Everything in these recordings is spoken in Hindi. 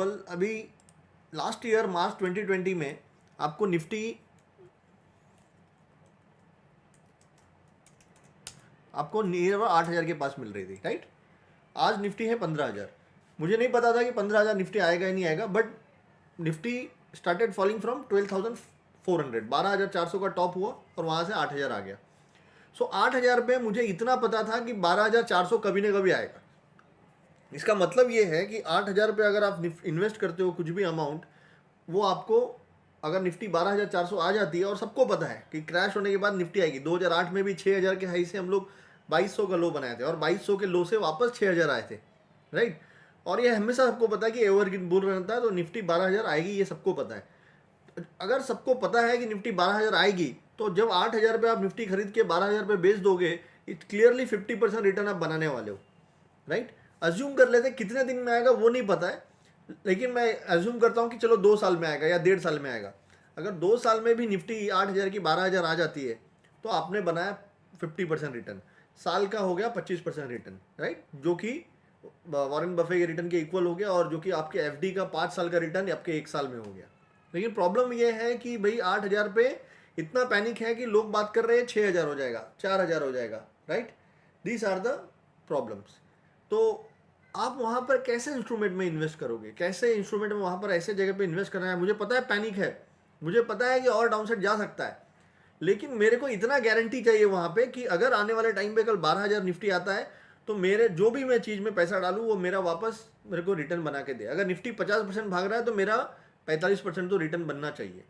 अभी लास्ट ईयर मार्च 2020 में आपको निफ्टी आपको नियर 8,000 के पास मिल रही थी, राइट। आज निफ्टी है 15,000। मुझे नहीं पता था कि 15,000 निफ्टी आएगा ही नहीं आएगा, but Nifty started falling from 12,400, 12,400 का टॉप हुआ और वहाँ से 8,000 आ गया। सो 8,000 पे मुझे इतना पता था कि 12,400 कभी ना कभी आएगा। इसका मतलब ये है कि 8,000 पे अगर आप इन्वेस्ट करते हो कुछ भी अमाउंट, वो आपको अगर निफ्टी 12,400 आ जाती है, और सबको पता है कि क्रैश होने के बाद निफ्टी आएगी। 2008 में भी 6,000 के हाई से हम लोग 2,200 का लो बनाए थे और 2,200 के लो से वापस 6,000 आए थे, राइट। और ये हमेशा सबको पता है कि एवरग्रीन बुल रहता है, तो निफ्टी 12,000 आएगी, ये सबको पता है। अगर सबको पता है कि निफ्टी 12,000 आएगी, तो जब 8,000 पे आप निफ्टी खरीद के 12,000 पे बेच दोगे, इट क्लियरली 50% रिटर्न आप बनाने वाले हो, राइट। अज्यूम कर लेते हैं कितने दिन में आएगा वो नहीं पता है, लेकिन मैं अज्यूम करता हूँ कि चलो 2 साल में आएगा या 1.5 साल में आएगा। अगर 2 साल में भी निफ्टी 8,000 की 12,000 आ जाती है, तो आपने बनाया 50% रिटर्न, साल का हो गया 25% रिटर्न, राइट, जो कि वॉरेन बफे के रिटर्न के इक्वल हो गया, और जो कि आपके एफडी का 5 साल का रिटर्न आपके 1 साल में हो गया। लेकिन प्रॉब्लम यह है कि भाई 8,000 पे इतना पैनिक है कि लोग बात कर रहे हैं 6,000 हो जाएगा, 4,000 हो जाएगा, right. These are the problems. तो आप वहाँ पर कैसे इंस्ट्रूमेंट में इन्वेस्ट करोगे, कैसे इंस्ट्रूमेंट में वहाँ पर ऐसे जगह पे इन्वेस्ट करना है। मुझे पता है पैनिक है, मुझे पता है कि और डाउनसाइड जा सकता है, लेकिन मेरे को इतना गारंटी चाहिए वहाँ पे कि अगर आने वाले टाइम पे कल 12,000 निफ्टी आता है, तो मेरे जो भी मैं चीज़ में पैसा डालूँ वो मेरा वापस मेरे को रिटर्न बना के दे। अगर निफ्टी 50% भाग रहा है, तो मेरा 45% तो रिटर्न बनना चाहिए,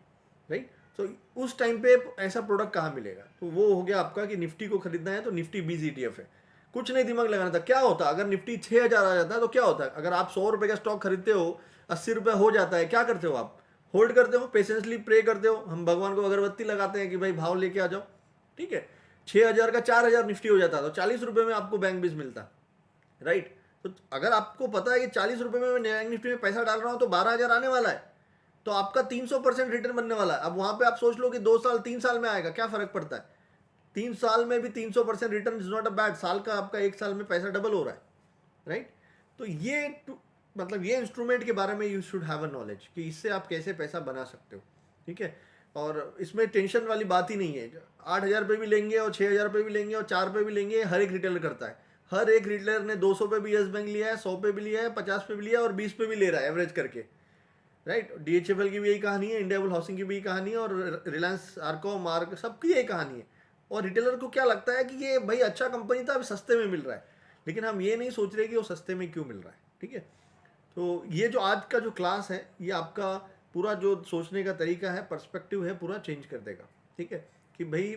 राइट। तो उस टाइम पे ऐसा प्रोडक्ट कहाँ मिलेगा। तो वो हो गया आपका कि निफ्टी को खरीदना है तो निफ्टी 20 ETF है। कुछ नहीं दिमाग लगाना था। क्या होता अगर निफ्टी 6,000 आ जाता है, तो क्या होता है। अगर आप 100 रुपये का स्टॉक खरीदते हो, 80 रुपये हो जाता है, क्या करते हो आप, होल्ड करते हो, पेशेंसली प्रे करते हो। हम भगवान को अगरबत्ती लगाते हैं कि भाई भाव लेके आ जाओ, ठीक है। 6,000 का 4,000 निफ्टी हो जाता, तो 40 रुपये में आपको बैंक बीज मिलता, राइट। तो अगर आपको पता है कि 40 रुपये में मैं बैंक निफ्टी में पैसा डाल रहा हूँ, तो 12,000 आने वाला है, तो आपका 300% रिटर्न बनने वाला है। अब वहां पे आप सोच लो कि 2 साल 3 साल में आएगा, क्या फर्क पड़ता है। 3 साल में भी 300% return is not a bad. साल का आपका 1 साल में पैसा डबल हो रहा है, राइट। तो ये मतलब ये इंस्ट्रूमेंट के बारे में you should have a knowledge कि इससे आप कैसे पैसा बना सकते हो, ठीक है। और इसमें टेंशन वाली बात ही नहीं है। 8,000 पे भी लेंगे और 6,000 पे भी लेंगे और 4 पे भी लेंगे, हर एक रिटेलर करता है। हर एक रिटेलर ने 200 पे भी यस बैंक लिया है, 100 पे भी लिया है, 50 पे भी लिया है और 20 पे भी ले रहा है एवरेज करके, राइट। DHFL की भी यही कहानी है, इंडियाबुल हाउसिंग की भी यही कहानी है, और रिलायंस आर्को मार्क सबकी यही कहानी है। और रिटेलर को क्या लगता है कि ये भाई अच्छा कंपनी था, अभी सस्ते में मिल रहा है, लेकिन हम ये नहीं सोच रहे कि वो सस्ते में क्यों मिल रहा है, ठीक है। तो ये जो आज का जो क्लास है, ये आपका पूरा जो सोचने का तरीका है, पर्सपेक्टिव है, पूरा चेंज कर देगा, ठीक है। कि भाई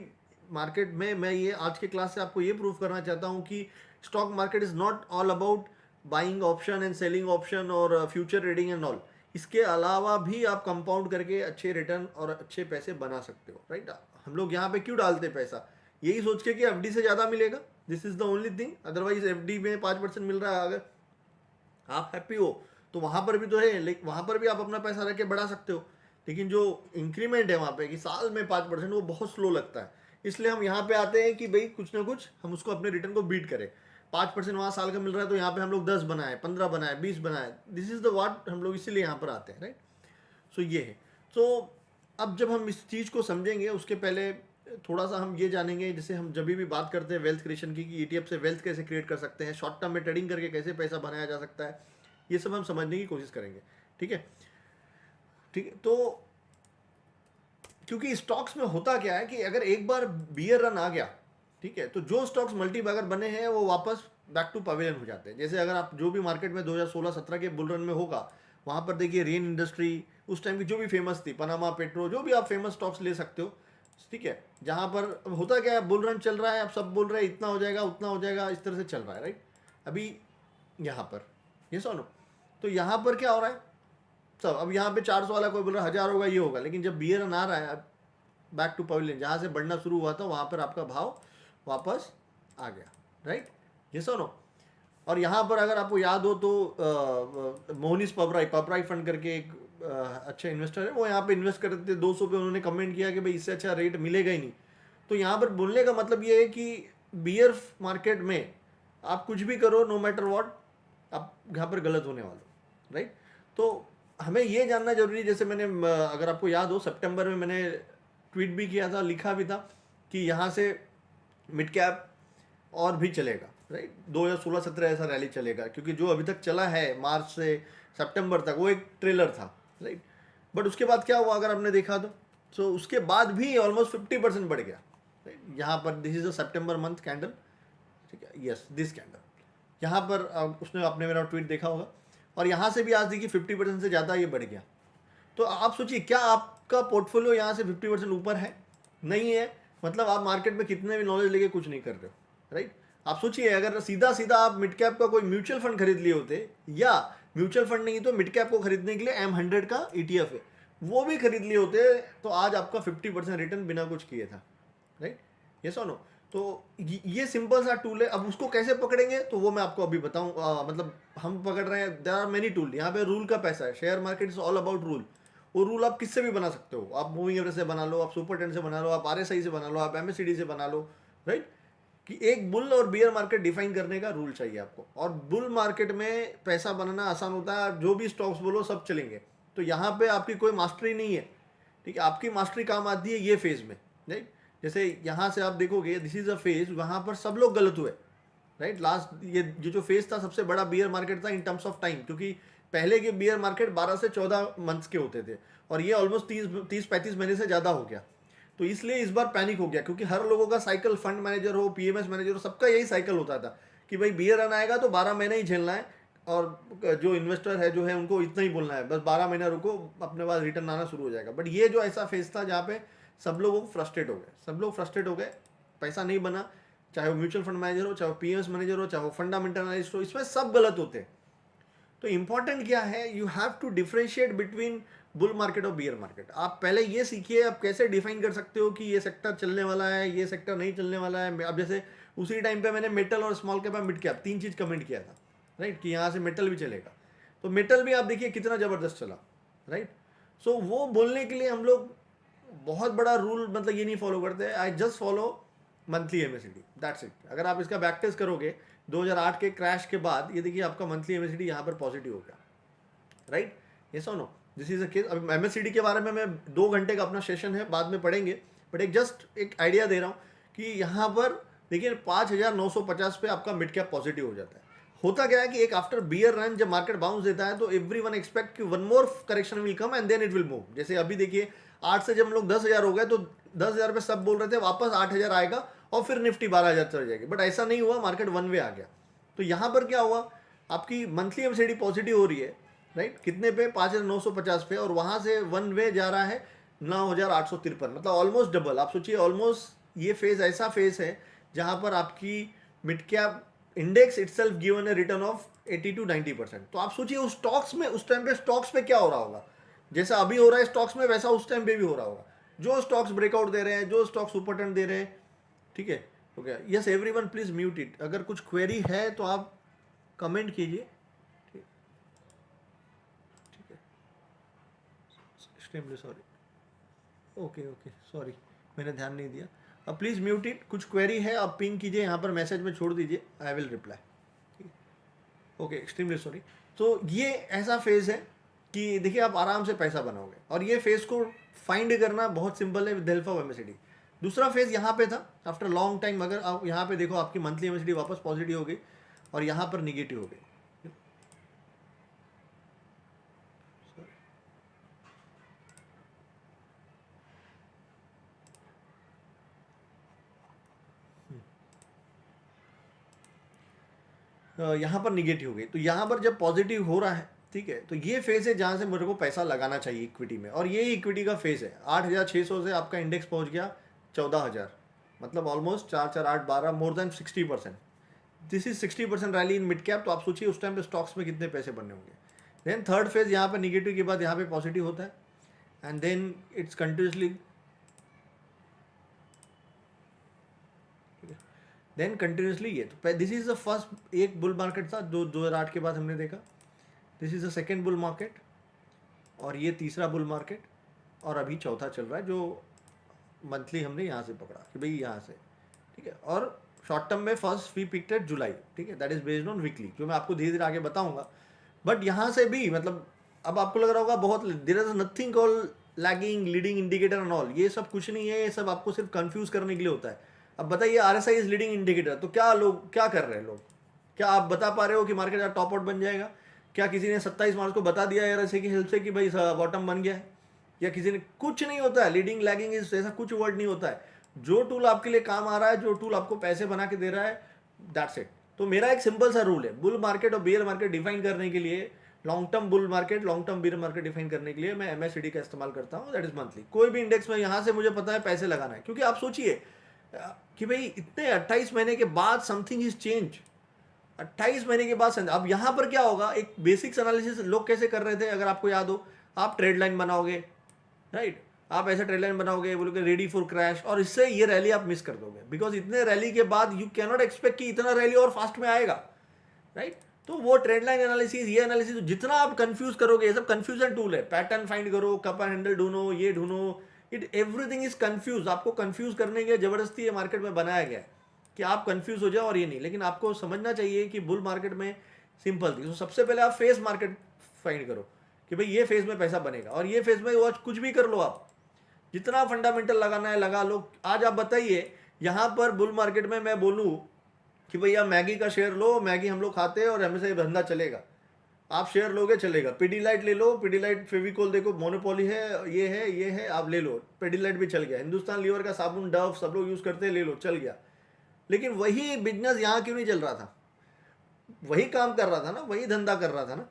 मार्केट में मैं ये आज के क्लास से आपको ये प्रूव करना चाहता हूँ कि stock market is not all about buying option and selling option और फ्यूचर ट्रेडिंग एंड ऑल। इसके अलावा भी आप कंपाउंड करके अच्छे रिटर्न और अच्छे पैसे बना सकते हो, राइट। हम लोग यहाँ पे क्यों डालते पैसा, यही सोच के कि एफडी से ज़्यादा मिलेगा, this is the only thing. Otherwise FD में 5% मिल रहा है, अगर आप हैप्पी हो तो वहाँ पर भी तो है, लेकिन वहाँ पर भी आप अपना पैसा रख के बढ़ा सकते हो। लेकिन जो इंक्रीमेंट है वहाँ पे कि साल में 5%, वो बहुत स्लो लगता है। इसलिए हम यहाँ पे आते हैं कि भाई कुछ ना कुछ हम उसको अपने रिटर्न को बीट करें। 5% वहाँ साल का मिल रहा है, तो यहाँ पे हम लोग 10 बनाए, 15 बनाए, 20 बनाए। दिस इज द वाट हम लोग इसीलिए यहाँ पर आते हैं, राइट। सो ये है। तो अब जब हम इस चीज़ को समझेंगे, उसके पहले थोड़ा सा हम ये जानेंगे, जैसे हम जब भी बात करते हैं वेल्थ क्रिएशन की, कि ETF से वेल्थ कैसे क्रिएट कर सकते हैं, शॉर्ट टर्म में ट्रेडिंग करके कैसे पैसा बनाया जा सकता है, ये सब हम समझने की कोशिश करेंगे, ठीक है। ठीक है। तो क्योंकि स्टॉक्स में होता क्या है कि अगर एक बार बियर रन आ गया, ठीक है, तो जो स्टॉक्स मल्टीबैगर बने हैं वो वापस बैक टू पवेलियन हो जाते हैं। जैसे अगर आप जो भी मार्केट में 2016-17 के बुल रन में होगा, वहाँ पर देखिए रेन इंडस्ट्री उस टाइम की जो भी फेमस थी, पनामा पेट्रो, जो भी आप फेमस स्टॉक्स ले सकते हो, ठीक है। जहाँ पर अब होता क्या है, बुल रन चल रहा है, अब सब बोल रहे हैं इतना हो जाएगा उतना हो जाएगा, इस तरह से चल रहा है, राइट। अभी यहाँ पर ये सुनो, तो यहाँ पर क्या हो रहा है सब, अब यहाँ पे 400 वाला कोई बोल रहा है 1,000 होगा, ये होगा, लेकिन जब बियर आ रहा है बैक टू पवेलियन, जहाँ से बढ़ना शुरू हुआ था, वहाँ पर आपका भाव वापस आ गया, राइट। ये सुनो। और यहाँ पर अगर आपको याद हो तो मोहनीश पबराई फंड करके एक अच्छे इन्वेस्टर है, वो यहाँ पे इन्वेस्ट करते थे 200 पे, उन्होंने कमेंट किया कि भाई इससे अच्छा रेट मिलेगा ही नहीं। तो यहाँ पर बोलने का मतलब ये है कि बियर मार्केट में आप कुछ भी करो, नो मैटर वॉट, आप यहाँ पर गलत होने वाले हो, राइट। तो हमें ये जानना जरूरी, जैसे मैंने अगर आपको याद हो सितंबर में मैंने ट्वीट भी किया था, लिखा भी था कि यहाँ से मिड कैप और भी चलेगा, राइट। 2016-17 ऐसा रैली चलेगा, क्योंकि जो अभी तक चला है मार्च से सितंबर तक वो एक ट्रेलर था, राइट। बट उसके बाद क्या हुआ अगर आपने देखा तो उसके बाद भी ऑलमोस्ट 50% बढ़ गया, राइट। यहाँ पर this is a September month candle, ठीक है, यस दिस कैंडल, यहाँ पर उसने आपने मेरा ट्वीट देखा होगा, और यहाँ से भी आज देखिए 50% से ज़्यादा ये बढ़ गया। तो आप सोचिए, क्या आपका पोर्टफोलियो यहाँ से 50% ऊपर है? नहीं है, मतलब आप मार्केट में कितने भी नॉलेज लेके कुछ नहीं कर रहे हो, राइट। आप सोचिए, अगर सीधा सीधा आप मिड कैप का कोई म्यूचुअल फंड खरीद लिए होते, या म्यूचुअल फंड नहीं तो मिड कैप को खरीदने के लिए M100 का ETF है, वो भी खरीद लिए होते, तो आज आपका 50% रिटर्न बिना कुछ किए था, राइट। ये सुनो, तो ये सिंपल सा टूल है। अब उसको कैसे पकड़ेंगे तो वो मैं आपको अभी बताऊं, मतलब हम पकड़ रहे हैं, देयर आर मेनी टूल। यहाँ पे रूल का पैसा है, share market is all about rule. वो रूल आप किससे भी बना सकते हो, आप मूविंग एवरेज से बना लो, आप सुपर 10 से बना लो, आप RSI से बना लो, आप MACD से बना लो, राइट। कि एक बुल और बियर मार्केट डिफाइन करने का रूल चाहिए आपको। और बुल मार्केट में पैसा बनाना आसान होता है, जो भी स्टॉक्स बोलो सब चलेंगे। तो यहाँ पे आपकी कोई मास्टरी नहीं है, ठीक है। आपकी मास्टरी काम आती है ये फेज में, राइट। जैसे यहाँ से आप देखोगे दिस इज अ फेज, वहाँ पर सब लोग गलत हुए, राइट। लास्ट ये जो फेज था सबसे बड़ा बियर मार्केट था इन टर्म्स ऑफ टाइम, क्योंकि पहले के बियर मार्केट 12 से 14 मंथ्स के होते थे, और ये ऑलमोस्ट 30-35 महीने से ज़्यादा हो गया। तो इसलिए इस बार पैनिक हो गया, क्योंकि हर लोगों का साइकिल, फंड मैनेजर हो, PMS मैनेजर हो, सबका यही साइकिल होता था कि भाई बियर रन आएगा तो 12 महीने ही झेलना है, और जो इन्वेस्टर है जो है उनको इतना ही बोलना है, बस 12 महीना रुको, अपने बाद रिटर्न आना शुरू हो जाएगा। बट ये जो ऐसा फेज था जहाँ पे सब लोग फ्रस्ट्रेट हो गए, पैसा नहीं बना, चाहे वो म्यूचुअल फंड मैनेजर हो, चाहे वो PMS मैनेजर हो, चाहे वो फंडामेंटल एनालिस्ट हो, इसमें सब गलत होते हैं। तो इंपॉर्टेंट क्या है, you have to differentiate between bull market और बियर मार्केट। आप पहले ये सीखिए आप कैसे डिफाइन कर सकते हो कि ये सेक्टर चलने वाला है, ये सेक्टर नहीं चलने वाला है। अब जैसे उसी टाइम पे मैंने मेटल और स्मॉल कैप, मिड कैप, 3 चीज़ कमेंट किया था, राइट, कि यहाँ से मेटल भी चलेगा। तो मेटल भी आप देखिए कितना ज़बरदस्त चला, राइट। सो वो बोलने के लिए हम लोग बहुत बड़ा रूल मतलब ये नहीं फॉलो करते, I just follow monthly MACD, that's it. अगर आप इसका बैक टेस्ट करोगे 2008 के क्रैश के बाद, ये देखिए आपका मंथली MACD यहाँ पर पॉजिटिव हो गया, राइट। ये सुनो, दिस इज अ केस। अब MACD के बारे में मैं 2 घंटे का अपना सेशन है, बाद में पढ़ेंगे, बट एक जस्ट एक आइडिया दे रहा हूँ कि यहाँ पर देखिए 5950 पे आपका मिड कैप पॉजिटिव हो जाता है। होता क्या है कि एक आफ्टर बियर रन जब मार्केट बाउंस देता है तो एवरीवन एक्सपेक्ट कि one more correction will come and then it will move. जैसे अभी देखिए 8 से जब हम लोग 10,000 हो गए तो 10,000 पे सब बोल रहे थे वापस 8,000 आएगा और फिर निफ्टी 12,000 चल जाएगी, बट ऐसा नहीं हुआ, मार्केट वन वे आ गया। तो यहाँ पर क्या हुआ, आपकी मंथली MACD पॉजिटिव हो रही है, राइट, कितने पे 5,950 पे, और वहाँ से वन वे जा रहा है 9,853, मतलब ऑलमोस्ट डबल। आप सोचिए ऑलमोस्ट ये फेज ऐसा फेज है जहाँ पर आपकी mid cap index itself given A return of 80 to 90%। तो आप सोचिए उस स्टॉक्स में, उस टाइम पे स्टॉक्स पे क्या हो रहा होगा, जैसा अभी हो रहा है स्टॉक्स में वैसा उस टाइम पे भी हो रहा होगा। जो स्टॉक्स ब्रेकआउट दे रहे हैं, जो स्टॉक्स सुपर टेन दे रहे हैं, ठीक है, okay. Yes everyone please mute it. अगर कुछ क्वेरी है तो आप कमेंट कीजिए, ठीक है। एक्सट्रीमली सॉरी, ओके सॉरी, मैंने ध्यान नहीं दिया। अब प्लीज़ म्यूट इट। कुछ क्वेरी है आप पिंग कीजिए, यहाँ पर मैसेज में छोड़ दीजिए, I will reply. Okay, extremely sorry. तो ये ऐसा फेज़ है कि देखिए आप आराम से पैसा बनाओगे, और ये फेज़ को फाइंड करना बहुत सिंपल है विद हेल्प ऑफ MACD। दूसरा फेज़ यहाँ पे था आफ्टर लॉन्ग टाइम। अगर आप यहाँ पे देखो आपकी मंथली MACD वापस पॉजिटिव हो गई और यहाँ पर निगेटिव हो गई। यहाँ पर निगेटिव हो गई, तो यहाँ पर जब पॉजिटिव हो रहा है, ठीक है, तो ये फेज है जहाँ से मेरे को पैसा लगाना चाहिए इक्विटी में, और ये इक्विटी का फेज है। 8,600 से आपका इंडेक्स पहुँच गया 14,000, मतलब almost 4-4-8-12, more than 60%। This is 60% rally in mid cap. तो आप सोचिए उस टाइम पे स्टॉक्स में कितने पैसे बनने होंगे। देन थर्ड फेज यहाँ पे निगेटिव के बाद यहाँ पे पॉजिटिव होता है, and then it's continuously, then continuously ये। तो दिस इज द फर्स्ट एक बुल मार्केट था जो 2008 के बाद हमने देखा। This is the second bull market, और ये तीसरा बुल मार्केट, और अभी चौथा चल रहा है जो मंथली हमने यहाँ से पकड़ा कि भाई यहाँ से, ठीक है। और शॉर्ट टर्म में फर्स्ट वी पिक्ड एट जुलाई, ठीक है, that is based on weekly, जो मैं आपको धीरे धीरे आगे बताऊंगा। बट यहाँ से भी मतलब अब आपको लग रहा होगा बहुत, there is nothing call lagging leading indicator and all, ये सब कुछ नहीं है, ये सब आपको सिर्फ कंफ्यूज करने के लिए होता है। अब बताइए आरएसआई इज लीडिंग इंडिकेटर, तो क्या लोग क्या कर रहे हैं लोग, क्या आप बता पा रहे हो कि मार्केट आज टॉप आउट बन जाएगा? क्या किसी ने 27 मार्च को बता दिया आरएसआई की हेल्प से कि भाई बॉटम बन गया है? या किसी ने, कुछ नहीं होता है। लीडिंग लैगिंग इज ऐसा कुछ वर्ड नहीं होता है। जो टूल आपके लिए काम आ रहा है, जो टूल आपको पैसे बना के दे रहा है, दैट्स इट। तो मेरा एक सिंपल सा रूल है, बुल मार्केट और बियर मार्केट डिफाइन करने के लिए, long term bull market long term beer market define करने के लिए मैं एमएससीडी का इस्तेमाल करता हूँ, दैट इज मंथली। कोई भी इंडेक्स में यहाँ से मुझे पता है पैसे लगाना है, क्योंकि आप सोचिए कि भाई इतने 28 महीने के बाद समथिंग इज चेंज। 28 महीने के बाद अब यहाँ पर क्या होगा, एक बेसिक्स एनालिसिस लोग कैसे कर रहे थे, अगर आपको याद हो, आप ट्रेड लाइन बनाओगे, राइट, आप ऐसे ट्रेड लाइन बनाओगे, बोलोगे रेडी फॉर क्रैश, और इससे ये रैली आप मिस कर दोगे, बिकॉज इतने रैली के बाद यू कैन नॉट एक्सपेक्ट कि इतना रैली और फास्ट में आएगा, राइट। तो वो ट्रेड लाइन एनालिसिस, ये एनालिसिस, जितना आप कंफ्यूज करोगे, ये सब कंफ्यूजन टूल है। पैटर्न फाइंड करो, कपर हैंडल ढूंढो, ये ढूंढो, इट एवरीथिंग इज कंफ्यूज। आपको कंफ्यूज करने के जबरदस्ती ये मार्केट में बनाया गया है कि आप कंफ्यूज हो जाओ, और ये नहीं। लेकिन आपको समझना चाहिए कि बुल मार्केट में सिंपल थी। तो सबसे पहले आप फेस मार्केट फाइंड करो कि भाई ये फेज में पैसा बनेगा, और ये फेज में वो कुछ भी कर लो, आप जितना फंडामेंटल लगाना है लगा लो। आज आप बताइए यहाँ पर बुल मार्केट में मैं बोलूँ कि भैया मैगी का शेयर लो, मैगी हम लोग खाते हैं और हमें से धंधा चलेगा, आप शेयर लोगे चलेगा। पिडीलाइट ले लो, पिडीलाइट फेविकोल देखो मोनोपोली है, ये है, आप ले लो, पिडीलाइट भी चल गया। हिंदुस्तान लीवर का साबुन डव सब लोग यूज़ करते हैं, ले लो, चल गया। लेकिन वही बिजनेस यहाँ क्यों नहीं चल रहा था? वही काम कर रहा था ना, वही धंधा कर रहा था ना,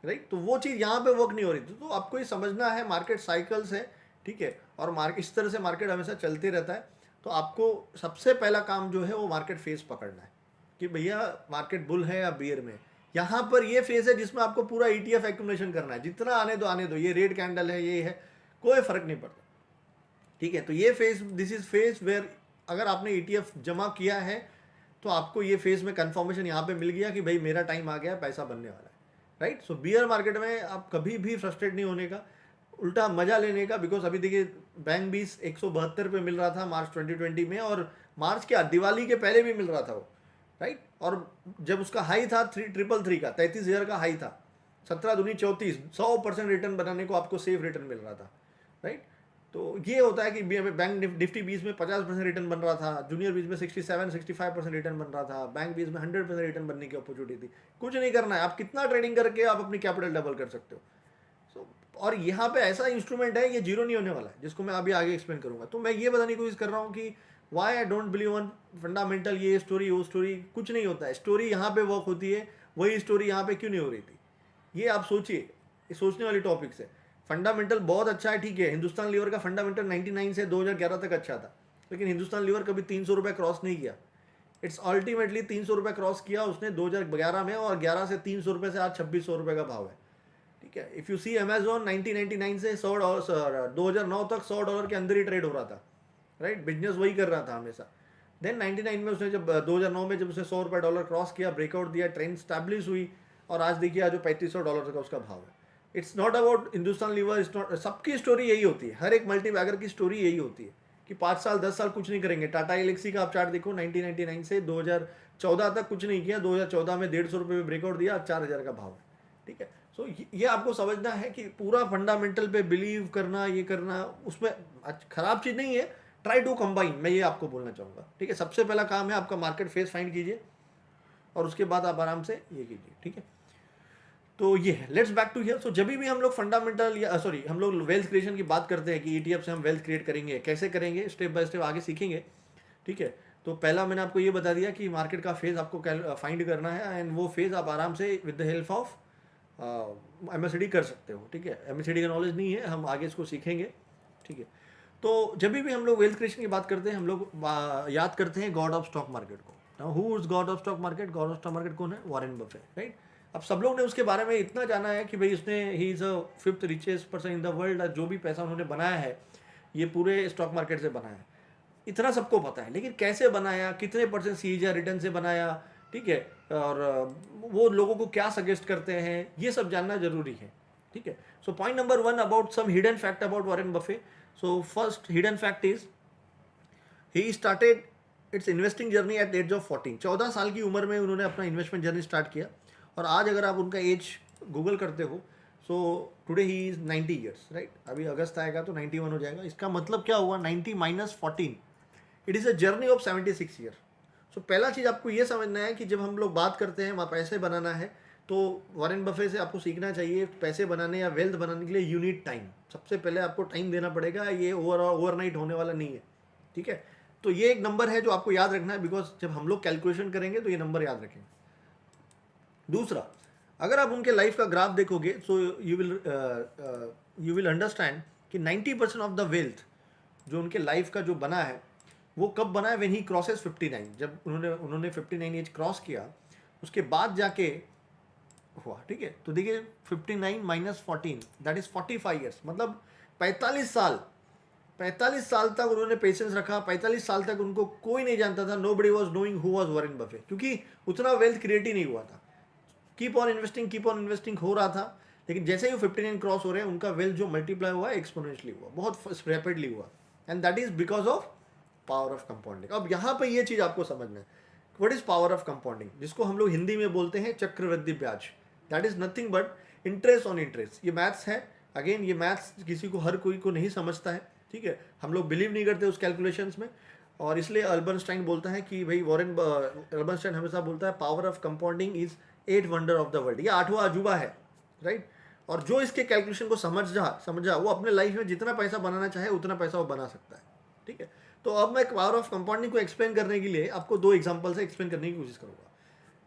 राइट। तो वो चीज़ यहाँ पे वर्क नहीं हो रही थी। तो आपको ये समझना है, मार्केट साइकिल्स है, ठीक है, और मार्केट इस तरह से मार्केट हमेशा चलते रहता है। तो आपको सबसे पहला काम जो है वो मार्केट फेस पकड़ना है कि भैया मार्केट बुल है या बियर में। यहाँ पर ये फेज है जिसमें आपको पूरा ETF एक्यूमुलेशन करना है, जितना आने दो, ये रेड कैंडल है, ये है, कोई फर्क नहीं पड़ता, ठीक है। तो ये phase, this is phase where अगर आपने ETF जमा किया है तो आपको ये फेज में कंफर्मेशन यहाँ पे मिल गया कि भाई मेरा टाइम आ गया, पैसा बनने वाला है, राइट। सो बियर मार्केट में आप कभी भी फ्रस्ट्रेट नहीं होने का, उल्टा मजा लेने का। बिकॉज अभी देखिए बैंक 20 172 पे मिल रहा था मार्च 2020 में, और मार्च क्या, दिवाली के पहले भी मिल रहा था वो, राइट। और जब उसका हाई था 333 का, 33,000 का हाई था, 17 दूनी 34, 100% रिटर्न बनाने को आपको सेफ रिटर्न मिल रहा था, राइट। तो ये होता है कि बैंक निफ्टी 20 में 50% रिटर्न बन रहा था, जूनियर 20 में 67-65% रिटर्न बन रहा था, बैंक 20 में 100% रिटर्न बनने की अपॉर्चुनिटी थी। कुछ नहीं करना है, आप कितना ट्रेडिंग करके आप अपनी कैपिटल डबल कर सकते हो। सो और यहाँ पे ऐसा इंस्ट्रूमेंट है, ये जीरो नहीं होने वाला है, जिसको मैं अभी आगे एक्सप्लेन करूंगा। तो मैं ये बताने की कोशिश कर रहा हूँ कि why I don't believe on fundamental, ये स्टोरी वो स्टोरी, कुछ नहीं होता है। स्टोरी यहाँ पे वर्क होती है, वही स्टोरी यहाँ पे क्यों नहीं हो रही थी, ये आप सोचिए। ये सोचने वाली टॉपिक्स है। फंडामेंटल बहुत अच्छा है, ठीक है, हिंदुस्तान लीवर का फंडामेंटल 99 से 2011 तक अच्छा था, लेकिन हिंदुस्तान लीवर कभी 300 रुपये क्रॉस नहीं किया। इट्स अल्टीमेटली 300 रुपये क्रॉस किया उसने 2011 में, और 11 से 300 रुपये से आज 2600 रुपये का भाव है, ठीक है। इफ़ यू सी अमेजोन 1999 से $100 2009 तक $100 के अंदर ही ट्रेड हो रहा था, राइट। बिजनेस वही कर रहा था हमेशा। देन 99 में उसने जब 2009 में जब उसने $100 क्रॉस किया, ब्रेकआउट दिया, ट्रेंड स्टैब्लिश हुई, और आज देखिए आज जो $3500 का उसका भाव है। It's not about Hindustan Lever, it's not, सबकी स्टोरी यही होती है, हर एक मल्टी बैगर की स्टोरी यही होती है कि 5 साल 10 साल कुछ नहीं करेंगे। टाटा एलेक्सी का आप चार्ट देखो, 1999 से 2014 तक कुछ नहीं किया, 2014 में 150 रुपये में ब्रेकआउट दिया, 4000 का भाव है, ठीक है। सो ये आपको समझना है कि पूरा फंडामेंटल पे बिलीव करना, ये करना, उसमें खराब चीज़ नहीं है। ट्राई टू कंबाइन, मैं ये आपको बोलना चाहूँगा, ठीक है। सबसे पहला काम है आपका मार्केट फेस फाइंड कीजिए, और उसके बाद आप आराम से ये कीजिए, ठीक है। तो ये है, लेट्स बैक टू हियर। सो जब भी हम लोग फंडामेंटल या सॉरी हम लोग वेल्थ क्रिएशन की बात करते हैं कि ETF से हम वेल्थ क्रिएट करेंगे, कैसे करेंगे, स्टेप बाय स्टेप आगे सीखेंगे, ठीक है। तो पहला मैंने आपको ये बता दिया कि मार्केट का फेज आपको फाइंड करना है, एंड वो फेज आप आराम से with the help of MACD कर सकते हो, ठीक है। MACD का नॉलेज नहीं है, हम आगे इसको सीखेंगे, ठीक है। तो जब भी हम लोग वेल्थ क्रिएशन की बात करते हैं, हम लोग याद करते हैं गॉड ऑफ स्टॉक मार्केट को। Now who is God of stock market? God of stock market कौन है? Warren Buffett, right. अब सब लोग ने उसके बारे में इतना जाना है कि भाई उसने, he is a 5th richest person in the world, जो भी पैसा उन्होंने बनाया है ये पूरे स्टॉक मार्केट से बनाया है, इतना सबको पता है। लेकिन कैसे बनाया, कितने % CAGR रिटर्न से बनाया, ठीक है, और वो लोगों को क्या सजेस्ट करते हैं, ये सब जानना जरूरी है, ठीक है। So point number 1 about some hidden fact about Warren Buffett. So first hidden fact is he started its investing journey at age of 14। 14 साल की उम्र में उन्होंने अपना इन्वेस्टमेंट जर्नी स्टार्ट किया, और आज अगर आप उनका एज गूगल करते हो so today he is 90 years, right. अभी अगस्त आएगा तो 91 हो जाएगा. इसका मतलब क्या हुआ, 90 minus 14, it is a journey of 76 year. So पहला चीज़ आपको ये समझना है कि जब हम लोग बात करते हैं वहाँ पैसे बनाना है, तो वॉरेन बफे से आपको सीखना चाहिए पैसे बनाने या वेल्थ बनाने के लिए यू नीड टाइम. सबसे पहले आपको टाइम देना पड़ेगा, ये ओवरनाइट होने वाला नहीं है. ठीक है, तो ये एक नंबर है जो आपको याद रखना है, बिकॉज जब हम लोग कैलकुलेशन करेंगे तो ये नंबर याद रखेंगे. दूसरा, अगर आप उनके लाइफ का ग्राफ देखोगे सो यू विल अंडरस्टैंड कि 90% ऑफ द वेल्थ जो उनके लाइफ का जो बना है वो कब बना है, व्हेन ही क्रॉसेस 59. जब उन्होंने 59 एज क्रॉस किया उसके बाद जाके हुआ. ठीक है, तो देखिए 59 माइनस 14 दैट इज 45 ईयर्स. मतलब 45 साल तक उन्होंने पेशेंस रखा. 45 साल तक उनको कोई नहीं जानता था, nobody was knowing who was Warren Buffett, क्योंकि उतना वेल्थ क्रिएट ही नहीं हुआ था. कीप ऑन इन्वेस्टिंग हो रहा था, लेकिन जैसे ही 59 क्रॉस हो रहे हैं उनका वेल्थ जो मल्टीप्लाई हुआ एक्सपोनेंशियली हुआ, बहुत रैपिडली हुआ. And that is because of power of compounding. अब यहाँ पे ये चीज़ आपको समझना है, what is power of compounding, जिसको हम लोग हिंदी में बोलते हैं चक्रवृद्धि ब्याज. That is nothing but interest on interest. ये मैथ्स है. अगेन ये मैथ्स किसी को, हर कोई को नहीं समझता है. ठीक है, हम लोग बिलीव नहीं करते उस कैलकुलेशंस में, और इसलिए अल्बर्नस्टाइन बोलता है कि भाई अल्बर्नस्टाइन हमेशा बोलता है power of compounding is 8 wonder of the world. ये 8वां अजूबा है, राइट. और जो इसके कैलकुलेशन को समझा वो अपने लाइफ में जितना पैसा बनाना चाहे उतना पैसा वो बना सकता है. ठीक है, तो अब मैं पावर ऑफ कंपाउंडिंग को एक्सप्लेन करने के लिए आपको 2 एग्जांपल से एक्सप्लेन करने की कोशिश करूंगा.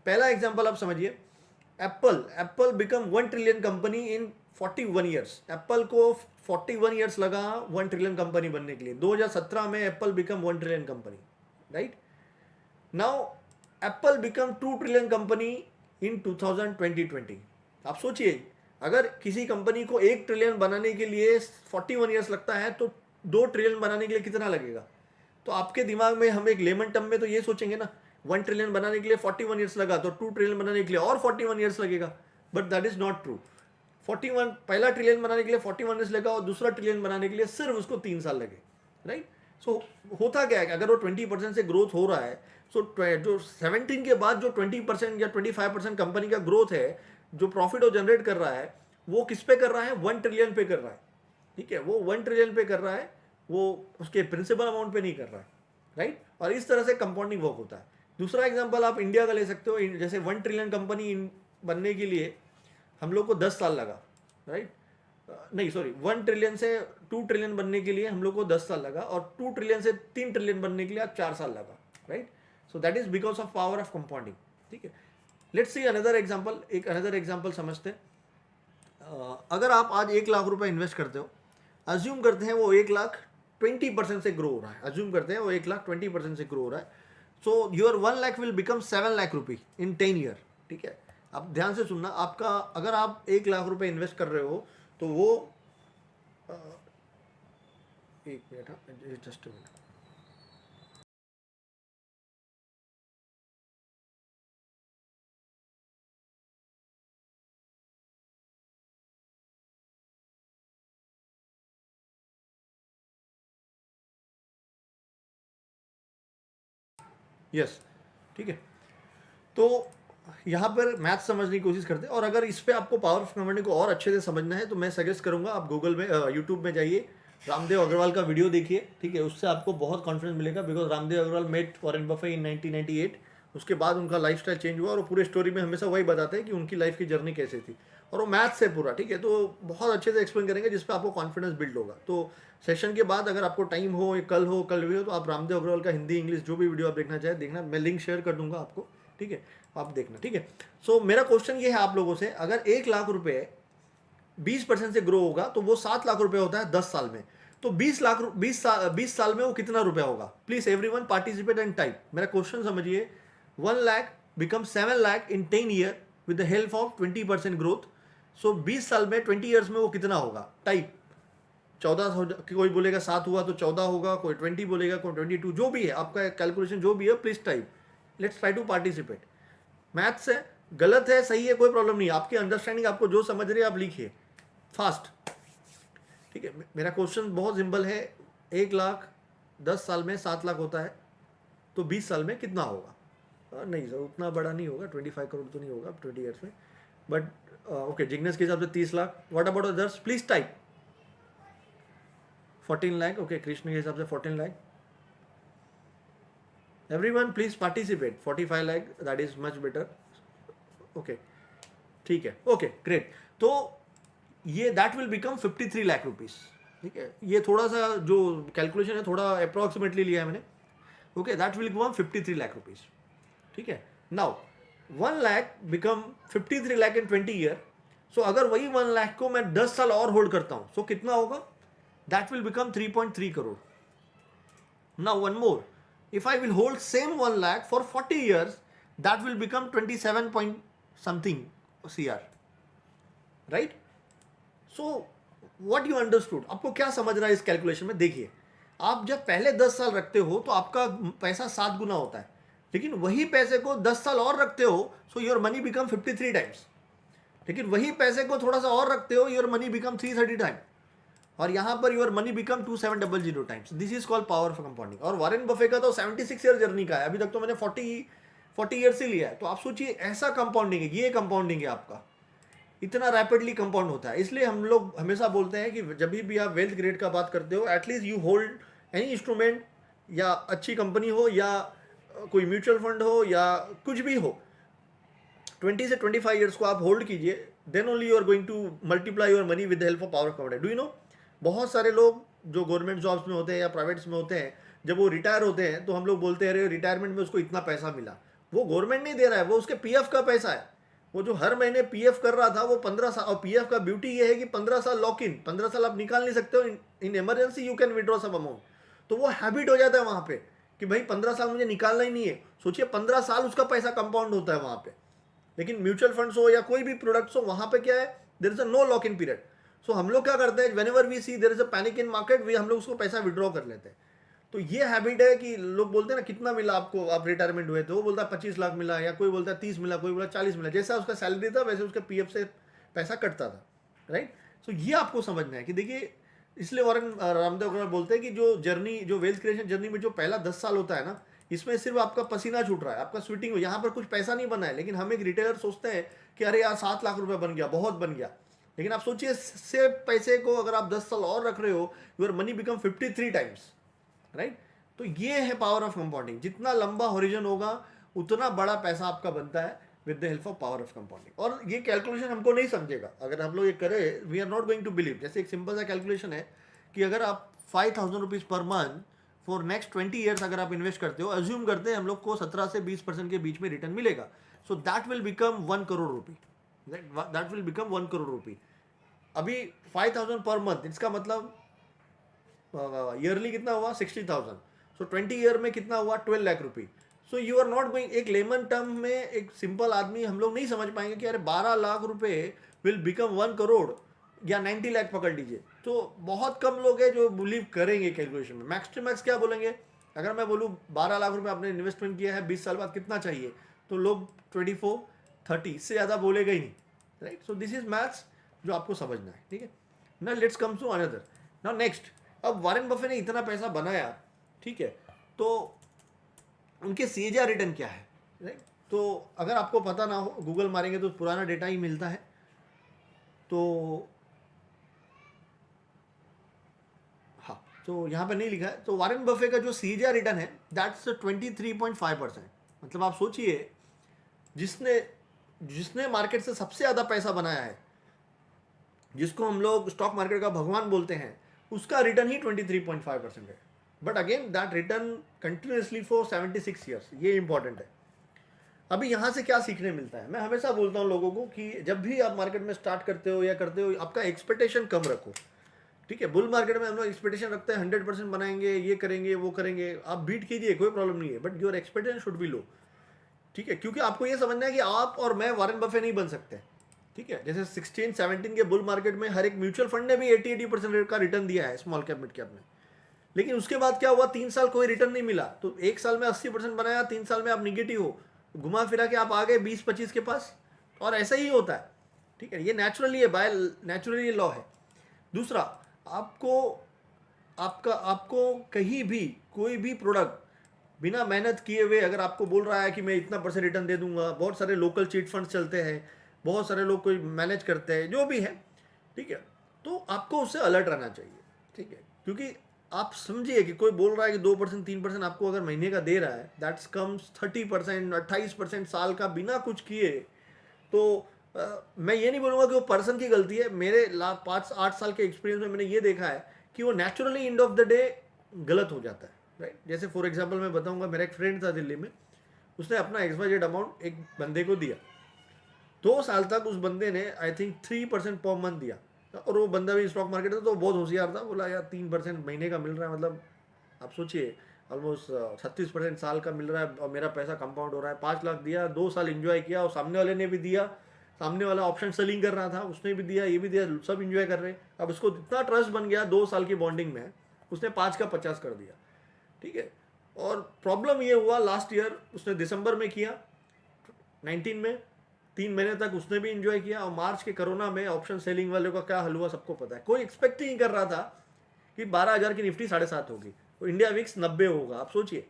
पहला एग्जांपल आप समझिए, एप्पल बिकम 1 ट्रिलियन कंपनी इन 41 ईयर्स. एप्पल को 41 ईयर्स लगा 1 ट्रिलियन कंपनी बनने के लिए. 2017 में Apple become 1 trillion company, right. Now Apple become 2 trillion company इन 2020. आप सोचिए, अगर किसी कंपनी को 1 ट्रिलियन बनाने के लिए 41 ईयर्स लगता है तो 2 ट्रिलियन बनाने के लिए कितना लगेगा. तो आपके दिमाग में हम एक लेमन टर्म में तो ये सोचेंगे ना, 1 ट्रिलियन बनाने के लिए 41 ईयर्स लगा तो 2 ट्रिलियन बनाने के लिए और 41 ईयर्स लगेगा. But that is not true. 41 पहला ट्रिलियन बनाने के लिए 41 ईयर्स लगा और दूसरा ट्रिलियन बनाने के लिए सिर्फ उसको 3 साल लगे, राइट. सो होता क्या है कि अगर वो 20% से ग्रोथ हो रहा है, सो जो 17 के बाद जो 20% या 25% कंपनी का ग्रोथ है, जो प्रॉफिट वो जनरेट कर रहा है, वो किस पे कर रहा है, 1 ट्रिलियन पे कर रहा है. ठीक है, वो 1 ट्रिलियन पे कर रहा है, वो उसके प्रिंसिपल अमाउंट पे नहीं कर रहा है, राइट. और इस तरह से कंपाउंडिंग वर्क होता है. दूसरा एग्जांपल आप इंडिया का ले सकते हो. जैसे 1 ट्रिलियन कंपनी बनने के लिए हम लोग को 10 साल लगा, राइट. नहीं सॉरी, 1 ट्रिलियन से 2 ट्रिलियन बनने के लिए हम लोग को 10 साल लगा, और 2 ट्रिलियन से 3 ट्रिलियन बनने के लिए आप 4 साल लगा, right. So that is because of power of compounding. ठीक है, लेट्स सी अनदर एग्जांपल. एक अनदर एग्जांपल समझते हैं. अगर आप आज 1 लाख रुपए इन्वेस्ट करते हो, अज्यूम करते हैं वो 1 लाख 20% से ग्रो हो रहा है. अज्यूम करते हैं वो 1 लाख 20% से ग्रो हो रहा है. So your 1 lakh will become 7 lakh rupee in 10 year. ठीक है, आप ध्यान से सुनना. आपका अगर आप 1 लाख रुपए इन्वेस्ट कर रहे हो तो वो एक मिनट, जस्ट मिनट. यस, ठीक है. तो यहाँ पर मैथ समझने की कोशिश करते हैं. और अगर इस पे आपको पावर ऑफ कंपाउंडिंग को और अच्छे से समझना है तो मैं सजेस्ट करूँगा आप गूगल में यूट्यूब में जाइए, रामदेव अग्रवाल का वीडियो देखिए. ठीक है, उससे आपको बहुत कॉन्फिडेंस मिलेगा, because Ramdev Agrawal met Warren Buffett in 1998. उसके बाद उनका लाइफस्टाइल चेंज हुआ, और वो पूरे स्टोरी में हमेशा वही बताते हैं कि उनकी लाइफ की जर्नी कैसे थी, और वो मैथ से पूरा. ठीक है, तो बहुत अच्छे से एक्सप्लेन करेंगे जिस पर आपको कॉन्फिडेंस बिल्ड होगा. तो सेशन के बाद अगर आपको टाइम हो, कल भी हो, तो आप रामदेव अग्रवाल का हिंदी इंग्लिश जो भी वीडियो आप देखना चाहे देखना. मैं लिंक शेयर कर दूंगा आपको. ठीक है, आप देखना. ठीक है, सो मेरा क्वेश्चन ये है आप लोगों से, अगर 1 लाख रुपए 20% से ग्रो होगा तो वो 7 लाख रुपए होता है 10 साल में. तो 20 साल में वो कितना रुपया होगा. Please everyone participate and type. मेरा क्वेश्चन समझिए. 1 lakh become 7 lakh in 10 year with the help of 20% growth. So 20 साल में 20 ईयर्स में वो कितना होगा. टाइप 14, कोई बोलेगा 7 हुआ तो 14 होगा, कोई 20 बोलेगा, कोई 22, जो भी है आपका कैलकुलेशन जो भी है, please type. Let's try to participate. Maths है, गलत है सही है कोई प्रॉब्लम नहीं. आपकी अंडरस्टैंडिंग, आपको जो समझ रहे हैं आप लिखिए फास्ट. ठीक है, मेरा क्वेश्चन बहुत सिंपल है. 1 लाख 10 साल में 7 लाख होता है, तो 20 साल में कितना होगा. नहीं सर उतना बड़ा नहीं होगा, 25 करोड़ तो नहीं होगा 20 ईयर्स में, बट ओके जिग्नेस के हिसाब से 30 lakh. What about others? Please type. 14 lakh. Okay Krishna के हिसाब से 14 lakh. Everyone please participate. 45 lakh, that is much better. Okay ठीक है. Okay great. तो ये that will become 53 lakh rupees. ठीक है, ये थोड़ा सा जो कैलकुलेशन है थोड़ा अप्रॉक्सीमेटली लिया है मैंने. Okay that will become 53 lakh rupees. ठीक है. नाउ 1 लाख बिकम 53 लाख इन 20 ईयर. सो अगर वही 1 लाख को मैं 10 साल और होल्ड करता हूं सो कितना होगा? That will become 3.3 crore. Now one more, if I will hold same 1 lakh for 40 years, that will become 27 point something CR, right? So what you understood? आपको क्या समझ रहा है इस कैलकुलेशन में? देखिए, आप जब पहले 10 साल रखते हो तो आपका पैसा 7 गुना होता है, लेकिन वही पैसे को 10 साल और रखते हो so your money become 53 times. लेकिन वही पैसे को थोड़ा सा और रखते हो, योर मनी बिकम 330 टाइम्स. और यहां per your money become 2700 times. This is called power of compounding. और वॉरेन बफे का तो 76 ईयर जर्नी का है, अभी तक तो मैंने 40 ईयर से लिया है. तो आप सोचिए ऐसा कंपाउंडिंग है, ये कंपाउंडिंग है आपका, इतना रैपिडली कंपाउंड होता है. इसलिए हम लोग हमेशा बोलते हैं कि जब भी आप वेल्थ क्रिएट का बात करते हो, at least you hold any instrument, या अच्छी कंपनी हो या कोई म्यूचुअल फंड हो या कुछ भी हो, 20 से 25 ईयर्स को आप होल्ड कीजिए. Then only you are going to multiply your money with the help of power of compounding. Do you know, बहुत सारे लोग जो गवर्नमेंट जॉब्स में होते हैं या प्राइवेट्स में होते हैं, जब वो रिटायर होते हैं तो हम लोग बोलते हैं अरे रिटायरमेंट में उसको इतना पैसा मिला. वो गवर्नमेंट नहीं दे रहा है, वो उसके पीएफ का पैसा है. वो जो हर महीने पीएफ कर रहा था वो 15 साल. और पीएफ का ब्यूटी ये है कि 15 साल लॉक इन, 15 साल आप निकाल नहीं सकते हो. In emergency you can withdraw some amount. तो वो हैबिट हो जाता है वहाँ पे कि भाई 15 साल मुझे निकालना ही नहीं है. सोचिए 15 साल उसका पैसा कंपाउंड होता है वहाँ पे. लेकिन म्यूचुअल फंड्स हो या कोई भी प्रोडक्ट्स हो, वहाँ पे क्या है, there is a no lock in period. So हम लोग क्या करते हैं, whenever we see there is a panic in market, हम लोग उसको पैसा विड्रॉ कर लेते हैं. तो ये हैबिट है कि लोग बोलते हैं ना कितना मिला आपको, आप रिटायरमेंट हुए, तो वो बोलता है 25 लाख मिला, या कोई बोलता है 30 मिला, कोई बोला 40 मिला. जैसा उसका सैलरी था वैसे उसके पीएफ से पैसा कटता था, राइट. सो ये आपको समझना है कि देखिए, इसलिए वॉरेन रामदेव अग्रवाल बोलते हैं कि जो जर्नी, जो वेल्थ क्रिएशन जर्नी में जो पहला 10 साल होता है ना, इसमें सिर्फ आपका पसीना छूट रहा है, आपका स्वीटिंग हो, यहाँ पर कुछ पैसा नहीं बना है. लेकिन हम एक रिटेलर सोचते हैं कि अरे यार 7 लाख रुपए बन गया, बहुत बन गया. लेकिन आप सोचिए से पैसे को अगर आप 10 साल और रख रहे हो, your money become 53 times, right. तो ये है पावर ऑफ कंपाउंडिंग. जितना लंबा होरिजन होगा उतना बड़ा पैसा आपका बनता है with the help of power of compounding. और ये कैलकुलेशन हमको नहीं समझेगा अगर हम लोग ये करें, we are not going to believe. जैसे एक सिंपल सा कैलकुलेशन है कि अगर आप 5000 rupees per month for next 20 years अगर आप इन्वेस्ट करते हो, अज्यूम करते हैं हम लोग को 17 से 20% के बीच में रिटर्न मिलेगा. So that will become 1 crore rupee. That will become 1 crore rupee. अभी 5000 पर मंथ, इसका मतलब ईयरली कितना हुआ, 60,000. सो 20 ईयर में कितना हुआ, 12 lakh rupee. So you are not going, एक लेमन टर्म में एक सिंपल आदमी हम लोग नहीं समझ पाएंगे कि अरे 12 लाख रुपए विल बिकम 1 करोड़ या 90 लाख पकड़ लीजिए. तो बहुत कम लोग हैं जो बिलीव करेंगे कैलकुलेशन में. मैक्स टू मैक्स क्या बोलेंगे, अगर मैं बोलूँ 12 लाख रुपए आपने इन्वेस्टमेंट किया है, 20 साल बाद कितना चाहिए, तो लोग 24, 30, इससे ज़्यादा बोलेगा ही नहीं, right. So this is maths जो आपको समझना है, ठीक है ना. Let's come to another. Now next, अब वॉरेन बफे ने इतना पैसा बनाया, ठीक है, तो उनके सीएजीआर रिटर्न क्या है, राइट. तो अगर आपको पता ना हो, गूगल मारेंगे तो पुराना डेटा ही मिलता है. तो हाँ, तो यहाँ पे नहीं लिखा है. तो वॉरेन बफे का जो सीएजीआर रिटर्न है दैट्स 23.5%. मतलब आप सोचिए, जिसने मार्केट से सबसे ज़्यादा पैसा बनाया है, जिसको हम लोग स्टॉक मार्केट का भगवान बोलते हैं, उसका रिटर्न ही 23.5% है. But again that return continuously for 76 years. ये इंपॉर्टेंट है. अभी यहाँ से क्या सीखने मिलता है, मैं हमेशा बोलता हूँ लोगों को कि जब भी आप मार्केट में स्टार्ट करते हो या करते हो, आपका एक्सपेक्टेशन कम रखो, ठीक है. बुल मार्केट में हम लोग एक्सपेक्टेशन रखते हैं 100% बनाएंगे, ये करेंगे, वो करेंगे. आप बीट कीजिए, कोई प्रॉब्लम नहीं है, but your expectation should be low, ठीक है. क्योंकि आपको ये समझना है कि आप और मैं वॉरेन बफे नहीं बन सकते, ठीक है. जैसे 16-17 के बुल मार्केट में हर एक म्यूचुअल फंड ने भी 80% का रिटर्न दिया है स्मॉल कैप मिड कैप में. लेकिन उसके बाद क्या हुआ, 3 साल कोई रिटर्न नहीं मिला. तो 1 साल में 80% बनाया, 3 साल में आप निगेटिव हो, घुमा फिरा के आप आ गए 20-25 के पास. और ऐसा ही होता है, ठीक है. ये नेचुरली है, बाय नेचुरली लॉ है. दूसरा, आपको कहीं भी कोई भी प्रोडक्ट बिना मेहनत किए हुए अगर आपको बोल रहा है कि मैं इतना % रिटर्न दे दूंगा, बहुत सारे लोकल चीट फंड्स चलते हैं, बहुत सारे लोग कोई मैनेज करते हैं, जो भी है, ठीक है, तो आपको उससे अलर्ट रहना चाहिए, ठीक है, क्योंकि आप समझिए कि कोई बोल रहा है कि 2% 3% आपको अगर महीने का दे रहा है, दैट्स कम्स 30%, 28% साल का बिना कुछ किए, तो मैं ये नहीं बोलूँगा कि वो पर्सन की गलती है। मेरे 5-8 साल के एक्सपीरियंस में मैंने ये देखा है कि वो naturally and of the day गलत हो जाता है, राइट। जैसे फॉर एग्जांपल मैं बताऊंगा, मेरा एक फ्रेंड था दिल्ली में, उसने अपना XYZ अमाउंट एक बंदे को दिया, 2 साल तक उस बंदे ने आई थिंक 3% पर मंथ दिया, और वो बंदा भी स्टॉक मार्केट था, तो बहुत होशियार था, बोला यार 3% महीने का मिल रहा है, मतलब आप सोचिए ऑलमोस्ट 36% साल का मिल रहा है, और मेरा पैसा कंपाउंड हो रहा है। 5 लाख दिया, 2 साल इंजॉय किया, और सामने वाले ने भी दिया, सामने वाला ऑप्शन सेलिंग कर रहा था, उसने भी दिया, ये भी दिया, सब इंजॉय कर रहे हैं। अब उसको इतना ट्रस्ट बन गया 2 साल की बॉन्डिंग में, उसने 5 का 50 कर दिया, ठीक है। और प्रॉब्लम ये हुआ, लास्ट ईयर उसने दिसंबर में किया 19 में, 3 महीने तक उसने भी इंजॉय किया, और मार्च के कोरोना में ऑप्शन सेलिंग वाले का क्या हल हुआ सबको पता है। कोई एक्सपेक्ट ही नहीं कर रहा था कि 12,000 की निफ्टी 7.5 होगी, तो इंडिया विक्स 90 होगा। आप सोचिए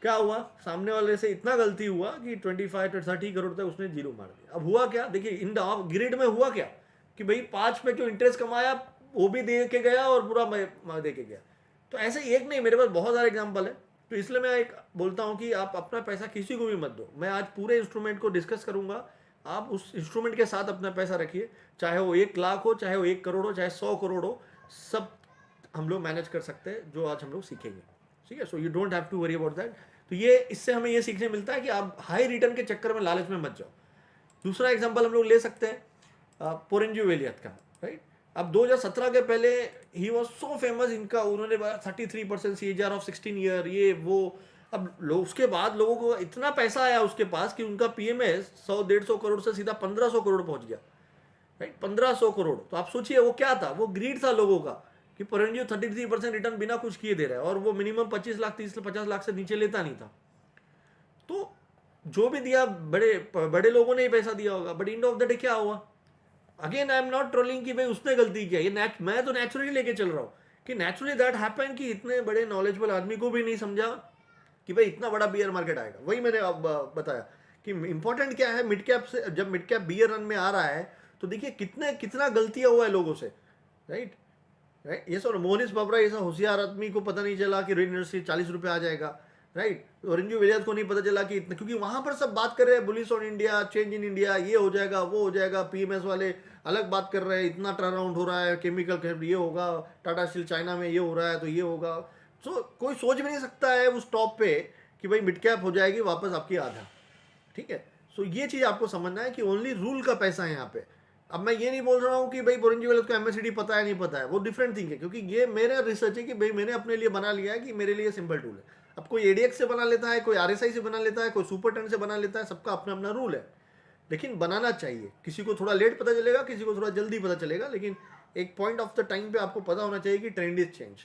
क्या हुआ, सामने वाले से इतना गलती हुआ कि 25-30 करोड़ तक उसने जीरो मार दिया। अब हुआ क्या, देखिए इन ग्रिड में हुआ क्या कि भाई 5 पे जो इंटरेस्ट कमाया वो भी दे के गया, और पूरा दे के गया। तो ऐसे एक नहीं, मेरे पास बहुत सारे एग्जाम्पल है। तो इसलिए मैं एक बोलता हूँ कि आप अपना पैसा किसी को भी मत दो। मैं आज पूरे इंस्ट्रूमेंट को डिस्कस करूंगा, आप उस इंस्ट्रूमेंट के साथ अपना पैसा रखिए, चाहे वो 1 लाख हो, चाहे वो 1 करोड़ हो, चाहे 100 करोड़ हो, सब हम लोग मैनेज कर सकते हैं, जो आज हम लोग सीखेंगे, ठीक है। So you don't have to worry about that. तो ये इससे हमें ये सीखने मिलता है कि आप हाई रिटर्न के चक्कर में लालच में मत जाओ। दूसरा एग्जांपल हम लोग ले सकते हैं पोरेंजो वेलियत का, राइट। अब 2017 के पहले ही वॉज सो फेमस, इनका उन्होंने 33% CAGR ऑफ 16 ईयर, ये वो। अब लोग उसके बाद लोगों को इतना पैसा आया उसके पास कि उनका PMS 100-150 करोड़ से सीधा 1500 करोड़ पहुंच गया, राइट, 1500 करोड़। तो आप सोचिए वो क्या था, वो ग्रीड था लोगों का कि पोरेंजो 33% रिटर्न बिना कुछ किए दे रहा है, और वो मिनिमम 25 लाख 50 लाख से नीचे लेता नहीं था। तो जो भी दिया, बड़े बड़े लोगों ने ही पैसा दिया होगा, but end of the day क्या हुआ। Again I am not trolling कि भाई उसने गलती किया, ये मैं तो नेचुरली लेके चल रहा हूँ कि नेचुरली दैट हैपन, कि इतने बड़े नॉलेजेबल आदमी को भी नहीं समझा कि भाई इतना बड़ा बियर मार्केट आएगा। वही मैंने अब बताया कि इंपॉर्टेंट क्या है, मिड कैप से, जब मिड कैप बियर रन में आ रहा है, तो देखिए कितना गलतियां हुआ है लोगों से, राइट, राइट। ये सब मोहनिस बाबरा ऐसा होशियार आदमी को पता नहीं चला कि रेन इंडस्ट्री 40 रुपये आ जाएगा, राइट। औरंजू विलियत को नहीं पता चला कि इतना, क्योंकि वहां पर सब बात कर रहे हैं bullish on India, change in India, ये हो जाएगा वो हो जाएगा। PMS वाले अलग बात कर रहे हैं, इतना टर्न अराउंड हो रहा है, केमिकल ये होगा, टाटा स्टील चाइना में ये हो रहा है, तो ये होगा। सो कोई सोच भी नहीं सकता है उस टॉप पे कि भाई मिड कैप हो जाएगी वापस आपकी आधा, ठीक है। सो ये चीज़ आपको समझना है कि ओनली रूल का पैसा है यहाँ पे। अब मैं ये नहीं बोल रहा हूँ कि भाई पोरेंजो वेलियत को MACD पता है नहीं पता है, वो डिफरेंट थिंग है, क्योंकि ये मेरा रिसर्च है कि भाई मैंने अपने लिए बना लिया है कि मेरे लिए सिंपल टूल है। अब कोई ADX से बना लेता है, कोई RSI से बना लेता है, कोई सुपर 10 से बना लेता है, सबका अपना अपना रूल है, लेकिन बनाना चाहिए। किसी को थोड़ा लेट पता चलेगा, किसी को थोड़ा जल्दी पता चलेगा, लेकिन एक पॉइंट ऑफ द टाइम पे आपको पता होना चाहिए कि ट्रेंड इज चेंज,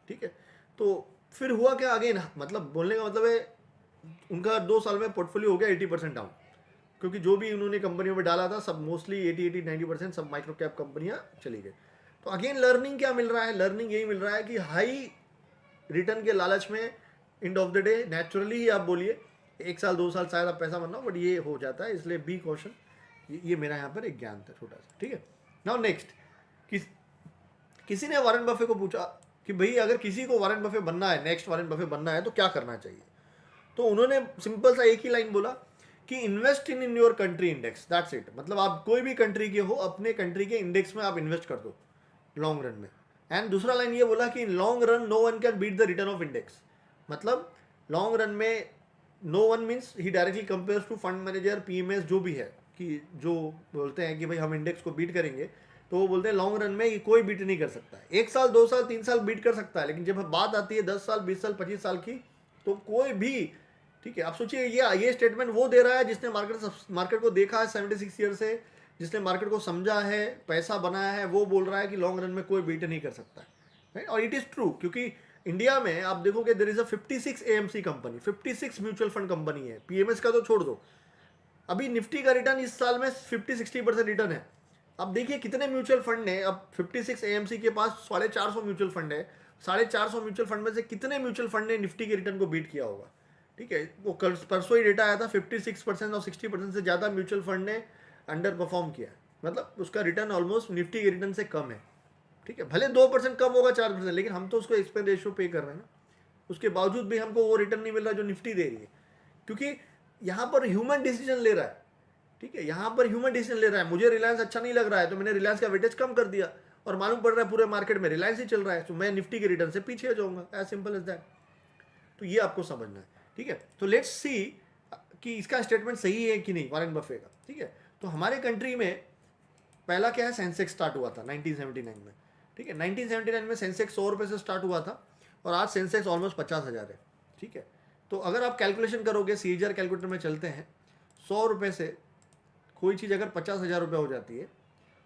ठीक है। तो फिर हुआ क्या अगेन, मतलब बोलने का मतलब है उनका 2 साल में पोर्टफोलियो हो गया 80% डाउन, क्योंकि जो भी उन्होंने कंपनियों में डाला था सब मोस्टली 80-90% सब माइक्रो कैप कंपनियां चली गई। तो अगेन लर्निंग क्या मिल रहा है, लर्निंग यही मिल रहा है कि हाई रिटर्न के लालच में end of the day naturally ही आप बोलिए 1 साल 2 साल शायद आप पैसा बनना, बट ये हो जाता है, इसलिए बी कॉशन। ये मेरा यहाँ पर एक ज्ञान था छोटा सा, ठीक है। नाउ नेक्स्ट, किसी ने वॉरेन बफे को पूछा कि भाई अगर किसी को वॉरेन बफे बनना है, नेक्स्ट वॉरेन बफे बनना है, तो क्या करना चाहिए। तो उन्होंने सिंपल सा एक ही लाइन बोला कि invest in your country index, that's it. मतलब आप कोई भी कंट्री के हो, अपने कंट्री के इंडेक्स में आप इन्वेस्ट कर दो लॉन्ग रन में। एंड दूसरा लाइन ये बोला कि in long run no one can beat the return of index. मतलब लॉन्ग रन में no one means he directly compares to fund manager, PMS जो भी है, कि जो बोलते हैं कि भाई हम इंडेक्स को बीट करेंगे, तो वो बोलते हैं लॉन्ग रन में ये कोई बीट नहीं कर सकता है। 1 साल 2 साल 3 साल बीट कर सकता है, लेकिन जब बात आती है 10 साल 20 साल 25 साल की, तो कोई भी, ठीक है। आप सोचिए ये स्टेटमेंट वो दे रहा है जिसने मार्केट को देखा है 76 ईयर से, जिसने मार्केट को समझा है, पैसा बनाया है, वो बोल रहा है कि लॉन्ग रन में कोई बीट नहीं कर सकता है, राइट। और इट इज़ ट्रू, क्योंकि इंडिया में आप देखोगे there is a 56 AMC company, 56 mutual fund company है। PMS का तो छोड़ दो, अभी निफ्टी का रिटर्न इस साल में 50-60% रिटर्न है। अब देखिए कितने म्यूचुअल फंड ने, अब 56 AMC के पास 450 म्यूचुअल फंड है, 450 म्यूचुअल फंड में से कितने म्यूचुअल फंड ने निफ्टी के रिटर्न को बीट किया होगा, ठीक है। वो परसों ही डेटा आया था 56% और 60% से ज़्यादा म्यूचुअल फंड ने अंडर परफॉर्म किया है, मतलब उसका रिटर्न ऑलमोस्ट निफ्टी के रिटर्न से कम है, ठीक है। भले 2% कम होगा 4%, लेकिन हम तो उसको एक्सपेंस रेशियो पे कर रहे हैं ना, उसके बावजूद भी हमको वो रिटर्न नहीं मिल रहा जो निफ्टी दे रही है, क्योंकि यहाँ पर ह्यूमन डिसीजन ले रहा है, ठीक है। यहाँ पर ह्यूमन डिसीजन ले रहा है, मुझे रिलायंस अच्छा नहीं लग रहा है तो मैंने रिलायंस का वेटेज कम कर दिया, और मालूम पड़ रहा है पूरे मार्केट में रिलायंस ही चल रहा है, तो मैं निफ्टी के रिटर्न से पीछे हो जाऊंगा, एज सिंपल एज दैट। तो ये आपको समझना है, ठीक है। तो लेट्स सी कि इसका स्टेटमेंट सही है कि नहीं वॉरेन बफे का, ठीक है। तो हमारे कंट्री में पहला क्या है, सेंसेक्स स्टार्ट हुआ था 1979 में, ठीक है। 1979 में सेंसेक्स 100 रुपये से स्टार्ट हुआ था, और आज सेंसेक्स ऑलमोस्ट 50,000 है, ठीक है। तो अगर आप कैलकुलेशन करोगे, सीएजीआर कैलकुलेटर में चलते हैं, 100 रुपये से कोई चीज़ अगर 50,000 रुपये हो जाती है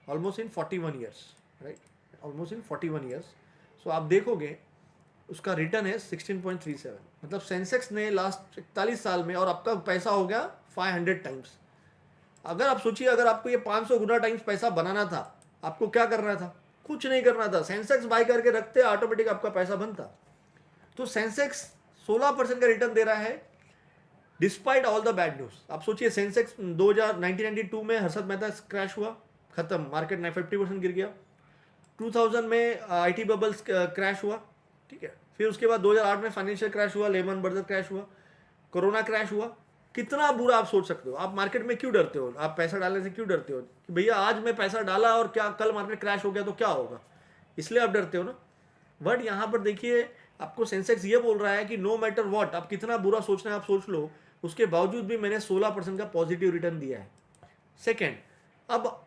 almost in 41 years, right, almost in 41 years. So आप देखोगे उसका रिटर्न है 16.37, मतलब सेंसेक्स ने लास्ट 41 साल में, और आपका पैसा हो गया 500 टाइम्स। अगर आप सोचिए, अगर आपको ये 500 गुना टाइम्स पैसा बनाना था, आपको क्या करना था, कुछ नहीं करना था, सेंसेक्स बाय करके रखते, ऑटोमेटिक आपका पैसा बनता। तो सेंसेक्स 16% का रिटर्न दे रहा है despite all the bad news. आप सोचिए, सेंसेक्स 1992 में हर्षद मेहता क्रैश हुआ, खत्म, मार्केट 50% गिर गया। 2000 में आईटी बबल्स क्रैश हुआ, ठीक है। फिर उसके बाद 2008 में फाइनेंशियल क्रैश हुआ, लेमन ब्रदर्स क्रैश हुआ, कोरोना क्रैश हुआ। कितना बुरा आप सोच सकते हो। आप मार्केट में क्यों डरते हो, आप पैसा डालने से क्यों डरते हो कि भैया आज मैं पैसा डाला और क्या कल मार्केट क्रैश हो गया तो क्या होगा, इसलिए आप डरते हो ना। बट यहाँ पर देखिए, आपको सेंसेक्स ये बोल रहा है कि नो मैटर व्हाट, आप कितना बुरा सोचना है आप सोच लो, उसके बावजूद भी मैंने 16% का पॉजिटिव रिटर्न दिया है। सेकेंड, अब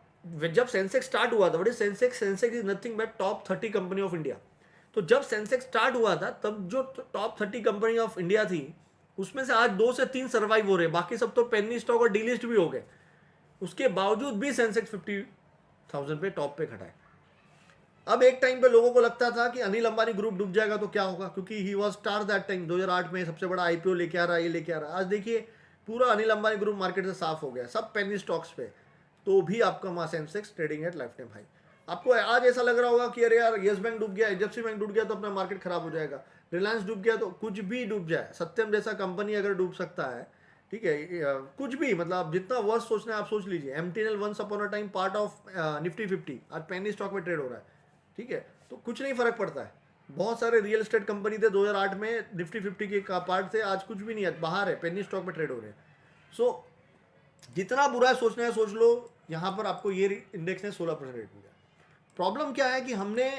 जब सेंसेक्स स्टार्ट हुआ था, Sensex is nothing but top 30 company of India. तो जब सेंसेक्स स्टार्ट हुआ था, तब जो टॉप 30 कंपनी ऑफ इंडिया थी, उसमें से आज 2 से 3 सर्वाइव हो रहे, बाकी सब तो पेनी स्टॉक और डीलिस्ट भी हो गए। उसके बावजूद भी सेंसेक्स 50,000 पे टॉप पे खड़ा है। अब एक टाइम पे लोगों को लगता था कि अनिल अंबानी ग्रुप डूब जाएगा तो क्या होगा, क्योंकि he was star that time, 2008 में सबसे बड़ा आईपीओ लेके आ रहा है, ये लेके आ रहा है। आज देखिए पूरा अनिल अंबानी ग्रुप मार्केट से साफ हो गया, सब पेनी स्टॉक्स पे, तो भी आपका वहाँ Sensex trading at life time high. आपको आज ऐसा लग रहा होगा कि अरे यार येस बैंक डूब गया, एचडीएफसी बैंक डूब गया तो अपना मार्केट खराब हो जाएगा, रिलायंस डूब गया तो, कुछ भी डूब जाए, सत्यम जैसा कंपनी अगर डूब सकता है, ठीक है, कुछ भी, मतलब आप जितना वर्ष सोचना है आप सोच लीजिए। MTNL once upon a time part of Nifty 50 आज पेनी स्टॉक में ट्रेड हो रहा है, ठीक है। तो कुछ नहीं फर्क पड़ता है। बहुत सारे रियल एस्टेट कंपनी थे 2008 में निफ्टी 50 के पार्ट थे, आज कुछ भी नहीं है, बाहर है, पेनी स्टॉक में ट्रेड हो रहे हैं। सो जितना बुरा सोचना है सोच लो, यहाँ पर आपको ये इंडेक्स ने 16% रेट मिला। प्रॉब्लम क्या है कि हमने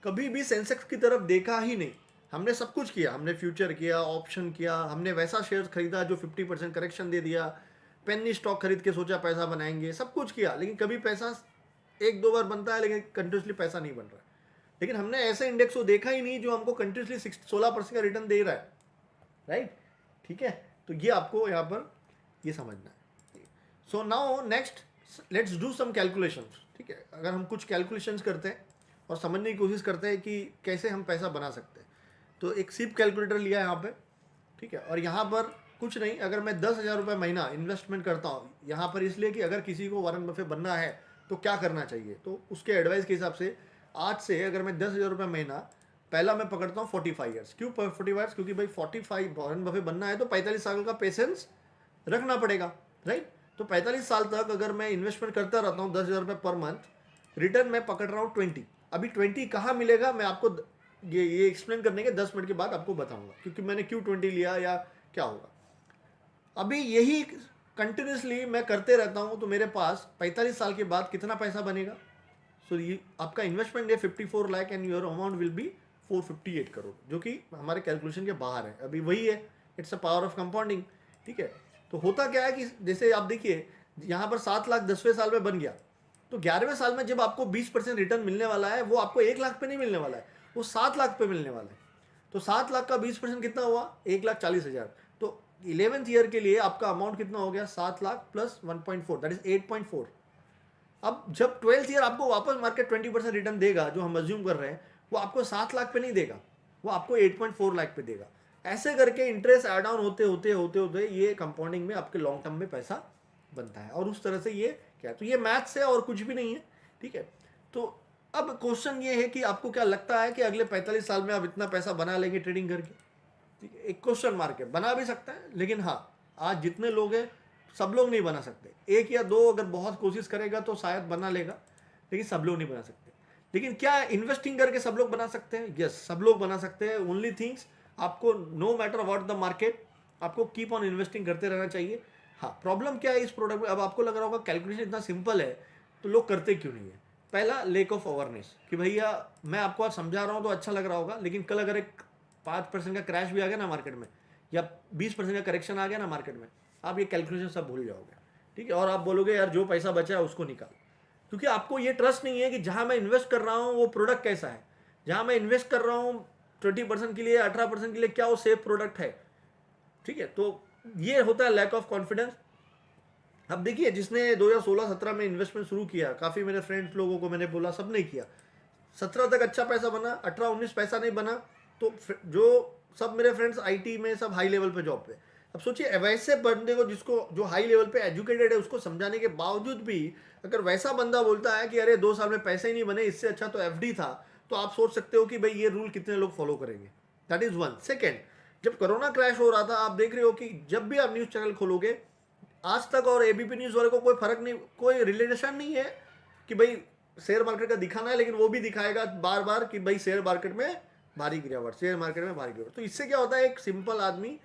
कभी भी सेंसेक्स की तरफ देखा ही नहीं। हमने सब कुछ किया, हमने फ्यूचर किया, ऑप्शन किया, हमने वैसा शेयर खरीदा जो 50% करेक्शन दे दिया, पेनी स्टॉक खरीद के सोचा पैसा बनाएंगे, सब कुछ किया, लेकिन कभी पैसा 1-2 बार बनता है, लेकिन कंटिन्यूसली पैसा नहीं बन रहा है। लेकिन हमने ऐसे इंडेक्स को देखा ही नहीं जो हमको कंटिन्यूसली 16% का रिटर्न दे रहा है, राइट, ठीक है। तो ये आपको यहाँ पर ये समझना है। So now next let's do some calculations, ठीक है। अगर हम कुछ कैलकुलेशंस करते हैं और समझने की कोशिश करते हैं कि कैसे हम पैसा बना सकते हैं, तो एक सिप कैलकुलेटर लिया है यहाँ पे, ठीक है। और यहाँ पर कुछ नहीं, अगर मैं 10,000 रुपये महीना इन्वेस्टमेंट करता हूँ यहाँ पर, इसलिए कि अगर किसी को वॉरेन बफे बनना है तो क्या करना चाहिए, तो उसके एडवाइस के हिसाब से आज से अगर मैं 10,000 रुपये महीना, पहला मैं पकड़ता हूँ 45 ईयर्स। क्यों 45 ईयर्स, क्योंकि भाई 45 वॉरेन बफे बनना है तो 45 साल का पेशेंस रखना पड़ेगा, राइट। तो 45 साल तक अगर मैं इन्वेस्टमेंट करता रहता हूँ 10,000 रुपये पर मंथ, रिटर्न मैं पकड़ रहा हूँ 20। अभी 20 कहाँ मिलेगा, मैं आपको ये एक्सप्लेन करने के 10 मिनट के बाद आपको बताऊंगा, क्योंकि मैंने क्यों 20 लिया या क्या होगा। अभी यही कंटिन्यूसली मैं करते रहता हूँ, तो मेरे पास 45 साल के बाद कितना पैसा बनेगा। सो ये आपका इन्वेस्टमेंट है 54 lakh and your amount will be 458 crore, जो कि हमारे कैलकुलेशन के बाहर है। अभी वही है, it's a power of compounding, ठीक है। तो होता क्या है कि जैसे आप देखिए यहाँ पर 7 लाख 10वें साल में बन गया, तो 11वें साल में जब आपको 20% रिटर्न मिलने वाला है, वो आपको 1 लाख पे नहीं मिलने वाला है, वो 7 लाख पे मिलने वाला है। तो 7 लाख का 20% कितना हुआ, 1,40,000। तो 11th ईयर के लिए आपका अमाउंट कितना हो गया, 7 लाख प्लस 1.4 दैट इज 8.4। अब जब 12th ईयर आपको वापस मार्केट 20% रिटर्न देगा, जो हम अज्यूम कर रहे हैं, वो आपको 7 लाख पे नहीं देगा, वो आपको 8.4 लाख पे देगा। ऐसे करके इंटरेस्ट ऐड ऑन होते होते होते होते ये कंपाउंडिंग में आपके लॉन्ग टर्म में पैसा बनता है, और उस तरह से ये क्या, तो ये मैथ्स है और कुछ भी नहीं है, ठीक है। तो अब क्वेश्चन ये है कि आपको क्या लगता है कि अगले 45 साल में आप इतना पैसा बना लेंगे ट्रेडिंग करके, ठीक है। एक क्वेश्चन मार्क है, बना भी सकता है, लेकिन हाँ आज जितने लोग हैं सब लोग नहीं बना सकते, एक या दो अगर बहुत कोशिश करेगा तो शायद बना लेगा, लेकिन सब लोग नहीं बना सकते। लेकिन क्या इन्वेस्टिंग करके सब लोग बना सकते हैं? यस, सब लोग बना सकते हैं। ओनली थिंग्स, आपको no matter what the market, आपको कीप ऑन इन्वेस्टिंग करते रहना चाहिए। हाँ, प्रॉब्लम क्या है इस प्रोडक्ट में? अब आपको लग रहा होगा कैलकुलेशन इतना सिंपल है तो लोग करते क्यों नहीं है? पहला, लेक ऑफ अवेयरनेस, कि भैया मैं आपको आज समझा रहा हूँ तो अच्छा लग रहा होगा, लेकिन कल अगर एक 5% का क्रैश भी आ गया ना मार्केट में, या 20% का करेक्शन आ गया ना मार्केट में, आप ये कैलकुलेशन सब भूल जाओगे, ठीक है? और आप बोलोगे यार जो पैसा बचा है उसको निकाल, क्योंकि आपको ये ट्रस्ट नहीं है कि जहां मैं इन्वेस्ट कर रहा हूं वो प्रोडक्ट कैसा है, जहां मैं इन्वेस्ट कर रहा हूं 20% के लिए, 18% के लिए, क्या वो सेफ प्रोडक्ट है, ठीक है? तो ये होता है लैक ऑफ कॉन्फिडेंस। अब देखिए, जिसने 2016-17 में इन्वेस्टमेंट शुरू किया, काफ़ी मेरे फ्रेंड्स लोगों को मैंने बोला, सब नहीं किया। 17 तक अच्छा पैसा बना, 18-19 पैसा नहीं बना, तो जो सब मेरे फ्रेंड्स आईटी में, सब हाई लेवल पे जॉब पे। अब सोचिए, वैसे बंदे को, जिसको जो हाई लेवल पे एजुकेटेड है, उसको समझाने के बावजूद भी अगर वैसा बंदा बोलता है कि अरे 2 साल में पैसे ही नहीं बने, इससे अच्छा तो एफडी था, तो आप सोच सकते हो कि भाई ये रूल कितने लोग फॉलो करेंगे। That is one. सेकेंड, जब कोरोना क्रैश हो रहा था, आप देख रहे हो कि जब भी आप न्यूज़ चैनल खोलोगे, आज तक और एबीपी न्यूज़ वाले को कोई फर्क नहीं, कोई रिलेशन नहीं है कि भाई शेयर मार्केट का दिखाना है, लेकिन वो भी दिखाएगा बार बार कि भाई शेयर मार्केट में भारी गिरावट, शेयर मार्केट में भारी गिरावट। तो इससे क्या होता है, एक सिंपल आदमी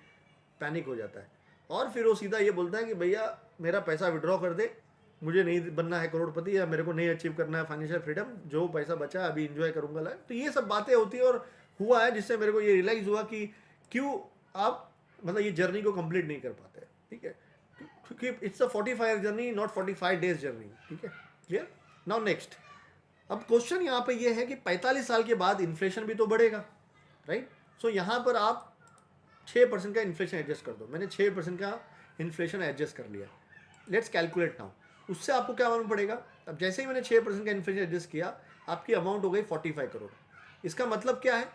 पैनिक हो जाता है और फिर वो सीधा ये बोलता है कि भैया मेरा पैसा विड्रॉ कर दे, मुझे नहीं बनना है करोड़पति, या मेरे को नहीं अचीव करना है फाइनेंशियल फ्रीडम, जो पैसा बचा है अभी इंजॉय करूंगा लाइफ। तो ये सब बातें होती है, और हुआ है जिससे मेरे को ये रियलाइज हुआ कि क्यों आप मतलब ये जर्नी को कंप्लीट नहीं कर पाते, ठीक है? क्योंकि it's a 45 year journey, not 45 days journey, ठीक है? क्लियर? नाउ नेक्स्ट, अब क्वेश्चन यहाँ पे ये है कि 45 साल के बाद इन्फ्लेशन भी तो बढ़ेगा, राइट? सो यहाँ पर आप 6% का इन्फ्लेशन एडजस्ट कर दो। मैंने 6% का इन्फ्लेशन एडजस्ट कर लिया। Let's calculate now. उससे आपको क्या मालूम पड़ेगा? अब जैसे ही मैंने 6% का इन्फ्लेशन एडजस्ट किया, आपकी अमाउंट हो गई 45 करोड़। इसका मतलब क्या है?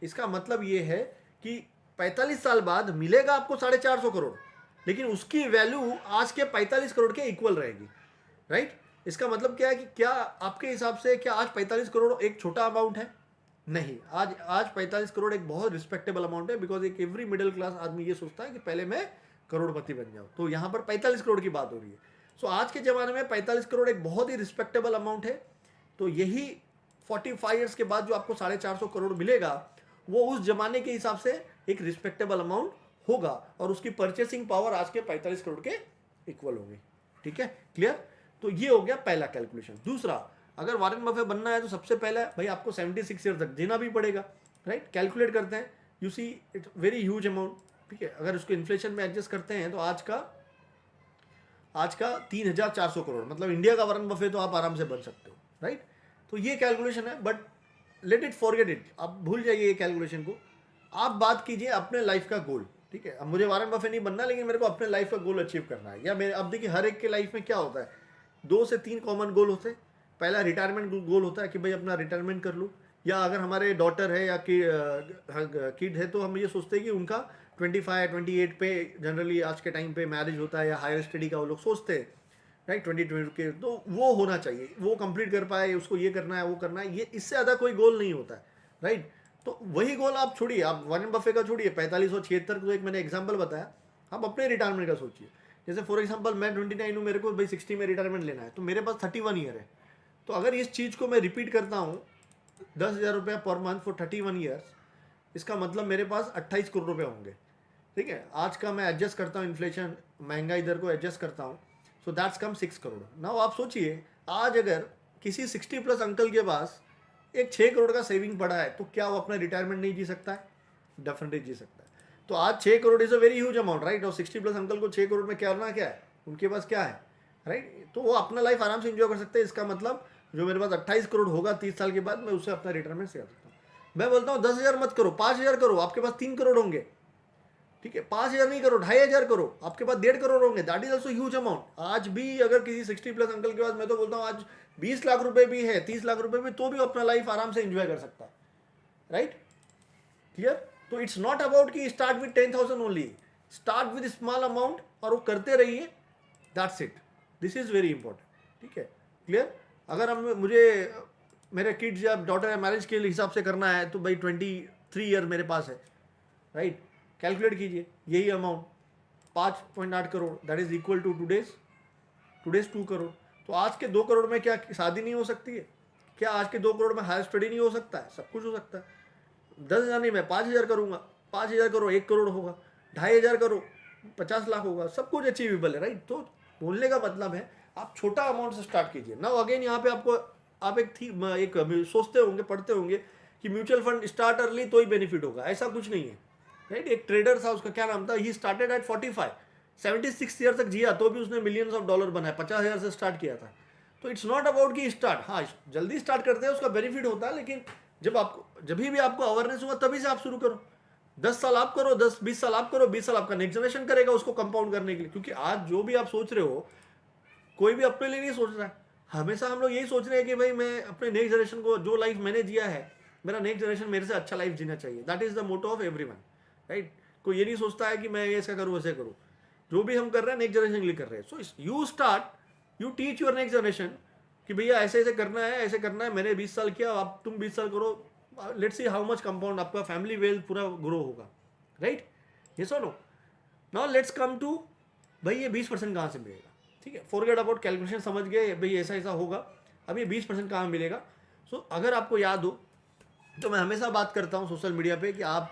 इसका मतलब ये है कि 45 साल बाद मिलेगा आपको 450 करोड़, लेकिन उसकी वैल्यू आज के 45 करोड़ के इक्वल रहेगी, राइट? इसका मतलब क्या है कि क्या आपके हिसाब से क्या आज 45 करोड़ एक छोटा अमाउंट है? नहीं, आज 45 करोड़ एक बहुत रिस्पेक्टेबल अमाउंट है, बिकॉज एक एवरी मिडिल क्लास आदमी ये सोचता है कि पहले मैं करोड़पति बन जाऊं। तो यहाँ पर 45 करोड़ की बात हो रही है। सो आज के ज़माने में 45 करोड़ एक बहुत ही रिस्पेक्टेबल अमाउंट है। तो यही 45 ईयर्स के बाद जो आपको 450 करोड़ मिलेगा, वो उस जमाने के हिसाब से एक रिस्पेक्टेबल अमाउंट होगा, और उसकी परचेसिंग पावर आज के 45 करोड़ के इक्वल होगी, ठीक है? क्लियर? तो ये हो गया पहला कैलकुलेशन। दूसरा, अगर वॉरेन बफे बनना है तो सबसे पहले भाई आपको 76 ईयर तक जीना भी पड़ेगा, राइट? कैलकुलेट करते हैं, you see it's very huge amount, ठीक है? अगर उसको इन्फ्लेशन में एडजस्ट करते हैं तो आज का 3,400 करोड़, मतलब इंडिया का वॉरेन बफे तो आप आराम से बन सकते हो, राइट? तो ये कैलकुलेशन है, but let it forget it, आप भूल जाइए ये कैलकुलेशन को। आप बात कीजिए अपने लाइफ का गोल, ठीक है? अब मुझे वॉरेन बफे नहीं बनना, लेकिन मेरे को अपने लाइफ का गोल अचीव करना है। या मेरे, अब देखिए, हर एक के लाइफ में क्या होता है, 2 से 3 कॉमन गोल होते हैं। पहला रिटायरमेंट गोल होता है कि भाई अपना रिटायरमेंट कर लूँ, या अगर हमारे डॉटर है या किड है तो हम ये सोचते हैं कि उनका 25-28 पे जनरली आज के टाइम पे मैरिज होता है, या हायर स्टडी का वो लोग सोचते हैं, राइट? 20 के, तो वो होना चाहिए, वो कंप्लीट कर पाए, उसको ये करना है वो करना है, ये इससे ज़्यादा कोई गोल नहीं होता है, राइट? तो वही गोल आप छोड़िए, आप वॉरेन बफे का छोड़िए, 45 और 76 को एक मैंने एग्जाम्पल बताया, आप अपने रिटायरमेंट का सोचिए। जैसे फॉर एग्जांपल मैं 29 हूँ, मेरे को भाई 60 में रिटायरमेंट लेना है, तो मेरे पास 31 ईयर है। तो अगर इस चीज़ को मैं रिपीट करता हूँ 10,000 रुपये पर मंथ फॉर 31 ईयर्स, इसका मतलब मेरे पास 28 करोड़ रुपये होंगे, ठीक है? आज का मैं एडजस्ट करता हूँ, इन्फ्लेशन महंगाई दर को एडजस्ट करता हूँ, so that's come 6 crore. Now आप सोचिए, आज अगर किसी 60+ अंकल के पास एक 6 करोड़ का सेविंग पड़ा है, तो क्या वो अपना रिटायरमेंट नहीं जी सकता है? डेफिनेटली जी सकता है। तो आज 6 crore is a very huge amount, right? और 60+ अंकल को 6 करोड़ में करना क्या है, उनके पास क्या है, राइट? तो वो अपना लाइफ आराम से एंजॉय कर सकते हैं। इसका मतलब जो मेरे पास 28 करोड़ होगा 30 साल के बाद, मैं उससे अपना रिटायरमेंट से कर सकता हूँ। मैं बोलता हूँ 10,000 मत करो, 5,000 करो, आपके पास 3 करोड़ होंगे, ठीक है? 5,000 नहीं करो, 2,500 करो, आपके पास 1.5 करोड़ होंगे। That is also huge amount. आज भी अगर किसी 60+ अंकल के पास, मैं तो बोलता हूँ आज 20 लाख रुपए भी है, 30 लाख रुपए भी, तो भी अपना लाइफ आराम से एंजॉय कर सकता है, राइट? क्लियर? तो इट्स नॉट अबाउट कि start with 10,000 only, start with small amount और वो करते रहिए, that's it. This is very important, ठीक है? क्लियर? अगर हम मुझे मेरे किड्स या डॉटर या मैरिज के हिसाब से करना है, तो भाई 23 ईयर मेरे पास है, राइट? कैलकुलेट कीजिए यही amount, 5.8 crore, that is equal to today's 2 crore. तो आज के 2 करोड़ में क्या शादी नहीं हो सकती है? क्या आज के 2 करोड़ में हायर स्टडी नहीं हो सकता है? सब कुछ हो सकता है। 10,000 नहीं, मैं 5,000 करूंगा, 5,000 करो 1 करोड़ होगा, 2,500 करो 50 लाख होगा, सब कुछ अचीवेबल है, राइट। तो बोलने का मतलब है आप छोटा अमाउंट से स्टार्ट कीजिए। नाउ अगेन यहाँ पे आपको आप एक सोचते होंगे, पढ़ते होंगे कि म्यूचुअल फंड स्टार्ट अर्ली तो ही बेनिफिट होगा, ऐसा कुछ नहीं है, राइट। एक ट्रेडर था, उसका क्या नाम था, ही स्टार्टेड एट 45, 76 ईयर तक जिया तो भी उसने मिलियंस ऑफ डॉलर बनाए, 50,000 से स्टार्ट किया था। तो इट्स नॉट अबाउट कि स्टार्ट, हाँ जल्दी स्टार्ट करते हैं उसका बेनिफिट होता है, लेकिन जब भी आपको अवेयरनेस होगा तभी से आप शुरू करो। 10 साल आप करो, 10-20 साल आप करो, 20 साल आपका नेक्स्ट जनरेशन करेगा उसको कंपाउंड करने के लिए। क्योंकि आज जो भी आप सोच रहे हो, कोई भी अपने लिए नहीं सोच रहा है। हमेशा हम लोग यही सोच रहे हैं कि भाई मैं अपने नेक्स्ट जनरेशन को, जो लाइफ मैंने जिया है, मेरा नेक्स्ट जनरेशन मेरे से अच्छा लाइफ जीना चाहिए। That is the motto of everyone, right. कोई ये नहीं सोचता है कि मैं ऐसा करूँ वैसे करूँ। जो भी हम कर रहे हैं नेक्स्ट जनरेशन के लिए कर रहे हैं। So you start, you teach your next generation कि भैया ऐसे ऐसे करना है, ऐसे करना है। मैंने 20 साल किया, अब तुम 20 साल करो, let's see how much compound आपका फैमिली वेल्थ पूरा ग्रो होगा, राइट। यस और no. Now let's come to, भाई ये 20% कहाँ से मिलेगा? ठीक है, फॉरगेट अबाउट कैलकुलेशन, समझ गए भाई ऐसा ऐसा होगा। अब ये 20% कहाँ मिलेगा? सो अगर आपको याद हो तो मैं हमेशा बात करता हूँ सोशल मीडिया पे कि आप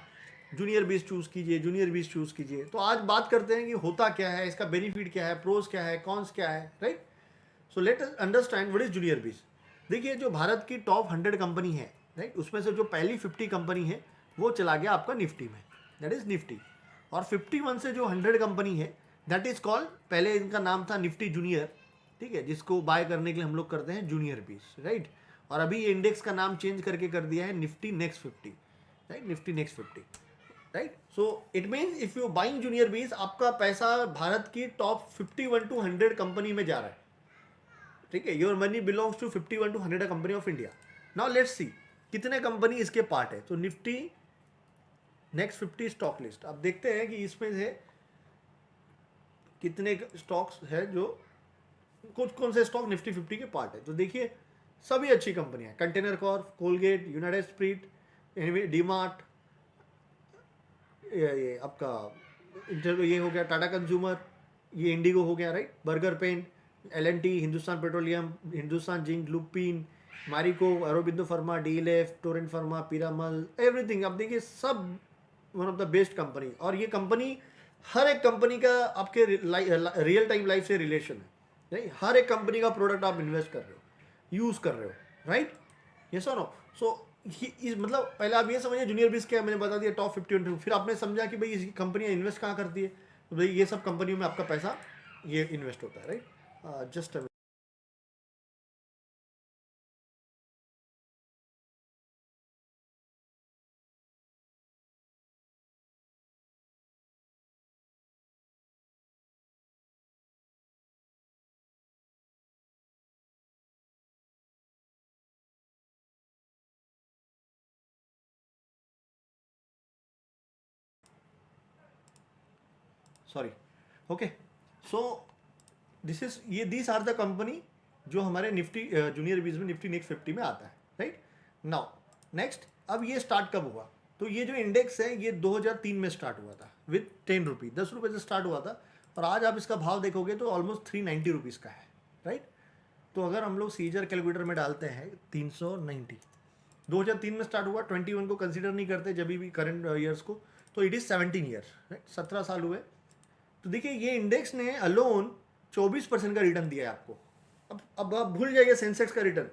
जूनियर बीस चूज़ कीजिए, जूनियर बीस चूज़ कीजिए। तो आज बात करते हैं कि होता क्या है, इसका बेनिफिट क्या है, प्रोज क्या है, कॉन्स क्या है, right. So let us understand what is junior बीस। देखिए, जो भारत की टॉप 100 कंपनी है, राइट, उसमें से जो पहली 50 कंपनी है वो चला गया आपका निफ्टी में, दैट इज निफ्टी। और 51 से जो 100 कंपनी है दैट इज कॉल्ड, पहले इनका नाम था निफ्टी जूनियर, ठीक है, जिसको बाय करने के लिए हम लोग करते हैं जूनियर बीस, राइट। और अभी ये इंडेक्स का नाम चेंज करके कर दिया है Nifty next 50, right, Nifty next 50, right. So it means if you buying junior बीस, आपका पैसा भारत की टॉप 51 to 100 कंपनी में जा रहा है, ठीक है। Your money belongs to 51 to 100 company of India. Now let's see कितने कंपनी इसके पार्ट है। तो निफ्टी नेक्स्ट 50 स्टॉक लिस्ट, आप देखते हैं कि इसमें से कितने स्टॉक्स है, जो कुछ कौन से स्टॉक निफ्टी 50 के पार्ट है। तो देखिए सभी अच्छी कंपनियां, container Corp, Colgate, United spirit, DMart, ये आपका ये हो गया टाटा कंज्यूमर, ये इंडिगो हो गया, right, Berger paint, L&T, Hindustan Petroleum, Hindustan Zinc, Lupin, Marico, Aurobindo Pharma, DLF, Torrent Pharma, Piramal, everything. आप देखिए सब one of the best company. और ये कंपनी, हर एक कंपनी का आपके रियल टाइम लाइफ से रिलेशन है, राइट। हर एक कंपनी का प्रोडक्ट आप इन्वेस्ट कर रहे हो, यूज़ कर रहे हो, राइट। ये सो नो। सो मतलब पहले आप ये समझिए जूनियर बीस क्या, मैंने बता दिया टॉप 50, फिर आपने समझा कि भाई इसकी कंपनियाँ इन्वेस्ट कहाँ करती है। तो भाई ये सब कंपनियों में आपका पैसा ये इन्वेस्ट होता है, right. Just sorry, okay. So this are the company जो हमारे निफ्टी जूनियर बीस में निफ्टी नेक्स्ट 50 में आता है, राइट। नाउ नेक्स्ट, अब ये स्टार्ट कब हुआ? तो ये जो इंडेक्स है ये 2003 में स्टार्ट हुआ था विथ 10 रुपी, 10 रुपये से स्टार्ट हुआ था। और आज आप इसका भाव देखोगे तो ऑलमोस्ट 390 रुपीज़ का है, राइट। तो अगर हम लोग सीजर कैलकुलेटर में डालते हैं 390, 2003 में स्टार्ट हुआ, 21 को कंसिडर नहीं करते जब भी करंट ईयर्स को, तो इट इज़ 17 ईयर्स, राइट, 17 साल हुए। तो देखिए ये इंडेक्स ने अलोन 24% का रिटर्न दिया है आपको। अब आप भूल जाइए सेंसेक्स का रिटर्न।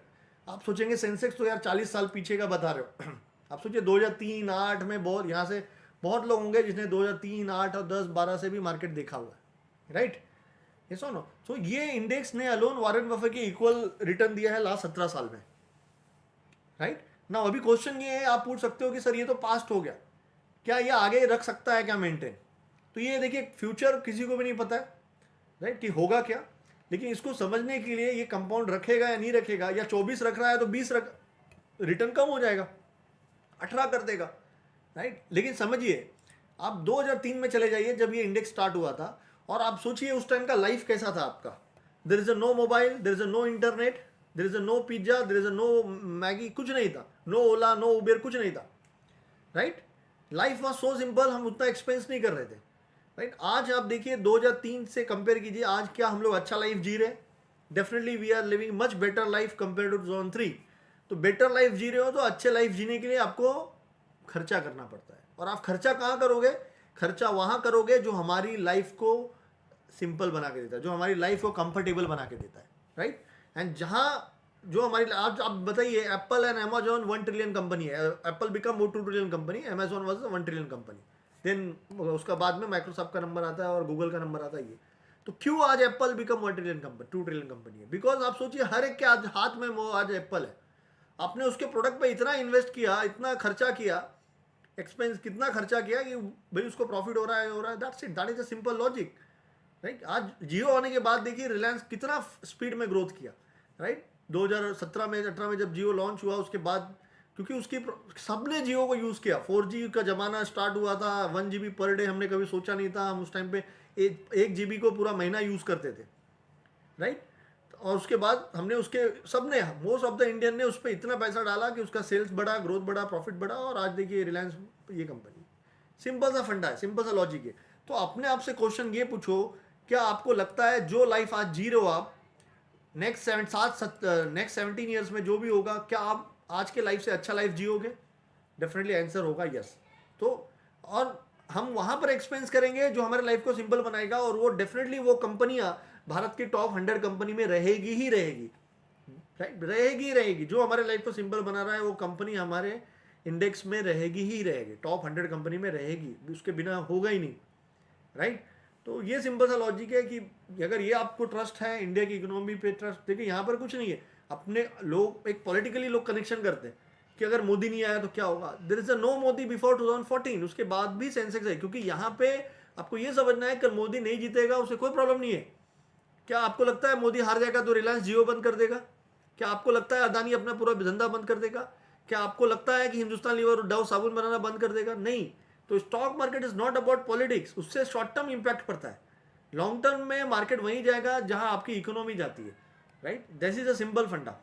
आप सोचेंगे सेंसेक्स तो यार 40 साल पीछे का बता रहे हो। आप सोचिए 2003, 8 में बहुत, यहाँ से बहुत लोग होंगे जिसने 2003, 8 और 10, 12 से भी मार्केट देखा हुआ है, राइट। ये सो नो। सो ये इंडेक्स ने अलोन वॉरेन बफेट के इक्वल रिटर्न दिया है लास्ट 17 साल में, राइट ना। अभी क्वेश्चन ये है, आप पूछ सकते हो कि सर ये तो पास्ट हो गया, क्या ये आगे रख सकता है क्या मेंटेन? तो ये देखिए फ्यूचर किसी को भी नहीं पता है, राइट, कि होगा क्या। लेकिन इसको समझने के लिए ये कंपाउंड रखेगा या नहीं रखेगा, या 24 रख रहा है तो 20 रख, रिटर्न कम हो जाएगा, 18 कर देगा, राइट। लेकिन समझिए आप 2003 में चले जाइए जब ये इंडेक्स स्टार्ट हुआ था, और आप सोचिए उस टाइम का लाइफ कैसा था आपका। There is a no mobile, there is a no internet, there is a no pizza, there is a no Maggi, कुछ नहीं था, नो ओला, नो उबेर, कुछ नहीं था, right. Life was so simple, हम उतना एक्सपेंस नहीं कर रहे थे। राइट। आज आप देखिए 2003 से कंपेयर कीजिए, आज क्या हम लोग अच्छा लाइफ जी रहे हैं? Definitely we are living much better life compare to 2003। तो बेटर लाइफ जी रहे हो तो अच्छे लाइफ जीने के लिए आपको खर्चा करना पड़ता है। और आप खर्चा कहाँ करोगे? खर्चा वहाँ करोगे जो हमारी लाइफ को सिंपल बना के देता है, जो हमारी लाइफ को कंफर्टेबल बना के देता है, राइट। एंड जहाँ जो हमारी आप बताइए, Apple and Amazon 1 trillion company है, एप्पल बिकम वो 2 trillion company, Amazon was 1 trillion company, then उसका बाद में माइक्रोसॉफ्ट का नंबर आता है और गूगल का नंबर आता है। ये तो क्यों आज Apple become 1 trillion company, 2 trillion company है? बिकॉज आप सोचिए हर एक के आज हाथ में वो आज एप्पल है। आपने उसके प्रोडक्ट पे इतना इन्वेस्ट किया, इतना खर्चा किया, एक्सपेंस कितना खर्चा किया कि भाई उसको प्रॉफिट हो रहा है, that's it, that is a simple logic, right. आज जियो आने के बाद देखिए रिलायंस कितना स्पीड में ग्रोथ किया, राइट। 2017 में 18 में जब जियो लॉन्च हुआ उसके बाद, क्योंकि उसकी सबने जियो को यूज़ किया, 4G का ज़माना स्टार्ट हुआ था, 1 GB पर डे हमने कभी सोचा नहीं था। हम उस टाइम पे 1 GB को पूरा महीना यूज़ करते थे, राइट। और उसके बाद हमने उसके सबने मोस्ट ऑफ द इंडियन ने उस पर इतना पैसा डाला कि उसका सेल्स बढ़ा, ग्रोथ बढ़ा, प्रॉफिट बढ़ा, और आज देखिए रिलायंस ये कंपनी। सिंपल सा फंडा है, सिंपल सा लॉजिक है। तो अपने आप से क्वेश्चन ये पूछो, क्या आपको लगता है जो लाइफ आज जी रहे हो आप, नेक्स्ट 17 ईयर्स में जो भी होगा, क्या आप आज के लाइफ से अच्छा लाइफ जियोगे? डेफिनेटली आंसर होगा यस। तो और हम वहाँ पर एक्सपेंस करेंगे जो हमारे लाइफ को सिंपल बनाएगा, और वो डेफिनेटली वो कंपनियाँ भारत की टॉप 100 कंपनी में रहेगी ही रहेगी, राइट, रहेगी रहेगी। जो हमारे लाइफ को सिंपल बना रहा है वो कंपनी हमारे इंडेक्स में रहेगी ही रहेगी, टॉप 100 कंपनी में रहेगी, उसके बिना होगा ही नहीं, राइट। तो ये सिंपल सा लॉजिक है कि अगर ये आपको ट्रस्ट है, इंडिया की इकोनॉमी पे ट्रस्ट, देखिए यहाँ पर कुछ नहीं है। अपने लोग एक पॉलिटिकली लोग कनेक्शन करते हैं कि अगर मोदी नहीं आया तो क्या होगा। There is a no Modi before 2014, उसके बाद भी सेंसेक्स है, क्योंकि यहाँ पे आपको ये समझना है कि मोदी नहीं जीतेगा उसे कोई प्रॉब्लम नहीं है। क्या आपको लगता है मोदी हार जाएगा तो रिलायंस जियो बंद कर देगा? क्या आपको लगता है अदानी अपना पूरा धंधा बंद कर देगा? क्या आपको लगता है कि हिंदुस्तान लीवर डव साबुन बनाना बंद कर देगा? नहीं। तो stock market is not about politics, उससे शॉर्ट टर्म इंपैक्ट पड़ता है, लॉन्ग टर्म में मार्केट वहीं जाएगा जहां आपकी इकोनॉमी जाती है, right. This is a simple फंडा,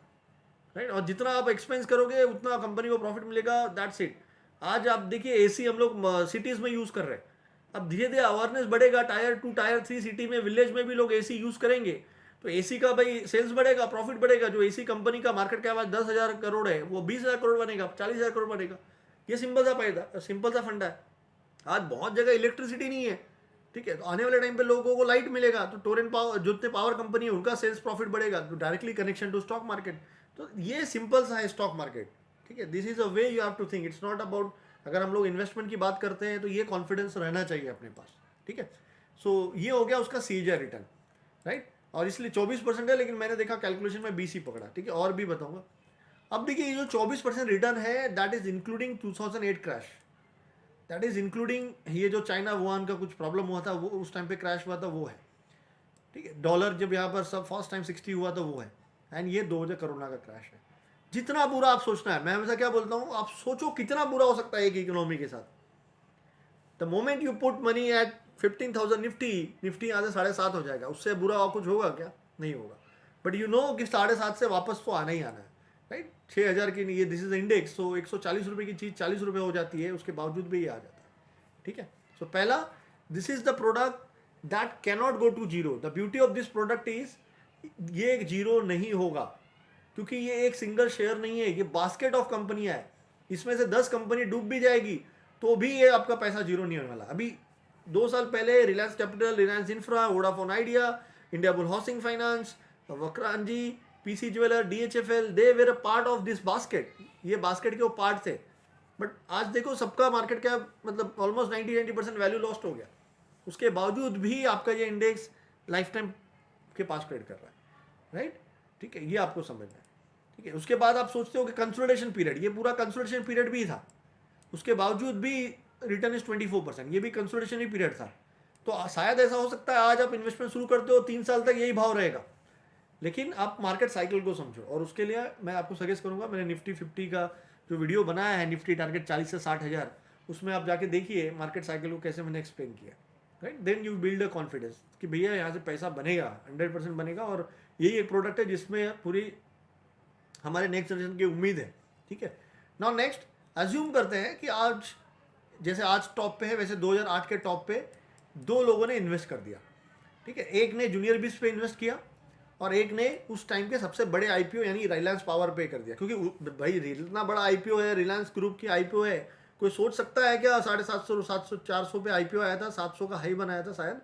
राइट। और जितना आप एक्सपेंस करोगे उतना कंपनी को प्रॉफिट मिलेगा, दैट्स इट। आज आप देखिए एसी हम लोग सिटीज में यूज कर रहे हैं, अब धीरे धीरे अवेयरनेस बढ़ेगा, टायर 2 टायर 3 सिटी में, विलेज में भी लोग एसी यूज करेंगे, तो एसी का भाई सेल्स बढ़ेगा, प्रॉफिट बढ़ेगा। जो एसी कंपनी का मार्केट कैप आज 10,000 करोड़ है वो 20,000 करोड़ बनेगा, 40,000 करोड़ बनेगा। ये सिंपल सा फायदा, सिंपल सा फंडा है। आज बहुत जगह इलेक्ट्रिसिटी नहीं है, ठीक है, तो आने वाले टाइम पे लोगों को लाइट मिलेगा, तो टोरेंट पावर जितने पावर कंपनी है उनका सेल्स प्रॉफिट बढ़ेगा, तो directly connection to stock market. तो ये सिंपल सा है स्टॉक मार्केट, ठीक है। This is a way you have to think, it's not about, अगर हम लोग इन्वेस्टमेंट की बात करते हैं तो ये कॉन्फिडेंस रहना चाहिए अपने पास, ठीक है। सो ये हो गया उसका सीजर रिटर्न, राइट। और इसलिए 24% है, लेकिन मैंने देखा कैलकुलेशन में 20 ही पकड़ा, ठीक है, और भी बताऊंगा। अब देखिए ये जो 24% रिटर्न है that is including 2008 crash, that is including ये जो चाइना वुहान का कुछ प्रॉब्लम हुआ था वो उस टाइम पे क्रैश हुआ था वो है, ठीक है। डॉलर जब यहाँ पर सब फर्स्ट टाइम 60 हुआ तो वो है, एंड ये 2000 कोरोना का क्रैश है। जितना बुरा आप सोचना है, मैं हमेशा क्या बोलता हूँ, आप सोचो कितना बुरा हो सकता है एक इकोनॉमी के साथ। The moment you put money at 15,000 Nifty यहाँ से 7.5 हो जाएगा, उससे बुरा और कुछ होगा क्या? नहीं होगा। बट यू नो कि 7.5 से वापस तो आना ही आना है, राइट। 6,000 की ये दिस इज इंडेक्स, तो 140 रुपये की चीज़ 40 रुपये हो जाती है, उसके बावजूद भी ये आ जाता है, ठीक है। सो पहला, this is the product that cannot go to zero. The beauty of this product is ये जीरो नहीं होगा, क्योंकि ये एक सिंगल शेयर नहीं है, ये बास्केट ऑफ कंपनियां है। इसमें से 10 कंपनी डूब भी जाएगी तो भी ये आपका पैसा जीरो नहीं होने वाला। अभी 2 साल पहले Reliance Capital, Reliance Infra, Vodafone Idea, India Bull Housing Finance, Vakrangee, PC Jeweller, DHFL, they were a part of this basket, ये बास्केट के वो पार्ट थे। बट आज देखो सबका मार्केट कैप मतलब ऑलमोस्ट 90% वैल्यू लॉस्ट हो गया, उसके बावजूद भी आपका ये इंडेक्स लाइफ टाइम के पास ट्रेड कर रहा है, राइट, ठीक है। ये आपको समझना है, ठीक है। उसके बाद आप सोचते हो कि कंसोलिडेशन पीरियड, ये पूरा कंसोलिडेशन पीरियड भी था, उसके बावजूद भी रिटर्न इज 24%, ये भी कंसोलिडेशन ही पीरियड था। तो शायद ऐसा हो सकता है आज आप इन्वेस्टमेंट शुरू करते हो 3 साल तक यही भाव रहेगा, लेकिन आप मार्केट साइकिल को समझो। और उसके लिए मैं आपको सजेस्ट करूंगा, मैंने निफ्टी 50 का जो वीडियो बनाया है, निफ्टी टारगेट 40 से 60,000, उसमें आप जाके देखिए मार्केट साइकिल को कैसे मैंने एक्सप्लेन किया, right. Then you build a confidence कि भैया यहाँ से पैसा बनेगा, 100% बनेगा, और यही एक प्रोडक्ट है जिसमें पूरी हमारे नेक्स्ट जनरेशन की उम्मीद है, ठीक है। नाउ नेक्स्ट अज्यूम करते हैं कि आज जैसे आज टॉप पे है वैसे 2008 के टॉप पे दो लोगों ने इन्वेस्ट कर दिया, ठीक है। एक ने जूनियर बिस पे इन्वेस्ट किया और एक ने उस टाइम के सबसे बड़े आईपीओ यानी रिलायंस पावर पे कर दिया, क्योंकि भाई इतना बड़ा आईपीओ है, रिलायंस ग्रुप की आईपीओ है, कोई सोच सकता है क्या 750 700 400 पे आईपीओ आया था, 700 का हाई बनाया था शायद,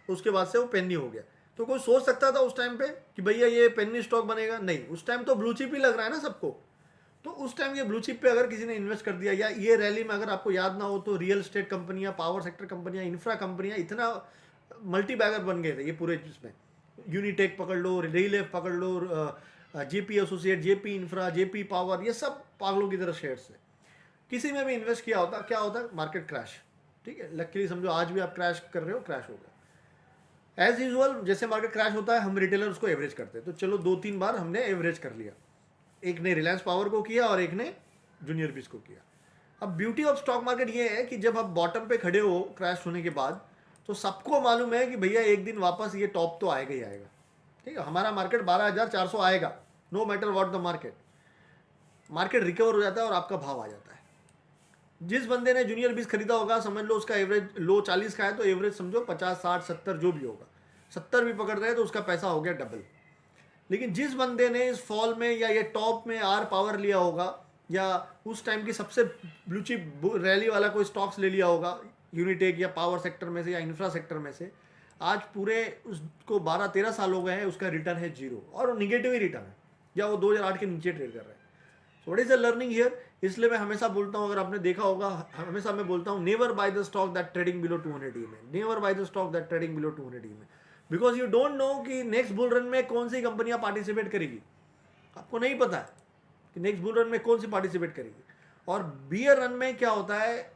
उसके बाद से वो पेन्नी हो गया। तो कोई सोच सकता था उस टाइम पे कि भैया ये पेन्नी स्टॉक बनेगा? नहीं, उस टाइम तो ब्लू चिप ही लग रहा है ना सबको। तो उस टाइम ये ब्लू चिप पे अगर किसी ने इन्वेस्ट कर दिया, या ये रैली में अगर आपको याद ना हो तो रियल एस्टेट कंपनियां, पावर सेक्टर कंपनियां, इंफ्रा कंपनियां इतना मल्टी बैगर बन गए थे ये पूरे, जिसमें यूनिटेक पकड़ लो, रेलवे पकड़ लो, JP Associate, JP Infra, JP Power, ये सब पागलों की तरह शेयर्स है। किसी में भी इन्वेस्ट किया होता, क्या होता है? मार्केट क्रैश, ठीक है। लकीली समझो आज भी आप क्रैश कर रहे हो, क्रैश हो गया। एज यूजुअल जैसे मार्केट क्रैश होता है हम रिटेलर उसको एवरेज करते हैं, तो चलो 2-3 बार हमने एवरेज कर लिया, एक ने रिलायंस पावर को किया और एक ने जूनियर बिस को किया। अब ब्यूटी ऑफ स्टॉक मार्केट ये है कि जब आप बॉटम पे खड़े हो क्रैश होने के बाद, तो सबको मालूम है कि भैया एक दिन वापस ये टॉप तो आएगा ही आएगा, ठीक है। हमारा मार्केट 12,400 आएगा, no matter what the market. Market recover हो जाता है और आपका भाव आ जाता है। जिस बंदे ने जूनियर बिस खरीदा होगा, समझ लो उसका एवरेज लो 40 का है, तो एवरेज समझो 50, 60, 70 जो भी होगा, 70 भी पकड़ रहे हैं तो उसका पैसा हो गया डबल। लेकिन जिस बंदे ने इस फॉल में या ये टॉप में आर पावर लिया होगा, या उस टाइम की सबसे ब्लू चिप रैली वाला कोई स्टॉक्स ले लिया होगा, यूनिटेक या पावर सेक्टर में से या इंफ्रा सेक्टर में से, आज पूरे उसको 12-13 साल हो गए हैं, उसका रिटर्न है 0 और निगेटिव ही रिटर्न है, या वो 2008 के नीचे ट्रेड कर रहे हैं। So what is the learning here? इसलिए मैं हमेशा बोलता हूँ, अगर आपने देखा होगा, हमेशा मैं बोलता हूँ, never by the stock that trading below 200 ई में, never by the stock that trading below 200 ई में, बिकॉज यू डोंट नो कि नेक्स्ट बुल रन में कौन सी कंपनियां पार्टिसिपेट करेगी। आपको नहीं पता है कि नेक्स्ट बुल रन में कौन सी पार्टिसिपेट करेगी। और बियर रन में क्या होता है?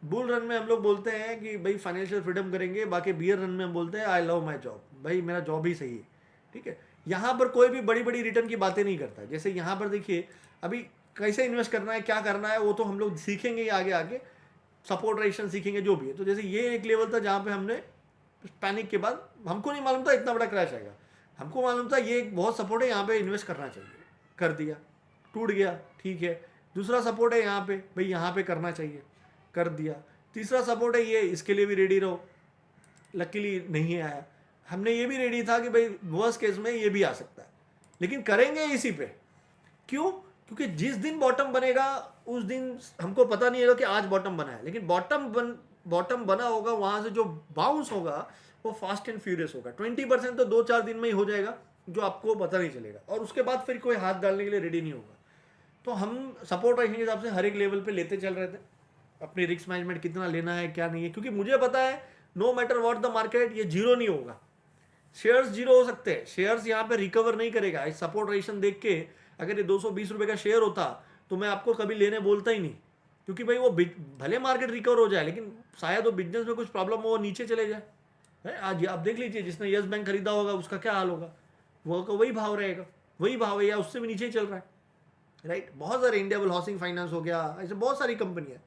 बुल रन में हम लोग बोलते हैं कि भाई फाइनेंशियल फ्रीडम करेंगे, बाकी बियर रन में हम बोलते हैं आई लव माई जॉब, भाई मेरा जॉब ही सही है, ठीक है। यहाँ पर कोई भी बड़ी बड़ी रिटर्न की बातें नहीं करता। जैसे यहाँ पर देखिए, अभी कैसे इन्वेस्ट करना है, क्या करना है, वो तो हम लोग सीखेंगे आगे आगे, सपोर्ट रेशन सीखेंगे जो भी है। तो जैसे ये एक लेवल था जहाँ पे हमने पैनिक के बाद, हमको नहीं मालूम था इतना बड़ा क्रैश आएगा, हमको मालूम था ये एक बहुत सपोर्ट है, यहाँ पे इन्वेस्ट करना चाहिए, कर दिया, टूट गया, ठीक है। दूसरा सपोर्ट है यहाँ पे, भाई यहाँ पे करना चाहिए, कर दिया। तीसरा सपोर्ट है ये, इसके लिए भी रेडी रहो, लकीली नहीं आया। हमने ये भी रेडी था कि भाई वर्स्ट केस में ये भी आ सकता है, लेकिन करेंगे इसी पे। क्यों? क्योंकि जिस दिन बॉटम बनेगा उस दिन हमको पता नहीं होगा कि आज बॉटम बना है, लेकिन बॉटम बना होगा, वहां से जो बाउंस होगा वो फास्ट एंड फ्यूरियस होगा। 20% तो 2-4 दिन में ही हो जाएगा, जो आपको पता नहीं चलेगा, और उसके बाद फिर कोई हाथ डालने के लिए रेडी नहीं होगा। तो हम सपोर्ट रखने के हिसाब से हर एक लेवल पे लेते चल रहे थे, अपनी रिस्क मैनेजमेंट कितना लेना है क्या नहीं है, क्योंकि मुझे पता है no matter what the market, ये जीरो नहीं होगा। शेयर्स जीरो हो सकते हैं, शेयर्स यहाँ पे रिकवर नहीं करेगा। इस सपोर्ट रेशन देख के अगर ये 220 रुपये का शेयर होता तो मैं आपको कभी लेने बोलता ही नहीं, क्योंकि भाई वो भले मार्केट रिकवर हो जाए, लेकिन शायद वो बिजनेस में कुछ प्रॉब्लम हो, वो नीचे चले जाए है। आज आप देख लीजिए, जिसने यस बैंक खरीदा होगा उसका क्या हाल होगा, वो का वही भाव रहेगा, वही भाव है या उससे भी नीचे ही चल रहा है, राइट। बहुत सारे, इंडिया बुल हाउसिंग फाइनेंस हो गया, ऐसे बहुत सारी कंपनियां।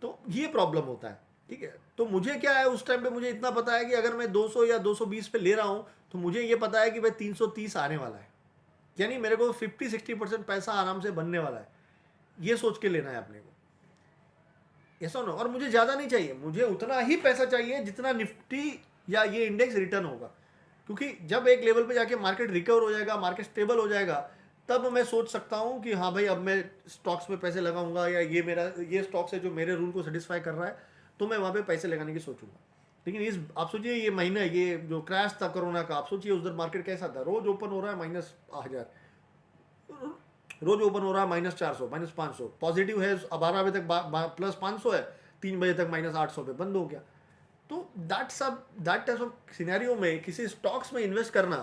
तो ये प्रॉब्लम होता है, ठीक है। तो मुझे क्या है, उस टाइम पे मुझे इतना पता है कि अगर मैं 200 या 220 पे ले रहा हूँ, तो मुझे ये पता है कि भाई 330 आने वाला है, यानी मेरे को 50-60% पैसा आराम से बनने वाला है। ये सोच के लेना है अपने को, ऐसा ना। और मुझे ज़्यादा नहीं चाहिए, मुझे उतना ही पैसा चाहिए जितना निफ्टी या ये इंडेक्स रिटर्न होगा, क्योंकि जब एक लेवल पे जाके मार्केट रिकवर हो जाएगा, मार्केट स्टेबल हो जाएगा, तब मैं सोच सकता हूँ कि हाँ भाई अब मैं स्टॉक्स में पैसे लगाऊंगा, या ये मेरा ये स्टॉक्स है जो मेरे रूल को सेटिस्फाई कर रहा है, तो मैं वहाँ पे पैसे लगाने की सोचूंगा। लेकिन इस आप सोचिए ये महीना, ये जो क्रैश था कोरोना का, आप सोचिए उधर मार्केट कैसा था, रोज ओपन हो रहा है -1000, रोज ओपन हो रहा है -400, -500, पॉजिटिव है 12 बजे तक +500 है, 3 बजे तक -800 पे बंद हो गया। तो दैट टाइप ऑफ सिनेरियो में किसी स्टॉक्स में इन्वेस्ट करना,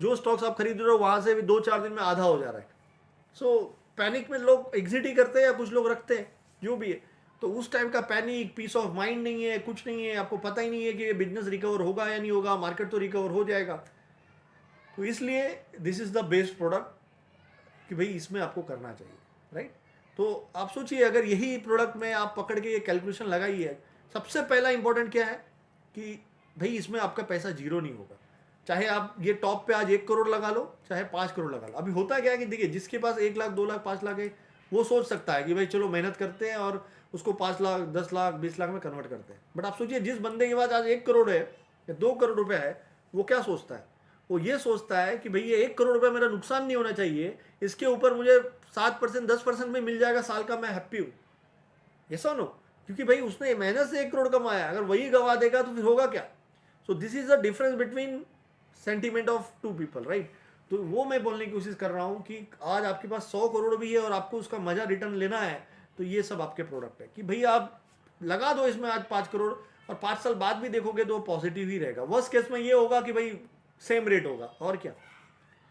जो स्टॉक्स आप खरीद रहे हो वहां से भी 2-4 दिन में आधा हो जा रहा है। सो पैनिक में लोग एग्जिट ही करते हैं या कुछ लोग रखते हैं, जो भी है। तो उस टाइम का पैनिक, पीस ऑफ माइंड नहीं है, कुछ नहीं है, आपको पता ही नहीं है कि ये बिजनेस रिकवर होगा या नहीं होगा, मार्केट तो रिकवर हो जाएगा। तो इसलिए this is the best product कि भाई इसमें आपको करना चाहिए, राइट। तो आप सोचिए अगर यही प्रोडक्ट में आप पकड़ के ये कैलकुलेशन लगाई है, सबसे पहला इंपॉर्टेंट क्या है कि भाई इसमें आपका पैसा जीरो नहीं होगा। चाहे आप ये टॉप पे आज 1 करोड़ लगा लो, चाहे 5 करोड़ लगा लो। अभी होता क्या है कि देखिए, जिसके पास 1 लाख, 2 लाख, 5 लाख है, वो सोच सकता है कि भाई चलो मेहनत करते हैं और उसको 5 लाख 10 लाख 20 लाख में कन्वर्ट करते हैं। बट आप सोचिए जिस बंदे के पास आज 1 करोड़ है या 2 करोड़ रुपया है, वो क्या सोचता है? वो ये सोचता है कि भाई ये 1 करोड़ रुपया मेरा नुकसान नहीं होना चाहिए, इसके ऊपर मुझे 7% 10% में मिल जाएगा साल का, मैं हैप्पी हूँ। ऐसा नो, क्योंकि भाई उसने मेहनत से 1 करोड़ कमाया, अगर वही गवा देगा तो फिर होगा क्या? So this is the difference between sentiment of two people, right? तो वो मैं बोलने की कोशिश कर रहा हूँ कि आज आपके पास 100 करोड़ भी है और आपको उसका मजा रिटर्न लेना है, तो ये सब आपके प्रोडक्ट है कि भाई आप लगा दो इसमें आज 5 करोड़, और 5 साल बाद भी देखोगे तो पॉजिटिव ही रहेगा। वर्स्ट केस में ये होगा कि भाई सेम रेट होगा, और क्या,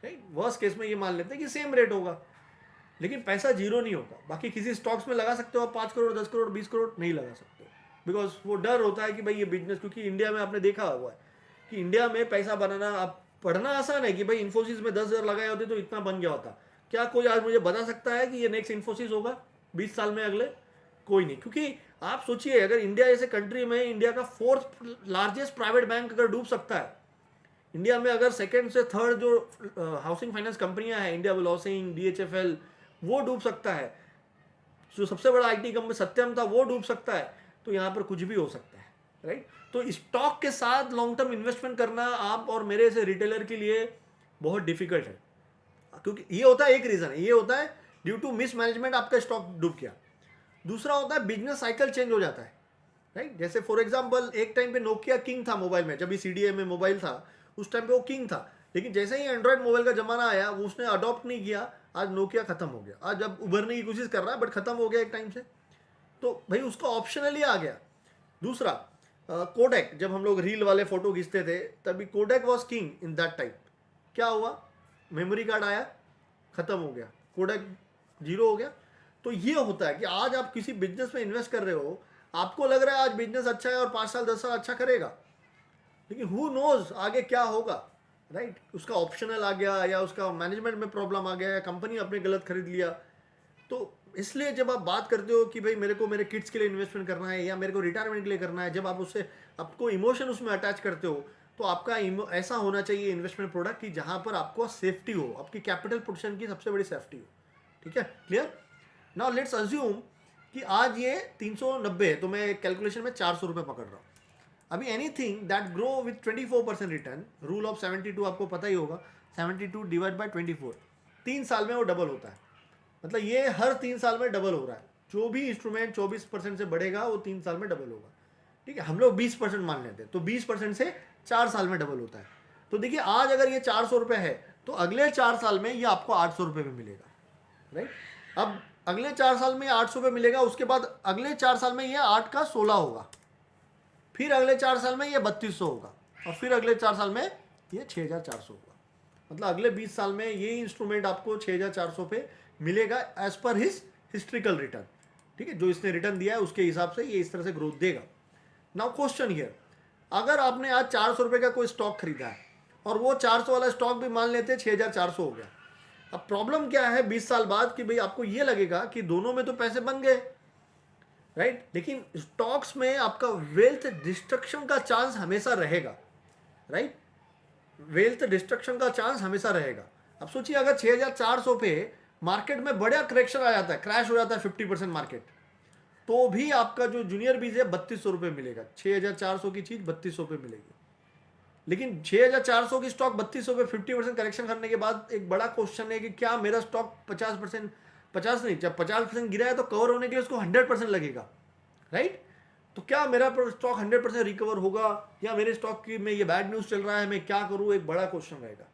राइट? वर्स्ट केस में ये मान लेते हैं कि सेम रेट होगा, लेकिन पैसा जीरो नहीं होगा। बाकी किसी स्टॉक्स में लगा सकते हो आप 5 करोड़ 10 करोड़ 20 करोड़, नहीं लगा सकते हो, बिकॉज वो डर होता है कि भाई ये बिजनेस, क्योंकि इंडिया में आपने देखा हुआ है कि इंडिया में पैसा बनाना, आप पढ़ना आसान है कि भाई इन्फोसिस में 10,000 लगाए होते तो इतना बन गया होता। क्या कोई आज मुझे बता सकता है कि ये नेक्स्ट इन्फोसिस होगा 20 साल में अगले? कोई नहीं। क्योंकि आप सोचिए अगर इंडिया जैसे कंट्री में इंडिया का 4th लार्जेस्ट प्राइवेट बैंक अगर डूब सकता है, इंडिया में अगर सेकंड से थर्ड जो हाउसिंग फाइनेंस कंपनियां हैं, इंडिया बुल हाउसिंग, DHFL, वो डूब सकता है, जो सबसे बड़ा IT कंपनी सत्यम था वो डूब सकता है, तो यहाँ पर कुछ भी हो सकता है, राइट? तो स्टॉक के साथ लॉन्ग टर्म इन्वेस्टमेंट करना आप और मेरे से रिटेलर के लिए बहुत डिफिकल्ट है, क्योंकि ये होता है, एक रीजन ये होता है ड्यू टू मिस मैनेजमेंट आपका स्टॉक डूब गया। दूसरा होता है बिजनेस साइकिल चेंज हो जाता है, राइट? जैसे फॉर एग्जांपल एक टाइम पे नोकिया किंग था मोबाइल में, जब भी CDA में मोबाइल था उस टाइम पे वो किंग था, लेकिन जैसे ही एंड्रॉयड मोबाइल का जमाना आया वो उसने अडॉप्ट नहीं किया, आज नोकिया खत्म हो गया। आज अब उभरने की कोशिश कर रहा है बट खत्म हो गया एक टाइम से, तो भाई उसका ऑप्शनली आ गया। दूसरा कोडेक, जब हम लोग रील वाले फोटो खींचते थे तभी Kodak was king in that time. क्या हुआ? मेमोरी कार्ड आया, खत्म हो गया, कोडेक जीरो हो गया। तो ये होता है कि आज आप किसी बिजनेस में इन्वेस्ट कर रहे हो, आपको लग रहा है आज बिजनेस अच्छा है और 5 साल 10 साल अच्छा करेगा, लेकिन हु नोज आगे क्या होगा, राइट? उसका ऑप्शनल आ गया या उसका मैनेजमेंट में प्रॉब्लम आ गया या कंपनी आपने गलत खरीद लिया। तो इसलिए जब आप बात करते हो कि भाई मेरे को मेरे किड्स के लिए इन्वेस्टमेंट करना है या मेरे को रिटायरमेंट के लिए करना है, जब आप उससे आपको इमोशन उसमें अटैच करते हो, तो आपका ऐसा होना चाहिए इन्वेस्टमेंट प्रोडक्ट कि जहां पर आपको सेफ्टी हो, आपकी कैपिटल पोजीशन की सबसे बड़ी सेफ्टी हो। ठीक है, क्लियर? नाउ लेट्स अज्यूम कि आज ये 390 है, तो मैं कैलकुलेशन में 400 रुपये पकड़ रहा हूँ। अभी anything that grow with 24% return, rule of 72 आपको पता ही होगा, 72 डिवाइड बाय 24, 3 साल में वो डबल होता है। मतलब ये हर 3 साल में डबल हो रहा है। जो भी इंस्ट्रूमेंट 24% से बढ़ेगा वो 3 साल में डबल होगा। ठीक है, हम लोग 20% मान लेते हैं, तो 20% से 4 साल में डबल होता है। तो देखिए आज अगर ये 400 रुपये है तो अगले 4 साल में ये आपको 800 रुपये में मिलेगा, राइट? अब अगले 4 साल में 800 रुपये मिलेगा, उसके बाद अगले 4 साल में ये 8 का 16 होगा, फिर अगले 4 साल में ये 3200 होगा, और फिर अगले 4 साल में ये 6400 होगा। मतलब अगले 20 साल में ये इंस्ट्रूमेंट आपको 6400 पे मिलेगा as per his historical return. ठीक है, जो इसने रिटर्न दिया है उसके हिसाब से ये इस तरह से ग्रोथ देगा। नाउ क्वेश्चन हियर, अगर आपने आज 400 रुपये का कोई स्टॉक खरीदा है और वो 400 वाला स्टॉक भी मान लेते हैं 6400 हो गया, अब प्रॉब्लम क्या है 20 साल बाद कि भाई आपको ये लगेगा कि दोनों में तो पैसे बन गए, राइट? लेकिन स्टॉक्स में आपका वेल्थ डिस्ट्रक्शन का चांस हमेशा रहेगा, राइट? वेल्थ डिस्ट्रक्शन का चांस हमेशा रहेगा। अब सोचिए अगर 6400 पे मार्केट में बड़ा करेक्शन आ जाता है, क्रैश हो जाता है 50% मार्केट, तो भी आपका जो जूनियर बीज है 3200 रुपये मिलेगा। 6400 की चीज 3200 पे मिलेगी। लेकिन 6400 की स्टॉक 3200 पे 50% करेक्शन करने के बाद एक बड़ा क्वेश्चन है कि क्या मेरा स्टॉक 50%, 50 नहीं, जब 50% गिरा है तो कवर होने के लिए उसको 100% लगेगा, राइट? तो क्या मेरा स्टॉक 100% रिकवर होगा या मेरे स्टॉक की में ये बैड न्यूज़ चल रहा है, मैं क्या करूँ, एक बड़ा क्वेश्चन रहेगा।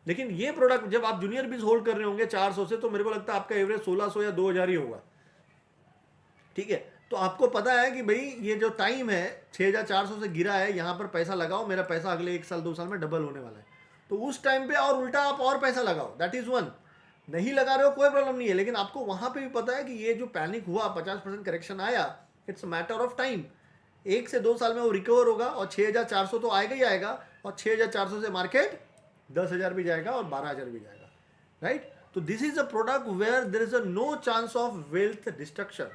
लेकिन ये प्रोडक्ट जब आप जूनियर बीज होल्ड कर रहे होंगे 400 से, तो मेरे को लगता है आपका एवरेज 1600 या 2000 ही होगा। ठीक है, तो आपको पता है कि भाई ये जो टाइम है 6400 से गिरा है, यहाँ पर पैसा लगाओ, मेरा पैसा अगले 1 साल 2 साल में डबल होने वाला है। तो उस टाइम पे और उल्टा आप और पैसा लगाओ, दैट इज वन। नहीं लगा रहे हो कोई प्रॉब्लम नहीं है, लेकिन आपको वहां पे भी पता है कि ये जो पैनिक हुआ 50% करेक्शन आया, इट्स मैटर ऑफ टाइम, 1 से 2 साल में वो रिकवर होगा और 6400 तो आएगा ही आएगा, और 6400 से मार्केट 10,000 भी जाएगा और 12,000 भी जाएगा, राइट? तो this is a product where there is a no chance of wealth destruction.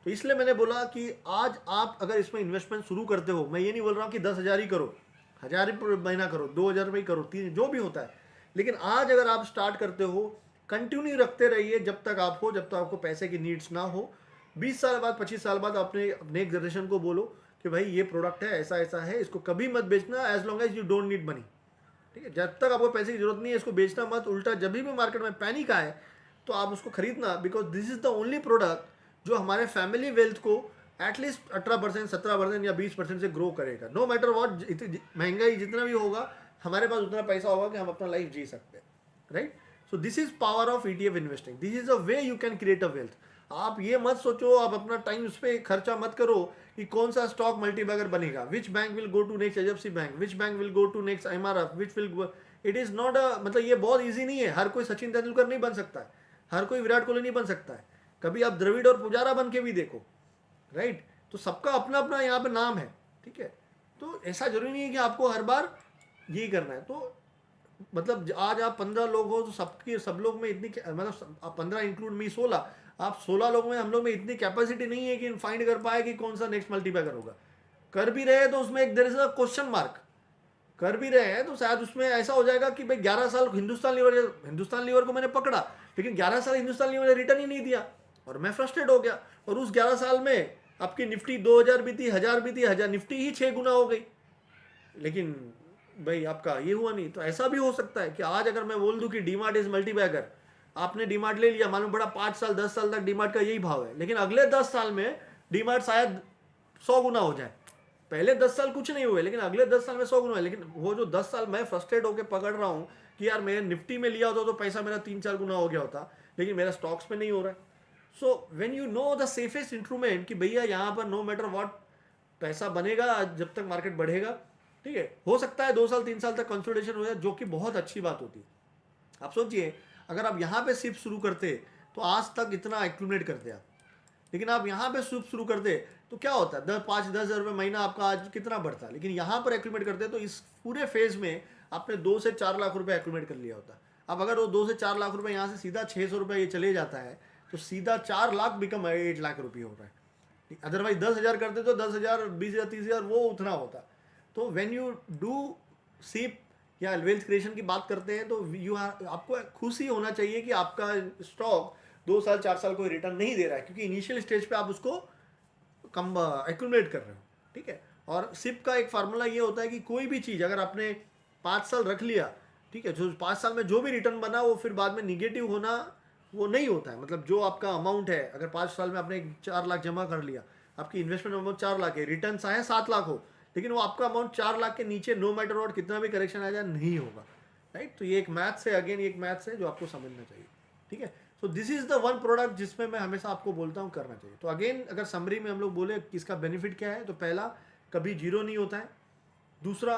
तो इसलिए मैंने बोला कि आज आप अगर इसमें इन्वेस्टमेंट शुरू करते हो, मैं ये नहीं बोल रहा हूँ कि 10,000 ही करो, 1000 महीना करो, 2000 में ही करो, 3, जो भी होता है, लेकिन आज अगर आप स्टार्ट करते हो कंटिन्यू रखते रहिए जब तक आप हो, जब तक आपको पैसे की नीड्स ना हो। 20 साल बाद 25 साल बाद अपने नेक्स्ट जनरेशन को बोलो कि भाई ये प्रोडक्ट है, ऐसा ऐसा है, इसको कभी मत बेचना as long as you don't need money. ठीक है, जब तक आपको पैसे की जरूरत नहीं है इसको बेचना मत। उल्टा जब भी मार्केट में पैनिक आए तो आप उसको खरीदना, because this is the only product जो हमारे फैमिली वेल्थ को एटलीस्ट 18%, 17% या 20% से ग्रो करेगा। नो मैटर वॉट, महंगाई जितना भी होगा हमारे पास उतना पैसा होगा कि हम अपना लाइफ जी सकते हैं, right. So this is power of ETF investing, this is a way you can create a wealth. आप ये मत सोचो, आप अपना टाइम उस पर खर्चा मत करो कि कौन सा स्टॉक मल्टीबैगर बनेगा, which bank will go to next HFC bank, which bank will go to next MRF, which will, it is not a, मतलब ये बहुत ईजी नहीं है। हर कोई सचिन तेंदुलकर नहीं बन सकता है, हर कोई विराट कोहली नहीं बन सकता है। कभी आप द्रविड़ और पुजारा बन के भी देखो, राइट। तो सबका अपना अपना यहाँ पे नाम है, ठीक है। तो ऐसा जरूरी नहीं है कि आपको हर बार यही करना है। तो मतलब आज आप 15 लोग हो तो सबके सब लोग में इतनी, मतलब आप 15 इंक्लूड मी 16, आप 16 लोग में हम लोग में इतनी कैपेसिटी नहीं है कि फाइंड कर पाए कि कौन सा नेक्स्ट मल्टीबैगर होगा। कर भी रहे तो उसमें एक there is a question mark, कर भी रहे हैं तो शायद उसमें ऐसा हो जाएगा कि भाई 11 साल हिंदुस्तान लीवर को मैंने पकड़ा, लेकिन 11 साल हिंदुस्तान लीवर ने रिटर्न ही नहीं दिया और मैं फ्रस्ट्रेट हो गया। और उस 11 साल में आपकी निफ्टी 2000 भी थी, 1000 भी थी, 1000 निफ्टी ही 6 गुना हो गई, लेकिन भाई आपका ये हुआ नहीं। तो ऐसा भी हो सकता है कि आज अगर मैं बोल दूं कि डीमार्ट इज मल्टीबैगर, आपने डीमार्ट ले लिया, मालूम पड़ा 5 साल 10 साल तक डीमार्ट का यही भाव है, लेकिन अगले 10 साल में डीमार्ट शायद 100 गुना हो जाए। पहले 10 साल कुछ नहीं हुए, लेकिन अगले 10 साल में 100 गुना है। लेकिन वो जो 10 साल मैं फ्रस्ट्रेट होकर पकड़ रहा हूँ कि यार मैं निफ्टी में लिया होता तो पैसा मेरा 3-4 गुना हो गया होता, लेकिन मेरा स्टॉक्स में नहीं हो रहा है। So when you know the safest instrument कि भैया यहाँ पर नो मैटर व्हाट पैसा बनेगा जब तक मार्केट बढ़ेगा, ठीक है। हो सकता है 2 साल 3 साल तक कंसोलिडेशन हो जाए, जो कि बहुत अच्छी बात होती है। आप सोचिए अगर आप यहाँ पे शिफ्ट शुरू करते तो आज तक इतना एक्यूमुलेट करते आप, लेकिन आप यहाँ पे शिफ्ट शुरू करते तो क्या होता है, 5-10 हज़ार रुपये महीना आपका आज कितना बढ़ता है। लेकिन यहाँ पर एक्यूमुलेट करते तो इस पूरे फेज में आपने 2 से 4 लाख रुपए एक्यूमुलेट कर लिया होता। अब अगर वो 2 से 4 लाख रुपए यहाँ से सीधा 600 रुपये ये चले जाता है तो सीधा 4 लाख बिकम 8 लाख रुपये हो रहा है। अदरवाइज 10,000 करते तो 10,000, 20,000, 30,000 वो उतना होता। तो व्हेन यू डू सीप या वेल्थ क्रिएशन की बात करते हैं तो आपको खुशी होना चाहिए कि आपका स्टॉक 2 साल 4 साल कोई रिटर्न नहीं दे रहा है, क्योंकि इनिशियल स्टेज पे आप उसको कम एक्यूमुलेट कर रहे हो, ठीक है। और सिप का एक फार्मूला ये होता है कि कोई भी चीज़ अगर आपने 5 साल रख लिया, ठीक है, जो 5 साल में जो भी रिटर्न बना वो फिर बाद में निगेटिव होना वो नहीं होता है। मतलब जो आपका अमाउंट है, अगर 5 साल में आपने 4 लाख जमा कर लिया, आपकी इन्वेस्टमेंट अमाउंट 4 लाख है, रिटर्न आए 7 लाख हो, लेकिन वो आपका अमाउंट 4 लाख के नीचे नो मैटर व्हाट कितना भी करेक्शन आ जाए नहीं होगा, राइट। तो ये एक मैथ्स है, अगेन एक मैथ्स है जो आपको समझना चाहिए, ठीक है। So this is the one product जिसमें मैं हमेशा आपको बोलता हूँ करना चाहिए। तो अगेन अगर समरी में हम लोग बोले कि इसका बेनिफिट क्या है, तो पहला कभी जीरो नहीं होता है, दूसरा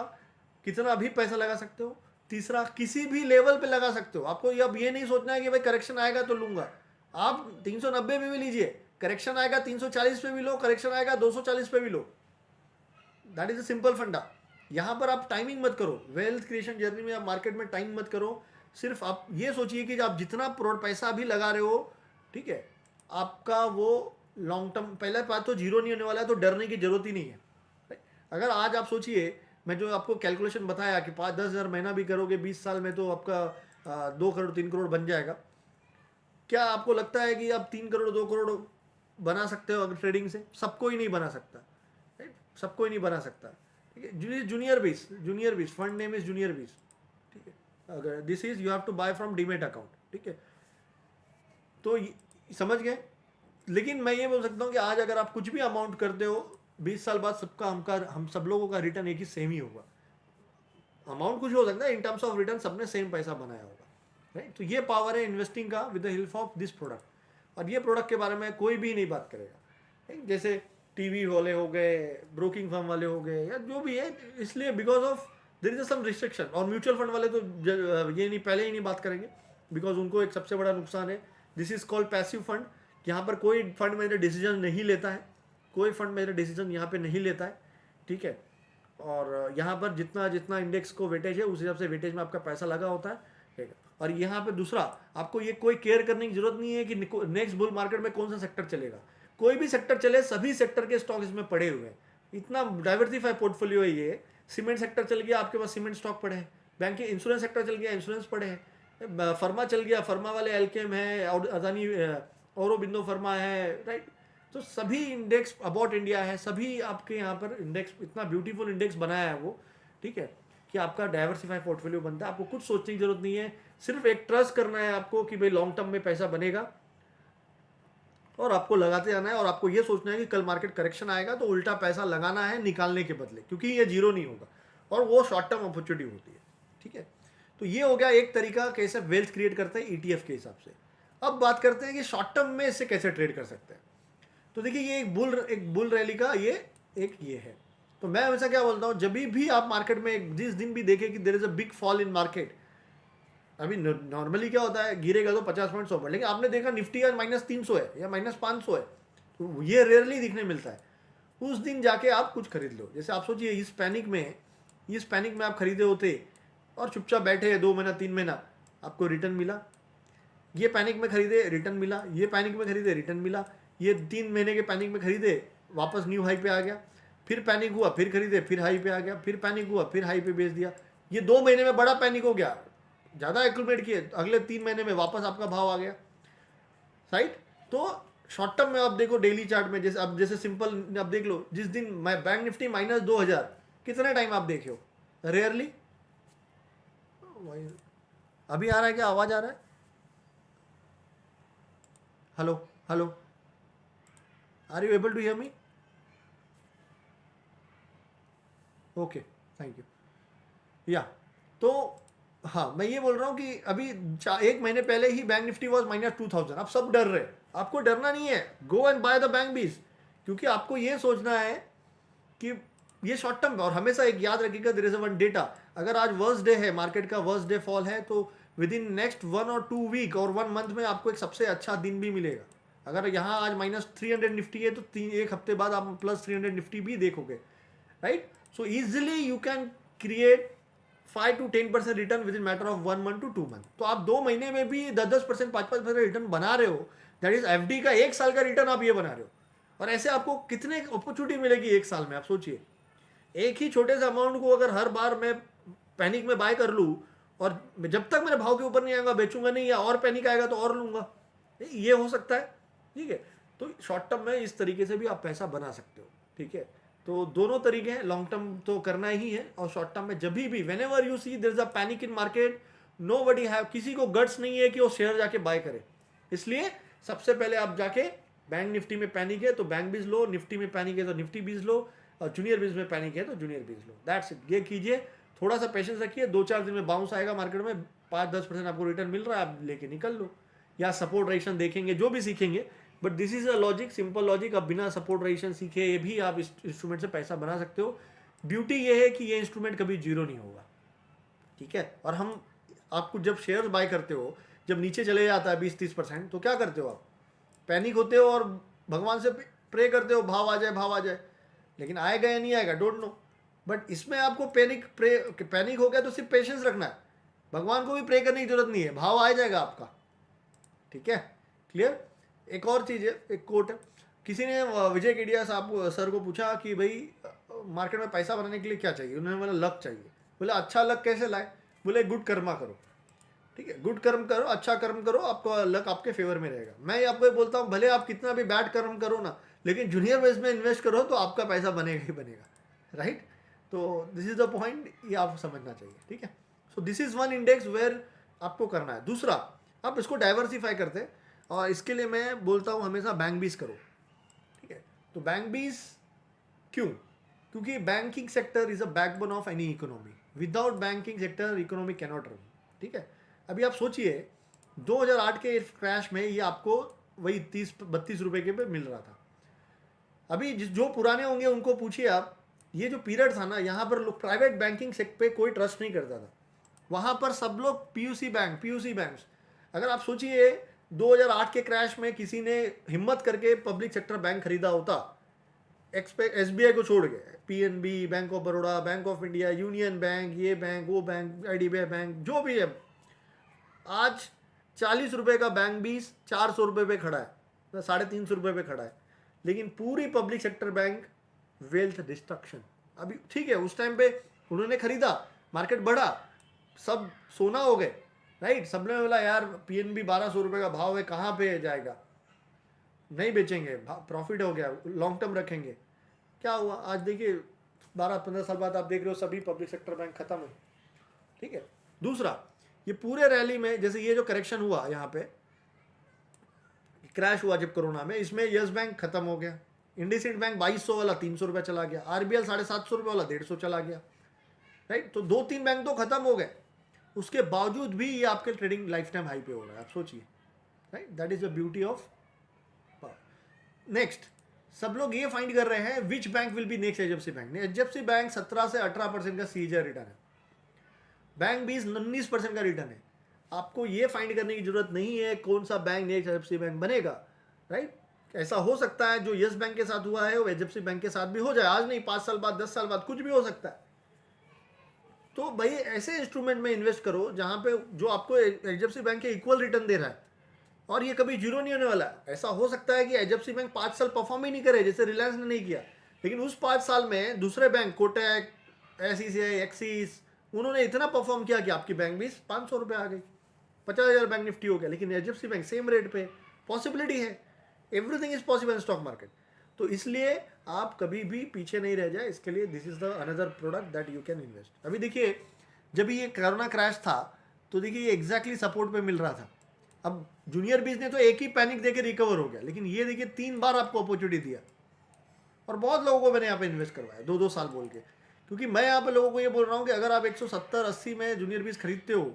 कितना भी पैसा लगा सकते हो, तीसरा किसी भी लेवल पे लगा सकते हो। आपको अब ये नहीं सोचना है कि भाई करेक्शन आएगा तो लूंगा, आप 390 में भी लीजिए, करेक्शन आएगा 340 पे भी लो, करेक्शन आएगा 240 पे भी लो, दैट इज अ सिंपल फंडा। यहाँ पर आप टाइमिंग मत करो, वेल्थ क्रिएशन जर्नी में आप मार्केट में टाइम मत करो। सिर्फ आप ये सोचिए कि आप जितना पैसा भी लगा रहे हो, ठीक है, आपका वो लॉन्ग टर्म, पहले बात तो जीरो नहीं होने वाला है, तो डरने की जरूरत ही नहीं है। अगर आज आप सोचिए, मैं जो आपको कैलकुलेशन बताया कि 5-10 हज़ार महीना भी करोगे 20 साल में तो आपका 2 करोड़ 3 करोड़ बन जाएगा। क्या आपको लगता है कि आप 3 करोड़ 2 करोड़ बना सकते हो अगर ट्रेडिंग से? सबको ही नहीं बना सकता, राइट, सबको ही नहीं बना सकता, ठीक है। जूनियर बीस फंड नेम इज जूनियर बीस, ठीक है। अगर this is you have to buy from demat account, ठीक है। तो समझ गए। लेकिन मैं ये बोल सकता हूँ कि आज अगर आप कुछ भी अमाउंट करते हो 20 साल बाद हम सब लोगों का रिटर्न एक ही सेम ही होगा। अमाउंट कुछ हो सकता है, इन टर्म्स ऑफ रिटर्न सबने सेम पैसा बनाया होगा, राइट। तो ये पावर है इन्वेस्टिंग का with the help of this product. और ये प्रोडक्ट के बारे में कोई भी नहीं बात करेगा, जैसे टीवी वाले हो गए, ब्रोकिंग फर्म वाले हो गए, या जो भी है, इसलिए because of there is some restriction. और म्यूचुअल फंड वाले तो ये नहीं, पहले ही नहीं बात करेंगे, बिकॉज उनको एक सबसे बड़ा नुकसान है, this is called passive fund. यहाँ पर कोई फंड मैनेजर डिसीजन नहीं लेता है, कोई फंड मैनेजर डिसीजन यहाँ पे नहीं लेता है, ठीक है। और यहाँ पर जितना जितना इंडेक्स को वेटेज है उस हिसाब से वेटेज में आपका पैसा लगा होता है, ठीक है। और यहाँ पे दूसरा, आपको ये कोई केयर करने की जरूरत नहीं है कि नेक्स्ट बुल मार्केट में कौन सा सेक्टर चलेगा। कोई भी सेक्टर चले, सभी सेक्टर के स्टॉक इसमें पड़े हुए हैं। इतना डाइवर्सिफाई पोर्टफोलियो है ये। सीमेंट सेक्टर चल गया, आपके पास सीमेंट स्टॉक पड़े हैं, बैंक के इंश्योरेंस सेक्टर चल गया, इंश्योरेंस पड़े हैं, फर्मा चल गया, फर्मा वाले एल्केम है, और अदानी औरोबिंदो फर्मा है, राइट। तो सभी इंडेक्स, अबाउट इंडिया है, सभी आपके यहाँ पर इंडेक्स, इतना ब्यूटीफुल इंडेक्स बनाया है वो, ठीक है, कि आपका डाइवर्सिफाई पोर्टफोलियो बनता है। आपको कुछ सोचने की जरूरत नहीं है, सिर्फ एक ट्रस्ट करना है आपको कि भाई लॉन्ग टर्म में पैसा बनेगा, और आपको लगाते जाना है। और आपको ये सोचना है कि कल मार्केट करेक्शन आएगा तो उल्टा पैसा लगाना है निकालने के बदले, क्योंकि ये जीरो नहीं होगा और वो शॉर्ट टर्म अपॉर्चुनिटी होती है, ठीक है। तो ये हो गया एक तरीका कैसे वेल्थ क्रिएट करते हैं ईटीएफ के हिसाब से। अब बात करते हैं कि शॉर्ट टर्म में इससे कैसे ट्रेड कर सकते हैं। तो देखिए, ये एक बुल रैली का ये है। तो मैं हमेशा क्या बोलता हूँ, जब भी आप मार्केट में जिस दिन भी देखें कि there is a big fall in market, अभी नॉर्मली क्या होता है, गिरेगा तो 50 पॉइंट 100 पॉइंट, लेकिन आपने देखा निफ्टी आज -300 है या -500 है, तो ये रेयरली दिखने मिलता है। उस दिन जाके आप कुछ खरीद लो। जैसे आप सोचिए, इस पैनिक में आप खरीदे होते और चुपचाप बैठे 2 महीना 3 महीना, आपको रिटर्न मिला। ये पैनिक में खरीदे, रिटर्न मिला। ये पैनिक में खरीदे, रिटर्न मिला। ये 3 महीने के पैनिक में खरीदे, वापस न्यू हाई पे आ गया। फिर पैनिक हुआ, फिर खरीदे, फिर हाई पे आ गया। फिर पैनिक हुआ, फिर हाई पे बेच दिया। ये 2 महीने में बड़ा पैनिक हो गया, ज़्यादा एक्यूमुलेट किए, अगले 3 महीने में वापस आपका भाव आ गया, राइट। तो शॉर्ट टर्म में आप देखो डेली चार्ट में, जैसे अब जैसे सिंपल आप देख लो, जिस दिन मैं बैंक निफ्टी -2000, कितने टाइम आप देखे हो? रेयरली। अभी आ रहा है क्या? आवाज आ रहा है? Hello hello, are you able to hear me? Okay, thank you. या तो हाँ, मैं ये बोल रहा हूँ कि अभी 1 महीने पहले ही बैंक निफ्टी वॉज -2000। अब सब डर रहे, आपको डरना नहीं है, go and by the bank बीज, क्योंकि आपको ये सोचना है कि ये शॉर्ट टर्म। और हमेशा एक याद रखिएगा, there is a one data, अगर आज वर्स्ट डे है, मार्केट का वर्स्ट डे फॉल है, तो विद इन नेक्स्ट 1 और 2 वीक और 1 मंथ में आपको एक सबसे अच्छा दिन भी मिलेगा। अगर यहाँ आज -300 निफ्टी है, तो 1 हफ्ते बाद आप +300 निफ्टी भी देखोगे, right. So easily you can create 5 to 10% return with in matter of 1 month to 2 month। तो आप 2 महीने में भी 10-10%, 5-5% रिटर्न बना रहे हो। दैट इज एफडी का 1 साल का रिटर्न आप ये बना रहे हो। और ऐसे आपको कितने अपॉर्चुनिटी मिलेगी 1 साल में, आप सोचिए। एक ही छोटे से अमाउंट को अगर हर बार मैं पैनिक में बाय कर लूँ, और जब तक मेरे भाव के ऊपर नहीं आएगा बेचूंगा नहीं, या और पैनिक आएगा तो और लूंगा, ये हो सकता है, ठीक है। तो शॉर्ट टर्म में इस तरीके से भी आप पैसा बना सकते हो, ठीक है। तो दोनों तरीके हैं, लॉन्ग टर्म तो करना ही है, और शॉर्ट टर्म में जब भी whenever you see there is a panic in market, nobody have, किसी को गट्स नहीं है कि वो शेयर जाके बाय करे। इसलिए सबसे पहले आप जाके, बैंक निफ्टी में पैनिक है तो बैंक बीज लो, निफ्टी में पैनिक है तो निफ्टी बीज लो, और जूनियर बीज में पैनिक है तो जूनियर बीज लो। दैट्स इट, ये कीजिए। थोड़ा सा पेशेंस रखिए, 2-4 दिन में बाउंस आएगा मार्केट में, 5-10% आपको रिटर्न मिल रहा है, आप लेके निकल लो, या सपोर्ट रेजिस्टेंस देखेंगे, जो भी सीखेंगे। But this is a logic, simple logic. आप बिना सपोर्ट रेजिस्टेंस सीखे ये भी आप इस इंस्ट्रूमेंट से पैसा बना सकते हो। ब्यूटी ये है कि ये इंस्ट्रूमेंट कभी जीरो नहीं होगा, ठीक है। और हम आपको जब शेयर बाय करते हो, जब नीचे चले जाता है 20-30%, तो क्या करते हो आप? पैनिक होते हो और भगवान से प्रे करते हो भाव आ जाए, भाव आ जाए, लेकिन आएगा या नहीं आएगा डोंट नो। बट इसमें आपको पैनिक हो गया तो सिर्फ पेशेंस रखना है, भगवान को भी प्रे करने की जरूरत नहीं है, भाव आ जाएगा आपका, ठीक है। क्लियर। एक और चीज़ है, एक कोट है, किसी ने विजय केडिया साहब सर को पूछा कि भाई मार्केट में पैसा बनाने के लिए क्या चाहिए? उन्होंने बोला लक चाहिए। बोले अच्छा लक कैसे लाए? बोले गुड कर्मा करो, ठीक है, गुड कर्म करो, अच्छा कर्म करो, आपको लक आपके फेवर में रहेगा। मैं आपको ये बोलता हूँ, भले आप कितना भी बैड कर्म करो ना, लेकिन जूनियर बेस में इन्वेस्ट करो तो आपका पैसा बनेगा ही बनेगा, राइट। तो दिस इज द पॉइंट, ये आप समझना चाहिए, ठीक है। So this is one index where आपको करना है। दूसरा, आप इसको डाइवर्सिफाई करते हैं, और इसके लिए मैं बोलता हूँ हमेशा बैंक बीज करो, ठीक है। तो बैंक बीज क्यों? क्योंकि banking sector is a backbone of any economy. Without banking sector economy cannot run, ठीक है। अभी आप सोचिए 2008 के क्रैश में ये आपको वही 30-32 रुपए के पे मिल रहा था। अभी जो पुराने होंगे उनको पूछिए आप, ये जो पीरियड था ना, यहाँ पर लोग प्राइवेट बैंकिंग सेक्टर पे कोई ट्रस्ट नहीं करता था, वहाँ पर सब लोग पीयूसी बैंक्स। अगर आप सोचिए 2008 के क्रैश में किसी ने हिम्मत करके पब्लिक सेक्टर बैंक खरीदा होता, एसबीआई को छोड़ के, PNB, bank of Baroda, bank of India, union bank, ये बैंक, वो बैंक, आईडीबीआई बैंक, जो भी है, आज 40 रुपए का बैंक बीस 400 रुपए पे खड़ा है, 350 रुपए पे खड़ा है। लेकिन पूरी public sector bank wealth destruction. अभी ठीक है, उस टाइम पे उन्होंने खरीदा, मार्केट बढ़ा, सब सोना हो गए, राइट। सबने बोला यार पीएनबी 1200 रुपये का भाव है, कहाँ पे जाएगा, नहीं बेचेंगे, प्रॉफिट हो गया, लॉन्ग टर्म रखेंगे। क्या हुआ, आज देखिए 12-15 साल बाद आप देख रहे हो सभी पब्लिक सेक्टर बैंक खत्म है। ठीक है। दूसरा, ये पूरे रैली में जैसे ये जो करेक्शन हुआ यहाँ पे क्रैश हुआ जब कोरोना में, इसमें यस बैंक खत्म हो गया, इंडसइंड बैंक 2200 वाला 300 रुपये चला गया, आरबीएल 750 रुपये वाला 150 चला गया। राइट। तो 2-3 बैंक तो खत्म हो गए, उसके बावजूद भी ये आपके ट्रेडिंग लाइफ टाइम हाई पे हो रहा है, आप सोचिए। Right. That is the beauty of. Next, सब लोग ये फाइंड कर रहे हैं विच bank will be next HDFC bank. HDFC bank 17 से 18% का सीजर रिटर्न है, बैंक 20-19% का रिटर्न है। आपको ये फाइंड करने की जरूरत नहीं है कौन सा बैंक नेक्स्ट एचडीएफसी बैंक बनेगा। राइट। ऐसा हो सकता है जो यस बैंक के साथ हुआ है वो एचडीएफसी बैंक के साथ भी हो जाए, आज नहीं 5 साल बाद 10 साल बाद कुछ भी हो सकता है। तो भाई ऐसे इंस्ट्रूमेंट में इन्वेस्ट करो जहां पे जो आपको एचडीएफसी बैंक के इक्वल रिटर्न दे रहा है, और ये कभी जीरो नहीं होने वाला। ऐसा हो सकता है कि एचडीएफसी बैंक 5 साल परफॉर्म ही नहीं करे जैसे रिलायंस ने नहीं किया, लेकिन उस 5 साल में दूसरे बैंक कोटक, एसईसीआई, एक्सिस, उन्होंने इतना परफॉर्म किया कि आपकी बैंक भी 500 रुपये आ गई, 50,000 बैंक निफ्टी हो गया। लेकिन एचडीएफसी बैंक सेम रेट पे, पॉसिबिलिटी है, everything is possible in stock market. तो इसलिए आप कभी भी पीछे नहीं रह जाए, इसके लिए this is the another product that you can invest. अभी देखिए जब ये कोरोना क्रैश था तो देखिए ये एग्जैक्टली सपोर्ट पे मिल रहा था। अब जूनियर बीज ने तो एक ही पैनिक देके रिकवर हो गया, लेकिन ये देखिए 3 बार आपको अपॉर्चुनिटी दिया, और बहुत लोगों को मैंने यहाँ पे इन्वेस्ट करवाया 2-2 साल बोल के। क्योंकि मैं यहाँ पे लोगों को ये बोल रहा हूँ कि अगर आप 170-80 में जूनियर बीज खरीदते हो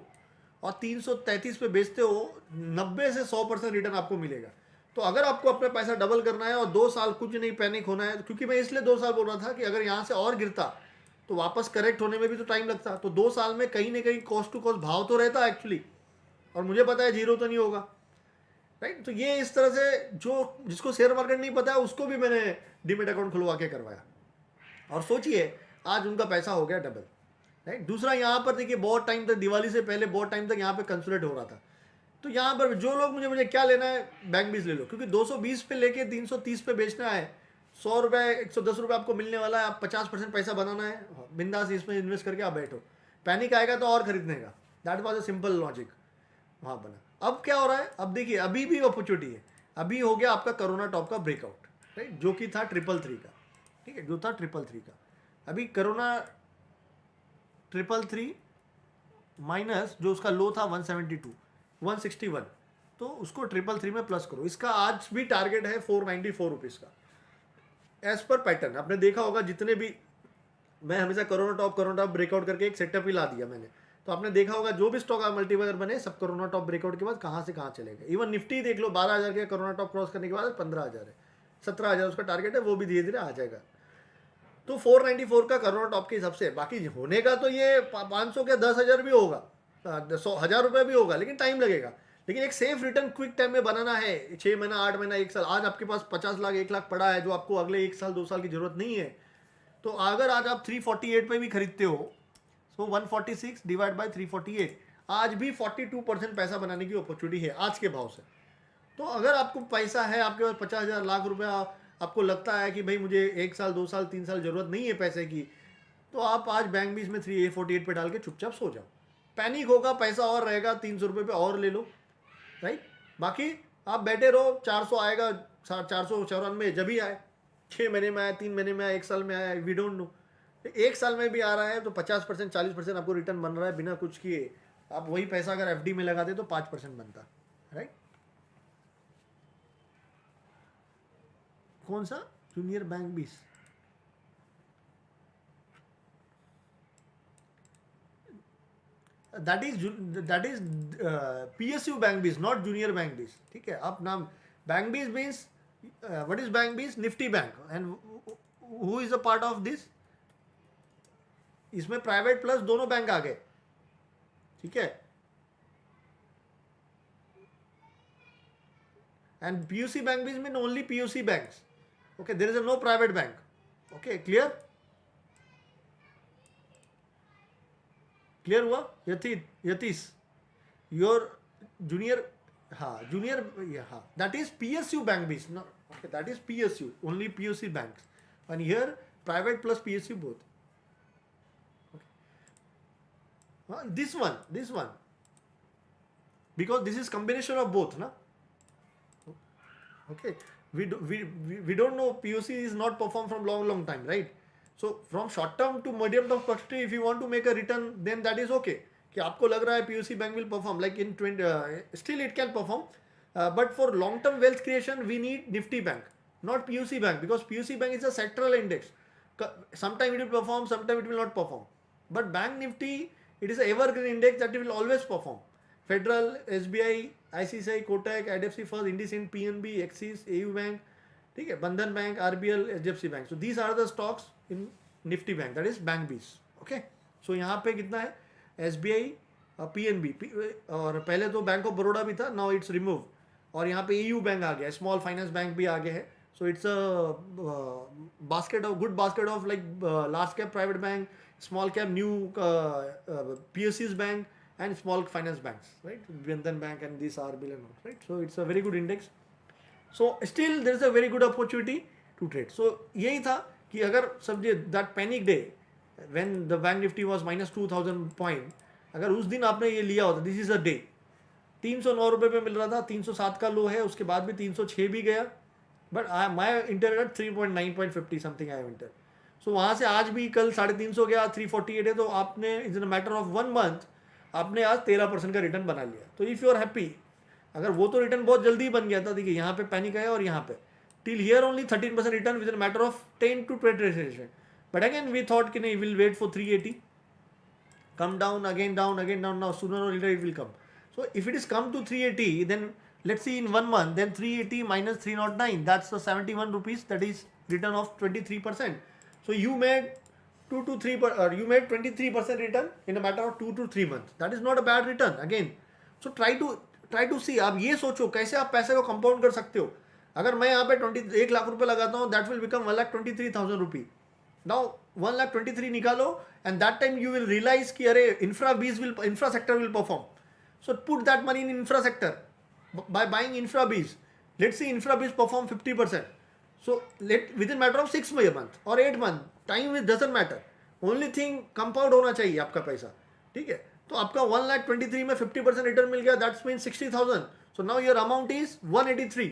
और 333 पे बेचते हो, 90 से 100% रिटर्न आपको मिलेगा। तो अगर आपको अपना पैसा डबल करना है और 2 साल कुछ नहीं पैनिक होना है, क्योंकि मैं इसलिए 2 साल बोल रहा था कि अगर यहाँ से और गिरता तो वापस करेक्ट होने में भी तो टाइम लगता, तो 2 साल में कहीं ना कहीं कॉस्ट टू कॉस्ट भाव तो रहता एक्चुअली, और मुझे पता है जीरो तो नहीं होगा। राइट। तो ये इस तरह से जो जिसको शेयर मार्केट नहीं पता है उसको भी मैंने डीमेट अकाउंट खुलवा के करवाया, और सोचिए आज उनका पैसा हो गया डबल। राइट। दूसरा, यहाँ पर देखिए बहुत टाइम तक, दिवाली से पहले बहुत टाइम तक यहाँ पे कंसोलिडेट हो रहा था। तो यहाँ पर जो लोग मुझे क्या लेना है, बैंक बीज ले लो, क्योंकि 220 पे लेके 330 पे बेचना है, 100 रुपये 110 रुपये आपको मिलने वाला है, आप 50% पैसा बनाना है, बिंदास इसमें इन्वेस्ट करके आप बैठो, पैनिक आएगा तो और खरीदने का। That was a simple logic वहाँ बना। अब क्या हो रहा है, अब देखिए अभी भी अपॉर्चुनिटी है, अभी हो गया आपका कोरोना टॉप का ब्रेकआउट। राइट। जो कि था 333 का। ठीक है, जो था 333 का, अभी कोरोना 333 माइनस जो उसका लो था 172, 161, तो उसको 333 में प्लस करो। इसका आज भी टारगेट है 494 रुपीज़ का, एज पर पैटर्न। आपने देखा होगा जितने भी, मैं हमेशा कोरोना टॉप ब्रेकआउट करके एक सेटअप ही ला दिया मैंने, तो आपने देखा होगा जो भी स्टॉक मल्टीबायर बने सब कोरोना टॉप ब्रेकआउट के बाद कहाँ से कहाँ चले गए। इवन निफ्टी देख लो 12,000 के कोरोना टॉप क्रॉस करने के बाद 15,000 है, 17,000 उसका टारगेट है, वो भी धीरे धीरे आ जाएगा। तो 494 का कोरोना टॉप के हिसाब से, बाकी होने का तो ये 500 के 10,000 भी होगा, 1,000 रुपये भी होगा, लेकिन टाइम लगेगा। लेकिन एक सेफ रिटर्न क्विक टाइम में बनाना है, 6 महीना 8 महीना 1 साल। आज आपके पास 50 लाख 1 लाख पड़ा है जो आपको अगले 1 साल 2 साल की जरूरत नहीं है, तो अगर आज आप 348 पे भी खरीदते हो, सो 146 डिवाइड बाई 348, आज भी 42% पैसा बनाने की अपॉर्चुनिटी है आज के भाव से। तो अगर आपको पैसा है, आपके पास 50,000 लाख रुपया, आपको लगता है कि भाई मुझे 1 साल 2 साल 3 साल जरूरत नहीं है पैसे की, तो आप आज बैंक भी इसमें 348 पे डाल के चुपचाप सो जाओ। पैनिक होगा, पैसा और रहेगा 300 रुपये पे और ले लो। राइट। बाकी आप बैठे रहो, 400 आएगा, 494 जब भी आए, 6 महीने में आया, 3 महीने में आया, 1 साल में आया, वी डोंट नो। 1 साल में भी आ रहा है तो 50% 40% आपको रिटर्न बन रहा है बिना कुछ किए। आप वही पैसा अगर एफडी में लगाते तो 5% बनता। राइट। कौन सा junior bank 20, that is PSU bank BeES, not junior bank BeES. ठीक है, आप नाम bank BeES means what is bank BeES, Nifty bank, and who is a part of this, इसमें प्राइवेट प्लस दोनों बैंक आ गए। ठीक है, and PUC bank BeES mean only PUC banks. Okay, there is no private bank. Okay, clear हुआ यतीश, योर जूनियर, हाँ जूनियर, हाँ that is PSU bank BeES, no okay, that is PSU only PSU banks, and here private plus PSU both. This one because this is combination of both, na? Okay, we don't know, POC is not performed from long time, right? So from short term to medium term perspective, if you want to make a return, then that is okay. कि आपको लग रहा है POC bank will perform like in 20, still it can perform, but for long term wealth creation we need Nifty bank, not POC bank, because POC bank is a sectoral index. Sometime it will perform, sometime it will not perform. But bank Nifty, it is an evergreen index that will always perform. Federal, SBI, ICICI, Kotak, IDFC First, IndusInd, PNB, Axis, AU Bank, ठीक है, बंधन bank, RBL, HDFC bank. So these are the stocks in Nifty bank, that is bank Bs. Okay. So यहाँ पे कितना है, SBI, PNB, और पहले तो बैंक ऑफ बड़ौदा भी था, now it's removed. और यहाँ पे AU बैंक आ गया, स्मॉल फाइनेंस बैंक भी आ गया है. So it's a good basket of like large cap private bank, small cap new PSUs bank, and small finance banks, right? Bandhan Bank and these RBL and all, right? So it's a very good index. So still there is a very good opportunity to trade. So यही था कि अगर समझे that panic day when the bank nifty was minus 2000 point, अगर उस दिन आपने ये लिया होता, this is a day, 309 रुपये पे मिल रहा था, 307 का लो है, उसके बाद भी 306 भी गया, but my enter at 3.9.50 something I enter. So वहाँ से आज भी कल 350 गया, 348 है, तो आपने इन मैटर ऑफ 1 मंथ आपने आज 13% का रिटर्न बना लिया. तो इफ़ यू आर हैप्पी, अगर वो तो रिटर्न बहुत जल्दी बन गया था, देखिए यहाँ पे पैनिक आया और यहाँ पे till here only 13% return with in matter of 10 to 20 session. But again we thought कि नहीं, will wait for 380, come down, again down, now sooner or later it will come. So if it is come to 380, then let's see in 1 month, then 380 minus 309, that's the 71 rupees, that is return of 23%. So you made 2 to 3 you made 23% return in a matter of 2 to 3 months. That is not a bad return again. So try to see, आप ये सोचो कैसे आप पैसे को कंपाउंड कर सकते हो. अगर मैं यहाँ पे 1 लाख रुपए लगाता हूँ, that will become 1,23,000 rupee. Now 1,23,000 निकालो, and that time you will realize कि अरे infra sector will perform. So put that money in infra sector by buying infra Bs. Let's see infra Bs perform 50%. So within matter of 6 months or 8 months, time it doesn't matter. Only thing compound होना चाहिए आपका पैसा, ठीक है. तो आपका 1,23,000 में 50% रिटर्न मिल गया, that's mean 60,000. So now your amount is 183.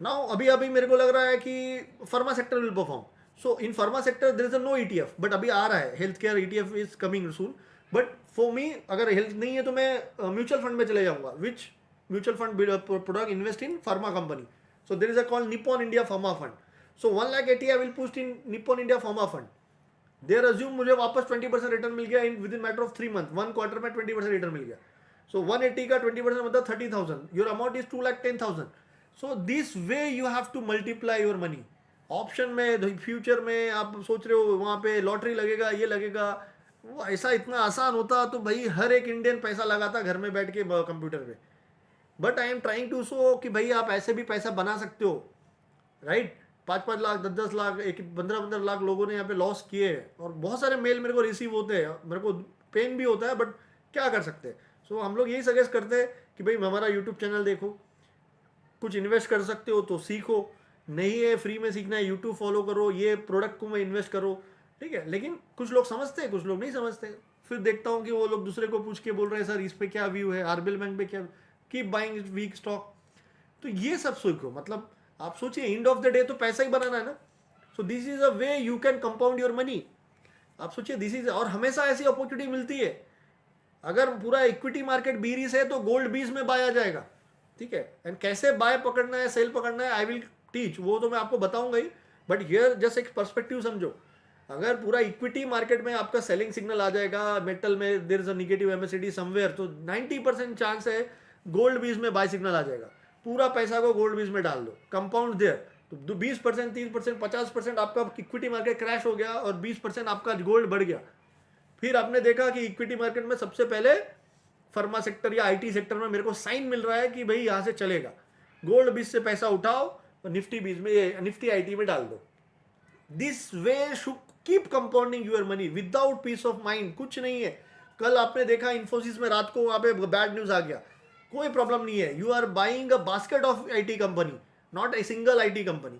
Now अभी मेरे को लग रहा है कि pharma sector will perform. So in pharma sector there is a no ETF, but अभी आ रहा है health care ETF is coming soon. But for me, अगर हेल्थ नहीं है तो मैं म्यूचुअल फंड में चले जाऊंगा. Which mutual fund product invest in pharma company. So there is a call Nippon India Pharma Fund. So 1,80,000 I will put in Nippon India Pharma Fund. There assume मुझे वापस 20% रिटर्न मिल गया in with in matter of 3 month, 1 quarter में 20% रिटर्न मिल गया. सो 180 का 20% मतलब 30,000. Your amount is 2,10,000. So this way you have to multiply your money. Option में, फ्यूचर में आप सोच रहे हो वहाँ पे लॉटरी लगेगा, ये लगेगा, वो ऐसा इतना आसान होता तो भाई हर एक इंडियन पैसा लगाता घर में बैठ के कंप्यूटर पे. But I am trying to show कि भाई आप ऐसे भी पैसा बना सकते हो, राइट. 5-5 लाख, 10-10 लाख, 15-15 लाख लोगों ने यहाँ पे लॉस किए. और बहुत सारे मेल मेरे को रिसीव होते हैं, मेरे को पेन भी होता है, बट क्या कर सकते हैं. सो हम लोग यही सजेस्ट करते हैं कि भाई हमारा यूट्यूब चैनल देखो, कुछ इन्वेस्ट कर सकते हो तो सीखो, नहीं है फ्री में सीखना है यूट्यूब फॉलो करो, ये प्रोडक्ट को मैं इन्वेस्ट करो, ठीक है. लेकिन कुछ लोग समझते हैं, कुछ लोग नहीं समझते. फिर देखता हूँ कि वो लोग दूसरे को पूछ के बोल रहे हैं सर इस पे क्या व्यू है, RBL बैंक पे क्या, कीप बाइंग वीक स्टॉक. तो ये सब सीखो. मतलब आप सोचिए एंड ऑफ द डे तो पैसा ही बनाना है ना. सो this is a way you can compound your money. आप सोचिए दिस इज, और हमेशा ऐसी अपॉर्चुनिटी मिलती है. अगर पूरा इक्विटी मार्केट बीरीज है तो गोल्ड बीज में बाय आ जाएगा, ठीक है. एंड कैसे बाय पकड़ना है, सेल पकड़ना है, आई विल टीच, वो तो मैं आपको बताऊंगा ही. बट हियर जस्ट एक पर्सपेक्टिव समझो. अगर पूरा इक्विटी मार्केट में आपका सेलिंग सिग्नल आ जाएगा, मेटल में there is a negative MACD somewhere, तो 90% चांस है गोल्ड बीज में बाय सिग्नल आ जाएगा. पूरा पैसा को गोल्ड बीज में डाल दो, कंपाउंड देयर. तो 20%, 30%, 50% आपका इक्विटी मार्केट क्रैश हो गया और 20% आपका गोल्ड बढ़ गया. फिर आपने देखा कि इक्विटी मार्केट में सबसे पहले फार्मा सेक्टर या IT सेक्टर में मेरे को साइन मिल रहा है कि भाई यहाँ से चलेगा. गोल्ड बीज से पैसा उठाओ और निफ्टी बीज में, निफ्टी IT में डाल दो. This way should keep compounding your money without peace of mind. कुछ नहीं है. कल आपने देखा इन्फोसिस में रात को वहाँ पे बैड न्यूज आ गया, कोई प्रॉब्लम नहीं है. You are buying a basket of IT company, not a single IT company.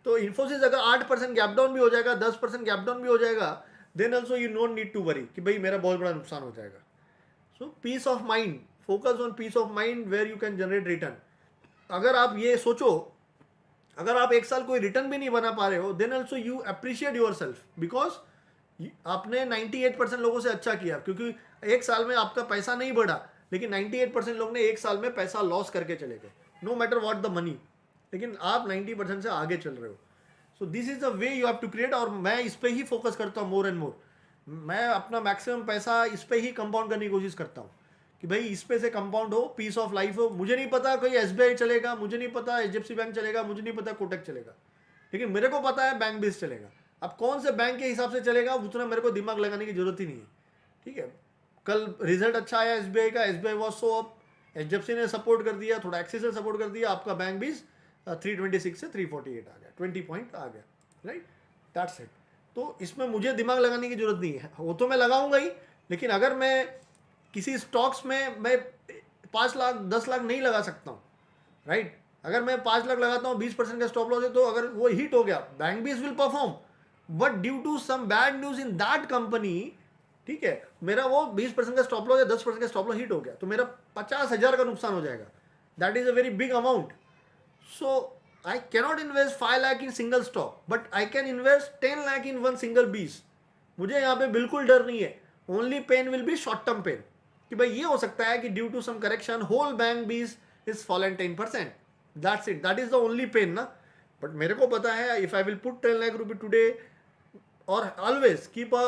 तो इन्फोसिस अगर 8% गैप डाउन भी हो जाएगा, 10% गैप डाउन भी हो जाएगा, then also you don't need to worry कि भाई मेरा बहुत बड़ा नुकसान हो जाएगा. So peace of mind focus on peace of mind where you can generate return. अगर आप ये सोचो, अगर आप एक साल कोई रिटर्न भी नहीं बना पा रहे हो, then also you appreciate yourself, because आपने 98% लोगों से अच्छा किया, क्योंकि एक साल में आपका पैसा नहीं बढ़ा, लेकिन 98% लोग ने एक साल में पैसा लॉस करके चले गए, no matter what the money, लेकिन आप 90% से आगे चल रहे हो. So this is the way you have to create. और मैं इस पे ही फोकस करता हूँ मोर एंड मोर. मैं अपना मैक्सिमम पैसा इस पे ही कंपाउंड करने की कोशिश करता हूँ कि भाई इस पे से कंपाउंड हो, पीस ऑफ लाइफ हो. मुझे नहीं पता कोई SBI चलेगा, मुझे नहीं पता HDFC बैंक चलेगा, मुझे नहीं पता कोटक चलेगा, लेकिन मेरे को पता है बैंक बेस चलेगा. अब कौन से बैंक के हिसाब से चलेगा उतना मेरे को दिमाग लगाने की जरूरत ही नहीं है. ठीक है, कल रिजल्ट अच्छा आया SBI का, SBI was so up, HDFC ने सपोर्ट कर दिया, थोड़ा एक्सिस ने सपोर्ट कर दिया, आपका बैंक भी 326 से 348 आ गया, 20 पॉइंट आ गया, राइट. That's it. तो इसमें मुझे दिमाग लगाने की जरूरत नहीं है, वो तो मैं लगाऊंगा ही, लेकिन अगर मैं किसी स्टॉक्स में मैं 5 लाख 10 लाख नहीं लगा सकता हूँ, राइट. अगर मैं 5 लाख लगाता हूँ, 20% का स्टॉप लॉस है, तो अगर वो हिट हो गया, bank BeES will perform, but due to some bad news in that company, ठीक है, मेरा वो 20% का स्टॉप लॉस या 10% का स्टॉप लॉस हिट हो गया, तो मेरा 50,000 का नुकसान हो जाएगा. That is a very big amount. So I cannot invest 5 lakh in single stock, but I can invest 10 lakh in one single piece. मुझे यहाँ पे बिल्कुल डर नहीं है. Only pain will be short term pain, कि भाई ये हो सकता है कि due to some correction whole bank piece is fallen 10%. That's it, that is the only pain ना. बट मेरे को पता है if I will put 10 lakh रुपए टुडे, और always keep a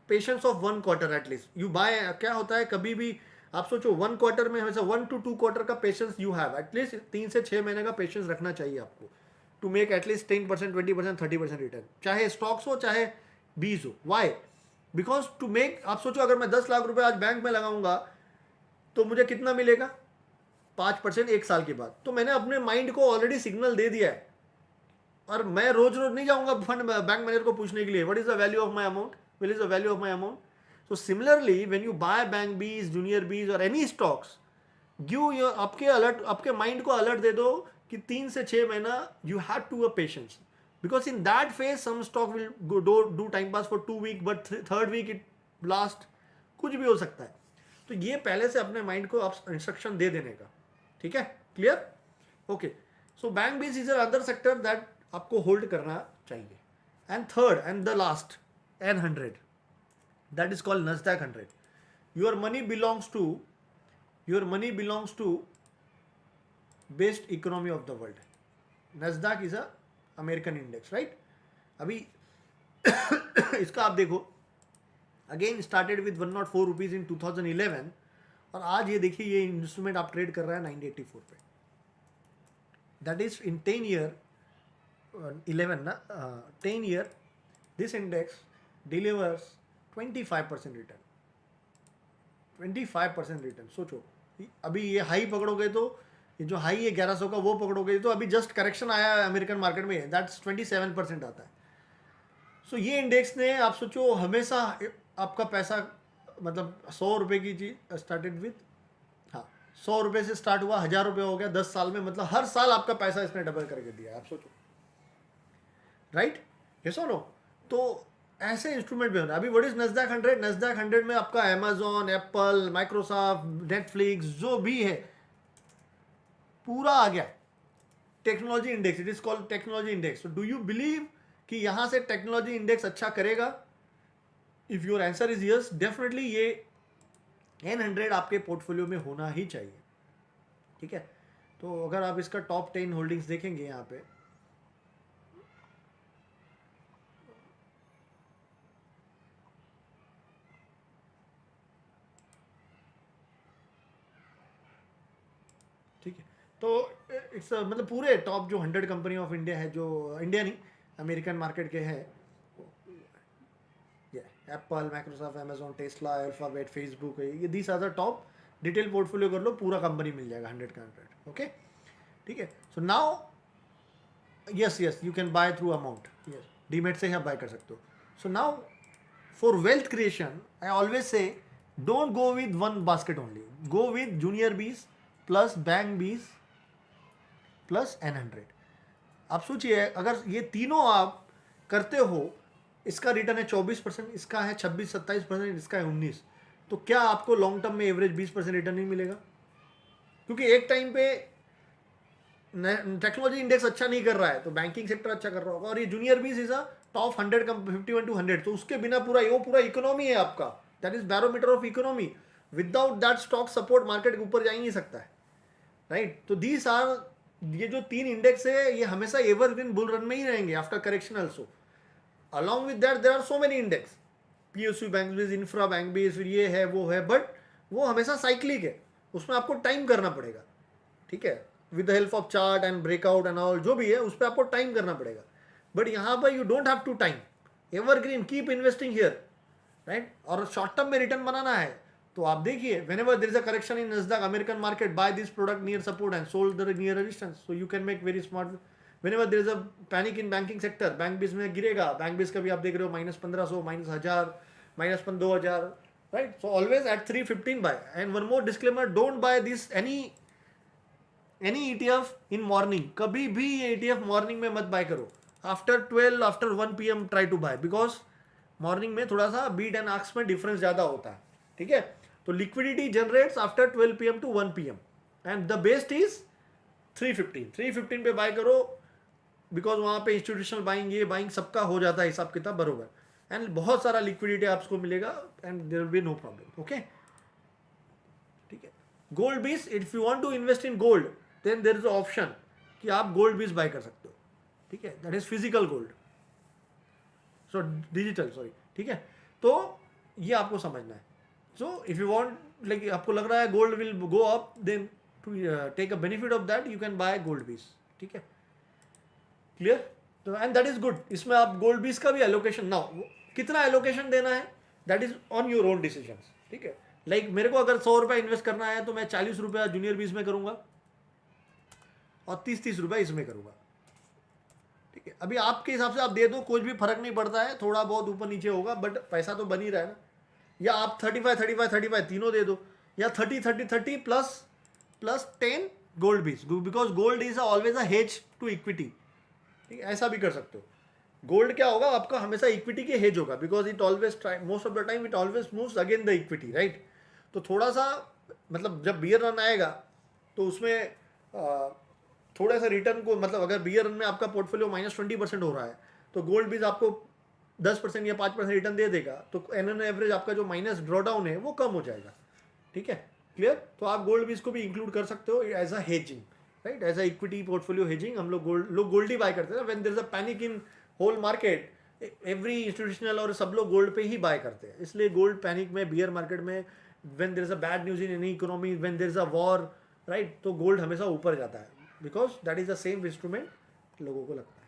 patience of 1 quarter at least. You buy, क्या होता है कभी भी आप सोचो 1 क्वार्टर में हमेशा 1 to 2 क्वार्टर का पेशेंस यू हैव, एटलीस्ट 3 से 6 महीने का पेशेंस रखना चाहिए आपको, टू मेक एटलीस्ट 10%, 20%, 30% रिटर्न, चाहे स्टॉक्स हो चाहे बीज हो. वाई? बिकॉज टू मेक, आप सोचो अगर मैं 10 लाख रुपए आज बैंक में लगाऊंगा तो मुझे कितना मिलेगा? 5% एक साल के बाद. तो मैंने अपने माइंड को ऑलरेडी सिग्नल दे दिया है, और मैं रोज रोज नहीं जाऊंगा फंड बैंक मैनेजर को पूछने के लिए what is the value of my amount, what is the value of my amount. So similarly when you buy bank BeES, junior BeES और एनी स्टॉक्स, गिव योर, आपके अलर्ट, आपके माइंड को अलर्ट दे दो कि 3 से 6 महीना you have to a patience, because in that phase some stock will do time pass for 2 week, but 3rd week it last, कुछ भी हो सकता है. तो ये पहले से अपने माइंड को आप इंस्ट्रक्शन दे देने का. ठीक है, क्लियर? ओके. सो बैंक बीज इज अदर सेक्टर दैट आपको होल्ड करना चाहिए. And third and the last, N100, that is called Nasdaq 100. Your money belongs to best economy of the world. Nasdaq is a American index, right? अभी इसका आप देखो, again started with 104 rupees in 2011, और आज ये देखिए ये इंस्ट्रूमेंट आप ट्रेड कर रहा है 984 पे. दैट इज इन 10 ईयर 11 ना 10 year this index delivers 25% return. 25% return. सोचो अभी ये हाई पकड़ोगे तो, ये जो हाई है 1100 का वो पकड़ोगे तो अभी जस्ट करेक्शन आया है अमेरिकन मार्केट में, दैट्स 27% आता है. सो ये इंडेक्स ने, आप सोचो, हमेशा आपका पैसा, मतलब 100 रुपये की चीज स्टार्टेड विथ, हाँ 100 रुपये से स्टार्ट हुआ, 1000 रुपये हो गया 10 साल में, मतलब हर साल आपका पैसा इसने डबल करके दिया. आप सोचो, राइट? ये सुनो, तो ऐसे इंस्ट्रूमेंट भी होना. अभी व्हाट इज Nasdaq 100? Nasdaq 100 में आपका Amazon, एप्पल, माइक्रोसॉफ्ट, नेटफ्लिक्स जो भी है पूरा आ गया. Technology index, it is called technology index. Do you believe कि यहां से टेक्नोलॉजी इंडेक्स अच्छा करेगा? If your answer is yes, definitely ये N100 आपके पोर्टफोलियो में होना ही चाहिए. ठीक है, तो अगर आप इसका टॉप 10 होल्डिंग्स देखेंगे यहाँ पे, ठीक है, तो इट्स मतलब पूरे टॉप जो 100 कंपनी ऑफ इंडिया है, जो इंडिया नहीं अमेरिकन मार्केट के हैं, Apple, Microsoft, Amazon, Tesla, Alphabet, Facebook, ये these are the top. Detail portfolio कर लो, पूरा कंपनी मिल जाएगा 100 का 100. ओके, ठीक है. So now yes you can by through amount, yes demat से ही आप बाय कर सकते हो. So now for wealth creation I always say don't go with one basket only, go with junior बीज प्लस बैंक बीज प्लस N100. आप सोचिए अगर ये तीनों आप करते हो, इसका रिटर्न है 24%, इसका है 26-27%, इसका है 19%, तो क्या आपको लॉन्ग टर्म में एवरेज 20% रिटर्न नहीं मिलेगा? क्योंकि एक टाइम पे टेक्नोलॉजी इंडेक्स अच्छा नहीं कर रहा है तो बैंकिंग सेक्टर अच्छा कर रहा होगा, और ये जूनियर बीस इज अ टॉप 100 का 51 to 100, तो उसके बिना पूरा इकोनॉमी है आपका, that is barometer of economy. Without that stock support market के ऊपर जा ही नहीं सकता है, राइट। तो दीज आर, ये जो 3 इंडेक्स है ये हमेशा एवरग्रीन बुल रन में ही रहेंगे after correction also. Along with that there are so many index, PSU bank BeES, infra bank BeES, फिर ये है वो है, बट वो हमेशा साइक्लिक है, उसमें आपको टाइम करना पड़ेगा, ठीक है, with the help of chart and breakout and all, जो भी है उस पर आपको टाइम करना पड़ेगा। बट यहाँ पर you don't have to time, evergreen, keep investing here, right. और शॉर्ट टर्म में रिटर्न बनाना है तो आप देखिए, whenever there is a correction in Nasdaq American market, buy this product near support and sold the near resistance, so you can make very smart। whenever there is a panic in banking sector, bank base में गिरेगा, बैंक बेस का भी आप देख रहे हो -1500, -1000, -2000, right? So always at 315 buy। and one more disclaimer, don't buy this any ETF in morning, कभी भी ये ETF मॉर्निंग में मत बाय करो। After 12, after 1 PM try to buy, because morning में थोड़ा सा बीट एंड आस्क में डिफरेंस ज़्यादा होता है, ठीक है। तो liquidity generates after 12 PM to 1 PM and the best is 315 पे बाय करो, बिकॉज वहाँ पे इंस्टीट्यूशनल बाइंग, ये बाइंग सबका हो जाता है हिसाब किताब बरोबर, एंड बहुत सारा लिक्विडिटी आपको मिलेगा and there will be no problem, okay, ठीक है। Gold BeES, if you want to invest in gold then there is a option कि आप गोल्ड बीस बाय कर सकते हो, ठीक है, that is physical gold, so digital, sorry, ठीक है। तो ये आपको समझना है। So if you want, like आपको लग रहा है gold will go up, then to take a benefit of that you can buy gold BeES, ठीक है, क्लियर। तो एंड दैट इज गुड, इसमें आप गोल्ड बीस का भी एलोकेशन, नाउ कितना एलोकेशन देना है that is on your own decision, ठीक है। लाइक मेरे को अगर 100 रुपये इन्वेस्ट करना है तो मैं 40 रुपया जूनियर बीस में करूंगा और 30 रुपये इसमें करूंगा, ठीक है। अभी आपके हिसाब से आप दे दो, कुछ भी फर्क नहीं पड़ता है, थोड़ा बहुत ऊपर नीचे होगा बट पैसा तो बन ही रहा है ना। या आप 35 तीनों दे दो, या 30 plus 10 gold BeES, because gold is always a hedge to equity, ठीक है, ऐसा भी कर सकते हो। गोल्ड क्या होगा आपका, हमेशा इक्विटी के हेज होगा, because it always, most of the time it always moves again the equity, right. तो थोड़ा सा मतलब जब बियर रन आएगा तो उसमें थोड़ा सा रिटर्न को, मतलब अगर बियर रन में आपका पोर्टफोलियो -20% हो रहा है तो गोल्ड बीज आपको 10% या 5% रिटर्न दे देगा, तो एन एवरेज आपका जो माइनस ड्रॉडाउन है वो कम हो जाएगा, ठीक है, क्लियर। तो आप गोल्ड बीज को भी इंक्लूड कर सकते हो as a hedging, right, as a equity portfolio hedging. हम लोग गोल्ड ही बाय करते हैं, when there is a panic in whole market, every institutional और सब लोग गोल्ड पे ही बाय करते हैं, इसलिए गोल्ड पैनिक में, बियर मार्केट में, when there is a bad news in any economy, when there is a war, right, तो गोल्ड हमेशा ऊपर जाता है, because that is the same instrument लोगों को लगता है,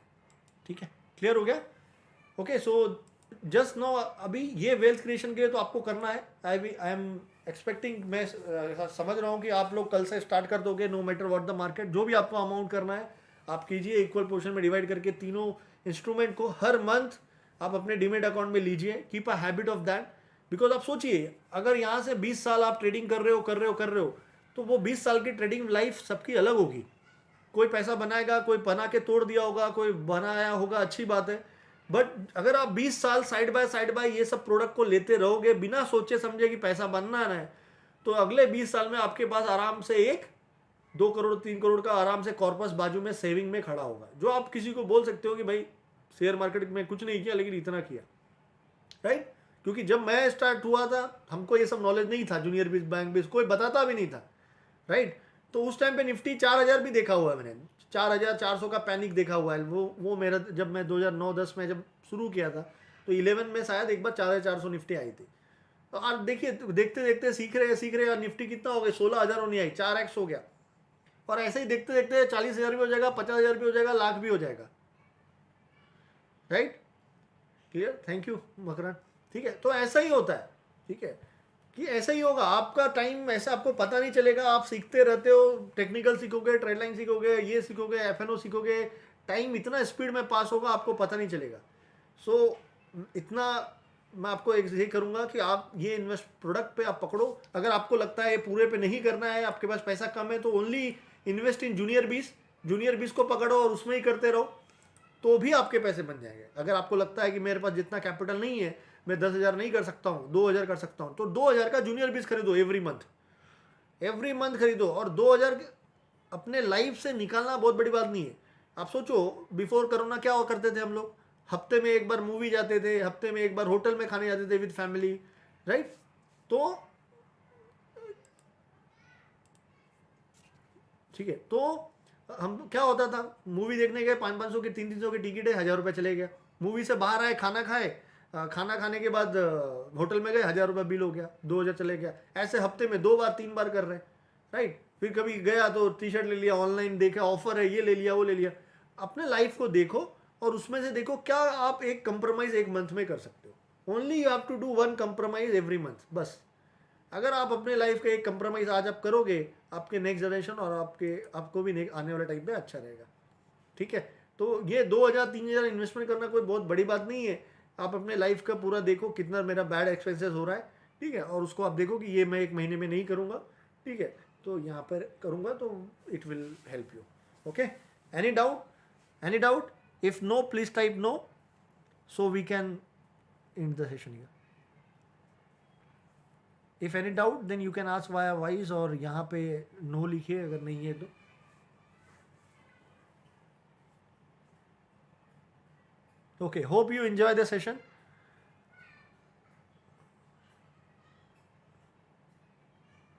ठीक है, क्लियर हो गया, ओके। सो जस्ट नो, अभी ये वेल्थ क्रिएशन के लिए तो आपको करना है, आई एम एक्सपेक्टिंग, मैं समझ रहा हूँ कि आप लोग कल से स्टार्ट कर दोगे, no matter what the market, जो भी आपको अमाउंट करना है आप कीजिए, इक्वल पोर्शन में डिवाइड करके तीनों इंस्ट्रूमेंट को हर मंथ आप अपने डीमेट अकाउंट में लीजिए, keep a habit of that, because आप सोचिए अगर यहाँ से 20 साल आप ट्रेडिंग कर रहे हो तो वो 20 साल की ट्रेडिंग लाइफ सबकी अलग होगी। कोई पैसा बनाएगा, कोई बना के तोड़ दिया होगा, कोई बनाया होगा, अच्छी बात है, बट अगर आप 20 साल साइड बाय ये सब प्रोडक्ट को लेते रहोगे बिना सोचे समझे कि पैसा बनना है, तो अगले 20 साल में आपके पास आराम से 1-2 करोड़ 3 करोड़ का आराम से कॉर्पस बाजू में सेविंग में खड़ा होगा, जो आप किसी को बोल सकते हो कि भाई शेयर मार्केट में कुछ नहीं किया लेकिन इतना किया, राइट। क्योंकि जब मैं स्टार्ट हुआ था हमको ये सब नॉलेज नहीं था, जूनियर बीस, बैंक बीस कोई बताता भी नहीं था, राइट। तो उस टाइम पे निफ्टी 4000 भी देखा हुआ है मैंने, 4400 का पैनिक देखा हुआ है, वो मेरा जब मैं 2009-10 में जब शुरू किया था तो 11 में शायद एक बार 4400 निफ्टी आई थी। तो आप देखिए, देखते देखते सीख रहे और निफ्टी कितना हो गया, 16000 होनी आई, 4x हो गया, और ऐसे ही देखते देखते 40,000 भी हो जाएगा, 50,000 भी हो जाएगा, लाख भी हो जाएगा, right, clear, thank you Makarand, ठीक है। तो ऐसा ही होता है, ठीक है, कि ऐसा ही होगा, आपका टाइम ऐसा आपको पता नहीं चलेगा, आप सीखते रहते हो, टेक्निकल सीखोगे, ट्रेड लाइन सीखोगे, ये सीखोगे, एफएनओ सीखोगे, टाइम इतना स्पीड में पास होगा आपको पता नहीं चलेगा। सो इतना मैं आपको एक ये करूँगा कि आप ये इन्वेस्ट प्रोडक्ट पे आप पकड़ो, अगर आपको लगता है पूरे पे नहीं करना है, आपके पास पैसा कम है, तो ओनली इन्वेस्ट इन जूनियर बीस को पकड़ो और उसमें ही करते रहो, तो भी आपके पैसे बन जाएंगे। अगर आपको लगता है कि मेरे पास जितना कैपिटल नहीं है, मैं 10,000 नहीं कर सकता हूँ, 2,000 कर सकता हूँ, तो 2,000 का जूनियर बीस खरीदो एवरी मंथ, एवरी मंथ खरीदो। और 2000 अपने लाइफ से निकालना बहुत बड़ी बात नहीं है। आप सोचो बिफोर कोरोना क्या हुआ करते थे हम लोग, हफ्ते में एक बार मूवी जाते थे, हफ्ते में एक बार होटल में खाने जाते थे विद फैमिली, राइट। तो ठीक है, तो हम क्या होता था, मूवी देखने गए, 500-500 के 300-300 के टिकट है, 1000 रुपये चले गया। मूवी से बाहर आए, खाना खाए, खाना खाने के बाद होटल में गए, 1000 रुपये बिल हो गया, 2000 चले गया। ऐसे हफ्ते में 2 बार 3 बार कर रहे हैं, राइट। फिर कभी गया तो टी शर्ट ले लिया, ऑनलाइन देखा ऑफर है, ये ले लिया वो ले लिया। अपने लाइफ को देखो और उसमें से देखो क्या आप एक कंप्रोमाइज एक मंथ में कर सकते हो। Only you have to do one compromise every month, बस। अगर आप अपने लाइफ का एक कंप्रोमाइज आज आप करोगे, आपके नेक्स्ट जनरेशन और आपको भी आने वाले टाइम पे अच्छा रहेगा, ठीक है। तो ये 2000-3000 इन्वेस्टमेंट करना कोई बहुत बड़ी बात नहीं है। आप अपने लाइफ का पूरा देखो कितना मेरा बैड एक्सपेंसेस हो रहा है, ठीक है, और उसको आप देखो कि ये मैं एक महीने में नहीं करूँगा, ठीक है, तो यहाँ पर करूँगा, तो it will help you. Okay, any doubt? If no please type no, so we can end the session here. If any doubt then you can ask via voice, और यहाँ पे no लिखिए अगर नहीं है तो। Okay, hope you enjoy the session.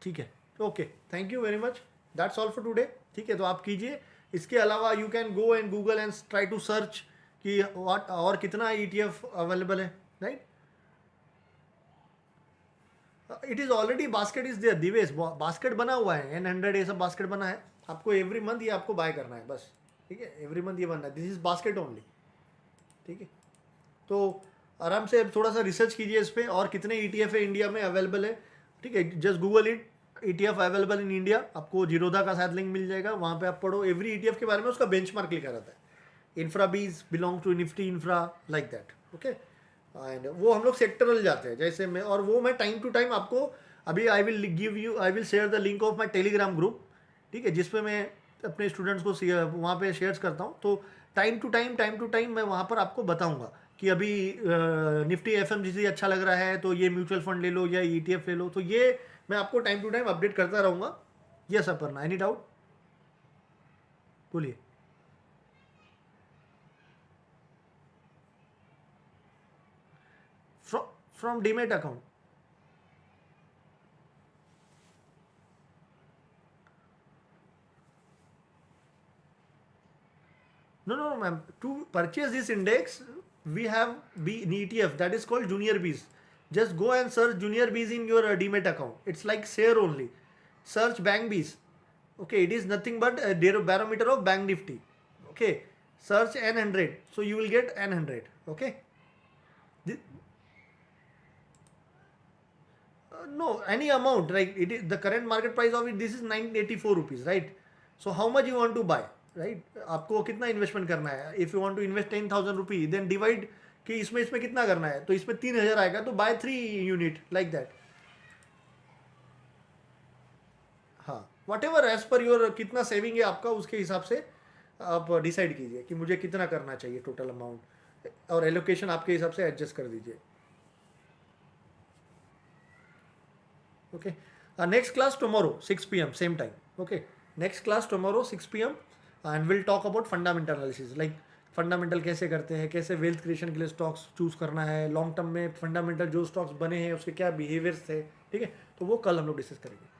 ठीक है, okay, thank you very much, that's all for today. ठीक है, तो आप कीजिए। इसके अलावा you can go and Google and try to search कि व्हाट और कितना ETF अवेलेबल है, right. It is already basket is there, दिवेश बास्केट बना हुआ है, N100 ये सब बास्केट बना है। आपको एवरी मंथ ये आपको बाय करना है बस, ठीक है, एवरी मंथ ये बनना है, दिस इज बास्केट ओनली, ठीक है। तो आराम से थोड़ा सा रिसर्च कीजिए इस पर, और कितने ETF है इंडिया में अवेलेबल है, ठीक है। Just Google it, ETF available in India, आपको जीरोधा का शायद लिंक मिल जाएगा, वहाँ पे आप पढ़ो। एवरी ETF के बारे में उसका बेंचमार्क लिखा रहता है, infra BeES belong to Nifty infra, like that, okay. And वो हम लोग सेक्टरल जाते हैं जैसे मैं, और वो मैं टाइम टू टाइम आपको अभी I will share the link of my Telegram group, ठीक है, जिसपे मैं अपने स्टूडेंट्स को वहाँ पे शेयर करता हूँ। तो टाइम टू टाइम मैं वहाँ पर आपको बताऊँगा कि अभी निफ्टी FMGC अच्छा लग रहा है तो ये म्यूचुअल फंड ले लो या ETF ले लो। तो ये मैं आपको टाइम टू टाइम अपडेट करता रहूँगा। ये सब करना, एनी डाउट बोलिए। From Demat account. No, ma'am. To purchase this index, we have an ETF that is called Junior Bees. Just go and search Junior Bees in your Demat account. It's like share only. Search Bank Bees. Okay, it is nothing but a barometer of Bank Nifty. Okay, search N100. So you will get N100. Okay. No, any amount, right? It is the current market price of it. This is 984 rupees, right? So how much you want to buy, right? आपको कितना इन्वेस्टमेंट करना है? If you want to invest 10,000 rupees, then divide कि इसमें कितना करना है, तो इसमें 3000 आएगा, तो buy 3 unit like that. हाँ, whatever as per your कितना सेविंग है आपका, उसके हिसाब से आप डिसाइड कीजिए कि मुझे कितना करना चाहिए टोटल अमाउंट, और एलोकेशन आपके हिसाब से एडजस्ट कर दीजिए। Okay, next class tomorrow 6 p.m. same time. Okay, next class tomorrow 6 p.m. and we'll talk about fundamental analysis, like fundamental कैसे करते हैं, कैसे वेल्थ क्रिएशन के लिए स्टॉक्स चूज करना है, लॉन्ग टर्म में फंडामेंटल जो स्टॉक्स बने हैं उसके क्या बिहेवियर्स थे, ठीक है। तो वो कल हम लोग डिस्कस करेंगे।